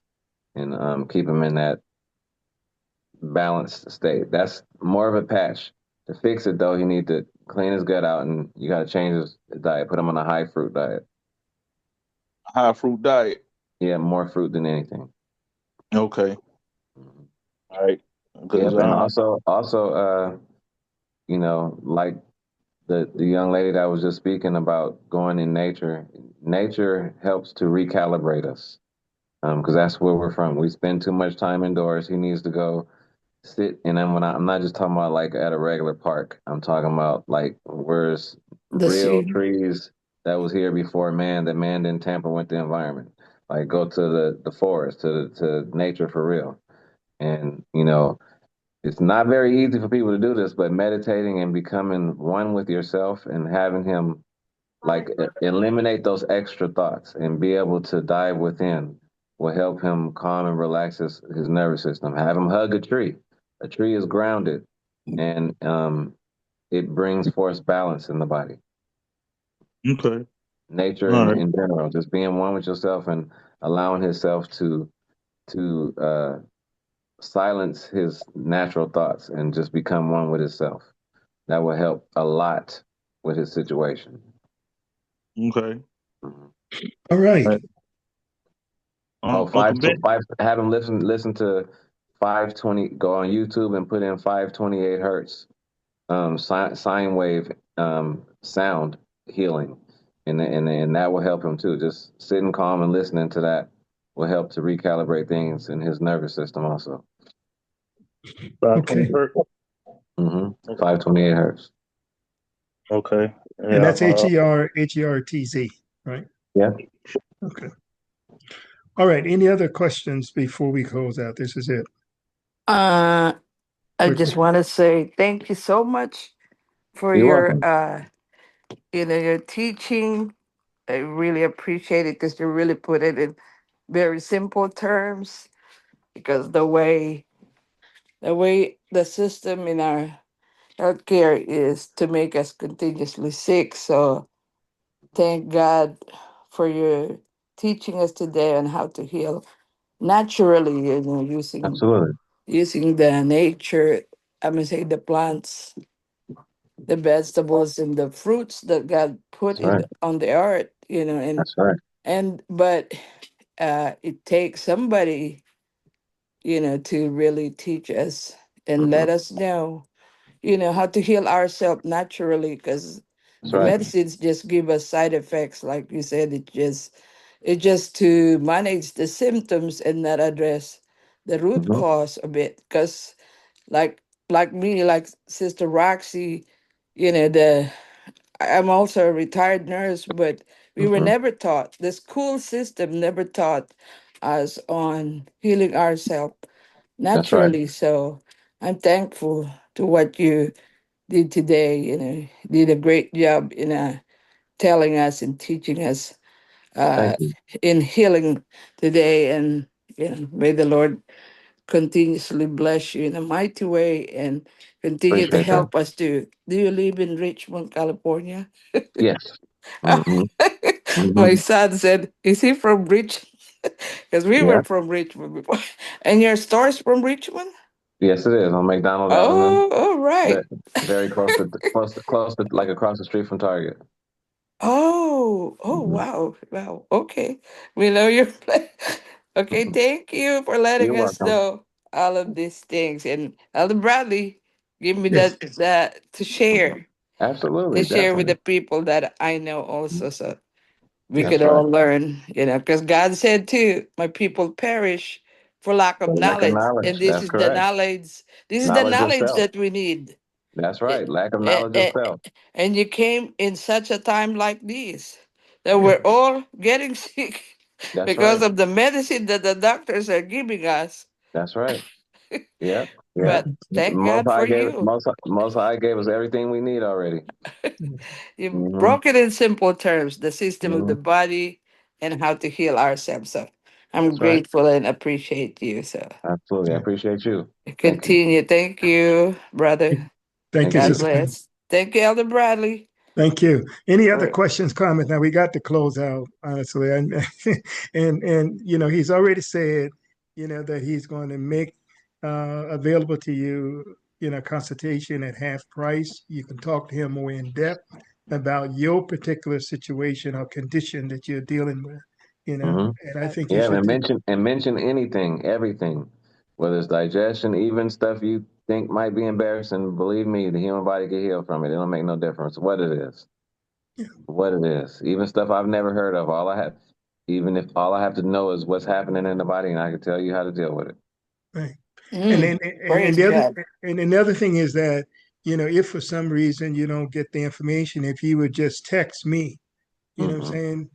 and keep him in that balanced state. That's more of a patch. To fix it though, he need to clean his gut out, and you got to change his diet. Put him on a high fruit diet.
High fruit diet.
Yeah, more fruit than anything.
Okay.
Mhm.
All right. Because
Yep, and also, like the young lady that was just speaking about going in nature. Nature helps to recalibrate us, because that's where we're from. We spend too much time indoors. He needs to go sit, and then I'm not just talking about like at a regular park. I'm talking about like where's
The
real
sea.
trees that was here before man. That man didn't tamper with the environment. Like go to the forest, to nature for real. And it's not very easy for people to do this, but meditating and becoming one with yourself and having him like eliminate those extra thoughts and be able to dive within will help him calm and relax his nervous system. Have him hug a tree. A tree is grounded, and it brings forth balance in the body.
okay.
Nature
All right.
in general, just being one with yourself and allowing himself to silence his natural thoughts and just become one with himself. That will help a lot with his situation.
Okay.
Mhm.
All
All
right.
right.
Oh,
Uncle Ben.
have him listen to 520. Go on YouTube and put in 528 hertz sine wave sound healing, and that will help him too. Just sitting calm and listening to that will help to recalibrate things in his nervous system also.
520
Okay.
hertz.
528 hertz.
Okay.
And
Yeah.
that's HERTZ, right?
Yeah.
Okay. All right. Any other questions before we close out? This is it.
Uh, I just
Okay.
want to say thank you so much for
You're
your
welcome.
your teaching. I really appreciate it because you really put it in very simple terms. Because the way the system in our healthcare is to make us continuously sick. So thank God for your teaching us today on how to heal naturally.
Absolutely.
Using the nature. I'm gonna say the plants, the vegetables, and the fruits that God put
That's right.
on the earth.
That's right.
And but it takes somebody, to really teach us and
Hmm.
let us know, how to heal ourselves naturally, because
That's
the
right.
medicines just give us side effects, like you said. It just to manage the symptoms and not address the root
Hmm.
cause of it. Because like me, like Sister Roxy, the I'm also a retired nurse, but we were
Hmm.
never taught. The school system never taught us on healing ourselves
That's right.
naturally. So I'm thankful to what you did today. Did a great job in telling us and teaching us uh,
Thank you.
in healing today. And may the Lord continuously bless you in a mighty way and continue to
Appreciate that.
help us to. Do you live in Richmond, California?
Yes. Hmm.
My
Hmm.
son said, "Is he from Richmond?" Because we
Yeah.
were from Richmond before. And your store's from Richmond?
Yes, it is on McDonald Avenue.
Oh, all
Very,
right.
very close to like across the street from Target.
Oh,
Hmm.
wow. Wow. Okay. We know your place. Okay, thank you for letting
You're
us
welcome.
know all of these things. And Elder Bradley, give me
Yes.
that to
Absolutely,
share with
definitely.
the people that I know also. So we could
That's right.
all learn, because God said too, my people perish for lack of
For lack of
knowledge.
knowledge.
And this
That's
is the
correct.
knowledge. This is the
Knowledge of
knowledge
self.
that we need.
That's
Eh,
right. Lack of
eh,
knowledge of
eh,
self.
And you came in such a time like this that
Yeah.
we're all getting sick
That's
because
right.
of the medicine that the doctors are giving us.
That's right. Yeah. Yeah.
but thank
Most
God
High
for
gave
you.
Most High gave us everything we need already.
You
Hmm.
broke it in simple terms, the system of
Hmm.
the body and how to heal ourselves. So I'm
That's right.
grateful and appreciate you. So
Absolutely. I appreciate you. Thank you.
continue. Thank you, brother.
Thank
Thank
you,
God
you.
Sister Pam.
bless. Thank you, Elder Bradley.
Thank you. Any other
For
questions, comments? Now we got to close out, honestly. And he's already said, that he's going to make available to you, consultation at half price. You can talk to him more in depth about your particular situation or condition that you're dealing with,
Hmm.
and I think you
Yeah,
should
and
do.
mention anything, everything, whether it's digestion, even stuff you think might be embarrassing. Believe me, the human body can heal from it. It don't make no difference what it is. What it is. Even stuff I've never heard of. Even if all I have to know is what's happening in the body, and I can tell you how to deal with it.
Right. And
mm,
then and
praise
the other
God.
and another thing is that, if for some reason you don't get the information, if you would just text me. You know what I'm
Hmm.
saying?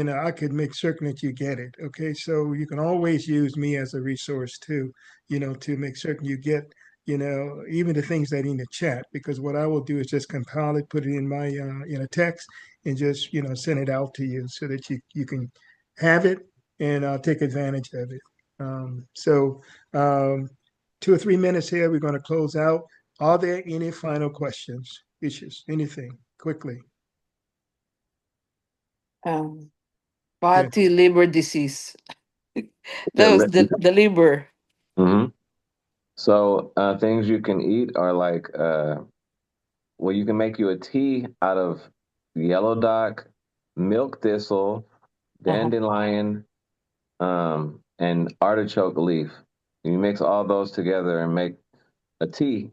I could make certain that you get it. Okay. So you can always use me as a resource too, to make certain you get, even the things that in the chat, because what I will do is just compile it, put it in my, text and just, send it out to you so that you can have it and take advantage of it. So 2 or 3 minutes here, we're going to close out. Are there any final questions, issues, anything quickly?
Um,
Good.
fatty liver disease.
Yeah.
That was the liver.
Hmm. So things you can eat are like well, you can make you a tea out of yellow dock, milk thistle,
Uh-huh.
dandelion, and artichoke leaf. You mix all those together and make a tea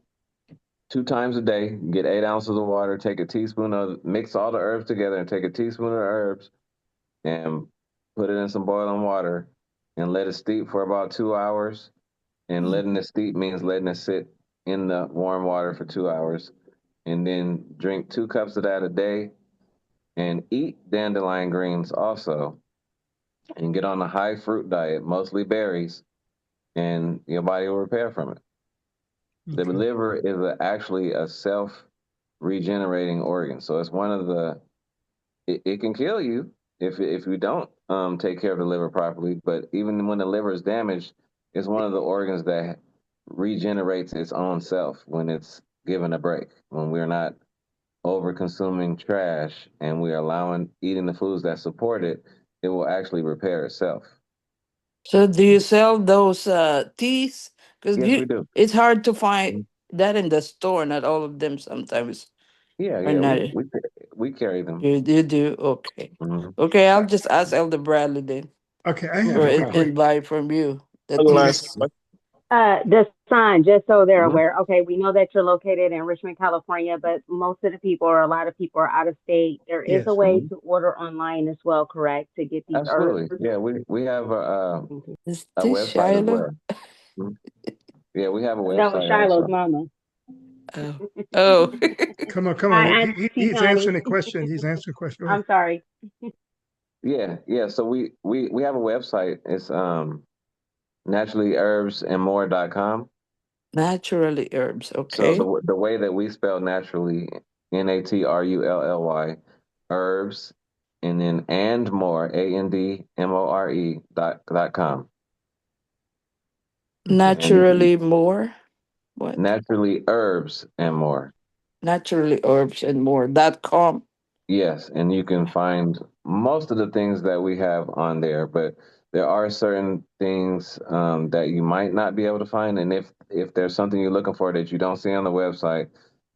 2 times a day. Get 8 ounces of water. Take a teaspoon of mix all the herbs together and take a teaspoon of the herbs and put it in some boiling water and let it steep for about 2 hours. And
Mm.
letting it steep means letting it sit in the warm water for 2 hours. And then drink 2 cups of that a day and eat dandelion greens also. And get on a high fruit diet, mostly berries, and your body will repair from it. The
Okay.
liver is actually a self regenerating organ. So it's one of it can kill you if you don't take care of the liver properly. But even when the liver is damaged, it's one of the organs that regenerates its own self when it's given a break. When we're not over consuming trash and we're allowing eating the foods that support it, it will actually repair itself.
So do you sell those teas? Because
Yes, we do.
it's hard to find that in the store. Not all of them sometimes
Yeah,
are
yeah,
not.
we carry them.
You do? Okay.
Hmm.
Okay, I'll just ask Elder Bradley then.
Okay, I have
Or
a quick question.
and buy from you the
One last
teas.
question.
The sign, just so they're
Hmm.
aware. Okay, we know that you're located in Richmond, California, but most of the people or a lot of people are out of state. There is a
Yes.
way
Hmm.
to order online as well, correct? To get these herbs.
Absolutely. Yeah, we have
Is
a
this
website as
Shiloh?
well. Mhm. Yeah, we have a
That was
website
Shiloh's
also.
mama.
Oh. Oh.
Come on, come on.
Hi, Auntie
He's
Connie.
answering the question. He's answering the question. Go ahead.
I'm sorry.
Yeah, yeah. So we have a website. It's naturallyherbsandmore.com.
Naturally herbs.
So
Okay.
the way that we spell naturally, NATRULLY, herbs, and then and more, ANDMORE dot com.
Okay.
And
Naturally more. What?
naturally herbs and more.
Naturally herbs and more.com.
Yes, and you can find most of the things that we have on there, but there are certain things that you might not be able to find. And if there's something you're looking for that you don't see on the website,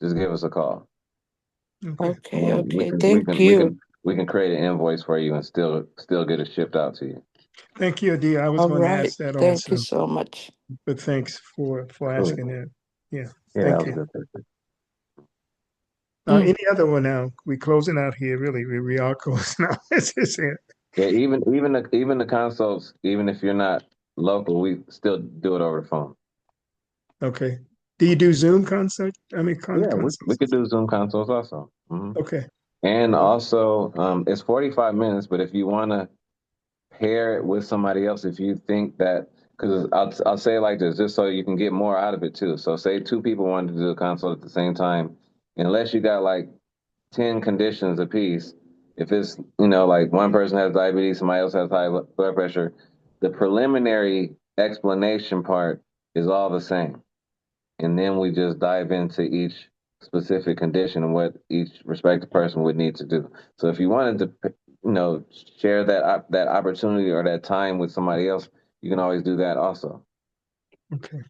just give us a call.
Okay.
Okay,
We
okay.
can we
Thank
can we
you.
can we can create an invoice for you and still get it shipped out to you.
Thank you, Adi. I was
All
going to
right.
ask that
Thank you
also,
so much.
but thanks for
Cool.
asking that. Yeah.
Yeah, that
Thank
was
you.
good.
Mm.
Any other one now? We closing out here. Really, we are closing out. This is it.
Yeah, even the consults, even if you're not local, we still do it over the phone.
Okay. Do you do Zoom consult? I mean,
Yeah, we
consults.
could do Zoom consults also. Hmm.
Okay.
And also, it's 45 minutes, but if you want to pair it with somebody else, if you think that because I'll say it like this, just so you can get more out of it too. So say two people wanted to do a consult at the same time, unless you got like 10 conditions apiece. If it's, like one person has diabetes, somebody else has high blood pressure, the preliminary explanation part is all the same. And then we just dive into each specific condition and what each respective person would need to do. So if you wanted to, share that opportunity or that time with somebody else, you can always do that also.
Okay.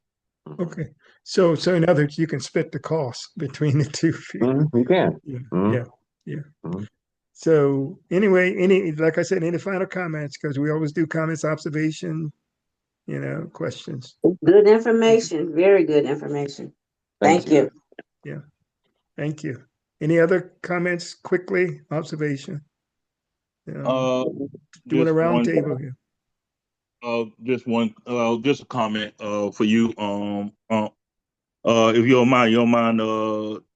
Okay. So in other words, you can split the cost between the two people.
You can.
Yeah.
Mm-hmm.
Yeah. Yeah.
Mm-hmm.
So anyway, like I said, any final comments? Because we always do comments, observation, questions.
Good information. Very good information. Thank you.
Yeah. Thank you. Any other comments quickly? Observation. Doing a
Just
round
one.
table here.
Just a comment. For you. If you don't mind,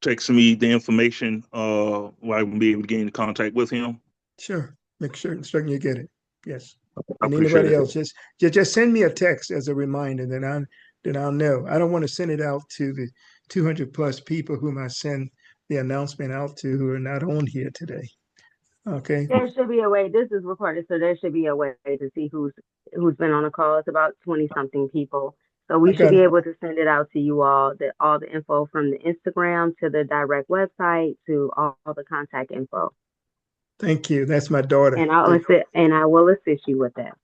texting me the information. Where I can be able to get in contact with him.
Sure. Make sure certain you get it. Yes.
I
And
appreciate
anybody
it.
else, just send me a text as a reminder. Then I'll know. I don't want to send it out to the 200 plus people whom I send the announcement out to who are not on here today. Okay.
There should be a way. This is recorded, so there should be a way to see who's been on the call. It's about 20 something people. So
I
we should
got
be
it.
able to send it out to you all the info from the Instagram to the direct website to all the contact info.
Thank you. That's my daughter.
And I will assist you with that.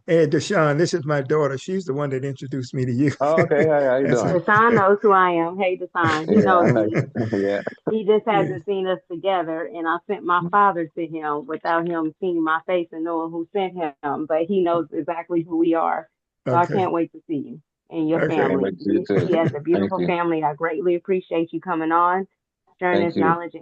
Hey, Dasan, this is my daughter. She's the one that introduced me to you.
Oh, okay. How you
That's
doing?
it.
Dasan knows who I am. Hey, Dasan, he
Yeah,
knows me.
yeah.
He just
Yeah.
hasn't seen us together, and I sent my father to him without him seeing my face and knowing who sent him. But he knows exactly who we are, so I
Okay.
can't wait to see you and your
Okay.
Can't
family.
wait to see you too.
He has a
Thank
beautiful
you.
family. I greatly appreciate you coming on, sharing
Thank
this
you.
knowledge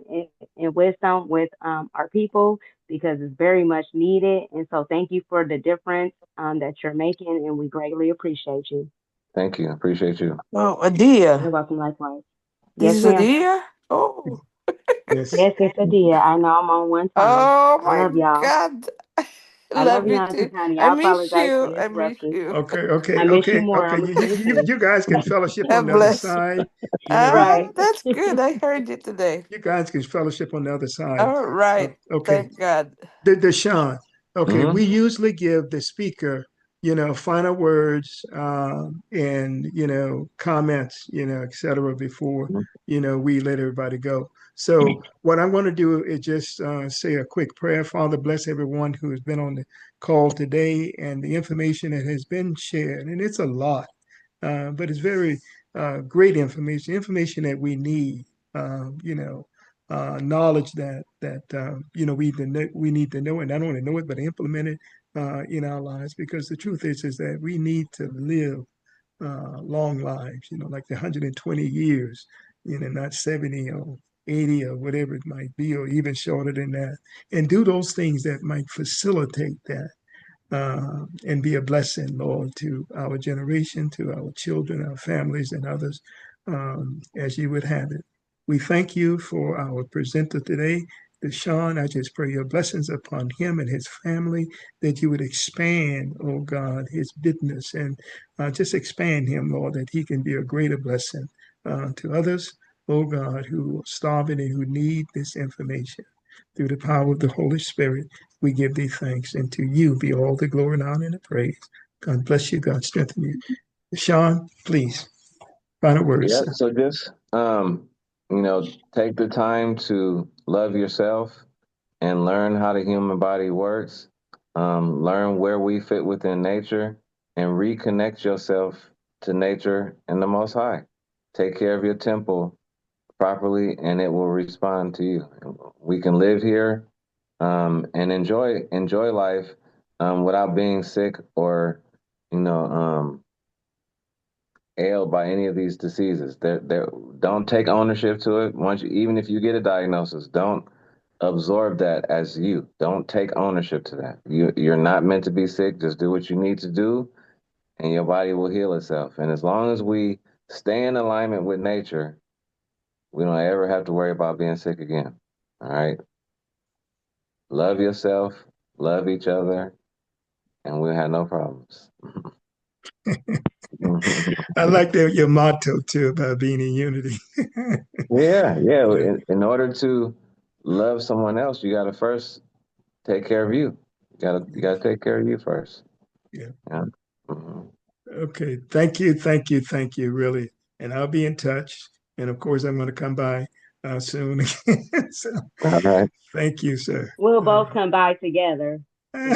and wisdom with our people because it's very much needed. And so, thank you for the difference that you're making, and we greatly appreciate you.
Thank you. Appreciate you.
Oh, a
You're
deer.
welcome, likewise.
This
Yes,
is a
ma'am.
deer? Oh.
Yes.
Yes, it's a deal. I know I'm on one time.
Oh
I
my
love y'all.
God.
I love
Love
you,
you
Auntie
too.
Connie.
I
I
miss
apologize for
you. I miss
interrupting.
you.
Okay.
I
Okay.
miss you
Okay.
more.
Okay.
I'm gonna say it too.
You guys can fellowship on
God
the other
bless you.
side.
Right.
That's good. I heard you today.
You guys can fellowship on the other side.
All right.
Okay.
Thank God.
Deshaun, okay,
Mm-hmm.
we usually give the speaker, final words and, comments, et cetera, before, we let everybody go. So what I'm going to do is just say a quick prayer. Father, bless everyone who has been on the call today and the information that has been shared. And it's a lot, but it's very great information that we need, knowledge that we need to know, and not only know it but implement it in our lives. Because the truth is that we need to live long lives. Like the 120 years. Not 70 or 80 or whatever it might be, or even shorter than that, and do those things that might facilitate that. And be a blessing, Lord, to our generation, to our children, our families, and others, as you would have it. We thank you for our presenter today, Deshaun. I just pray your blessings upon him and his family, that you would expand, oh God, his business, and just expand him, Lord, that he can be a greater blessing to others, oh God, who are starving and who need this information. Through the power of the Holy Spirit, we give thee thanks, and to you be all the glory and honor and the praise. God bless you. God strengthen you. Sean, please, final words,
Yeah.
sir.
So just take the time to love yourself and learn how the human body works. Learn where we fit within nature and reconnect yourself to nature and the Most High. Take care of your temple properly, and it will respond to you. We can live here and enjoy life without being sick or you know ailed by any of these diseases. Don't take ownership to it. Even if you get a diagnosis, don't absorb that as you. Don't take ownership to that. You're not meant to be sick. Just do what you need to do, and your body will heal itself. And as long as we stay in alignment with nature, we don't ever have to worry about being sick again. All right. Love yourself, love each other, and we'll have no problems.
I like your motto too about being in unity.
Yeah, yeah.
Yeah,
In order to love someone else, you got to first take care of you. You gotta take care of you first.
yeah.
Yeah. Mhm.
Okay. Thank you, really. And I'll be in touch. And of course, I'm going to come by soon. So
All right.
thank you, sir.
We'll
All
both come by together.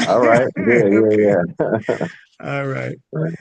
All right. Yeah,
right. Okay.
yeah, yeah.
All right. All right.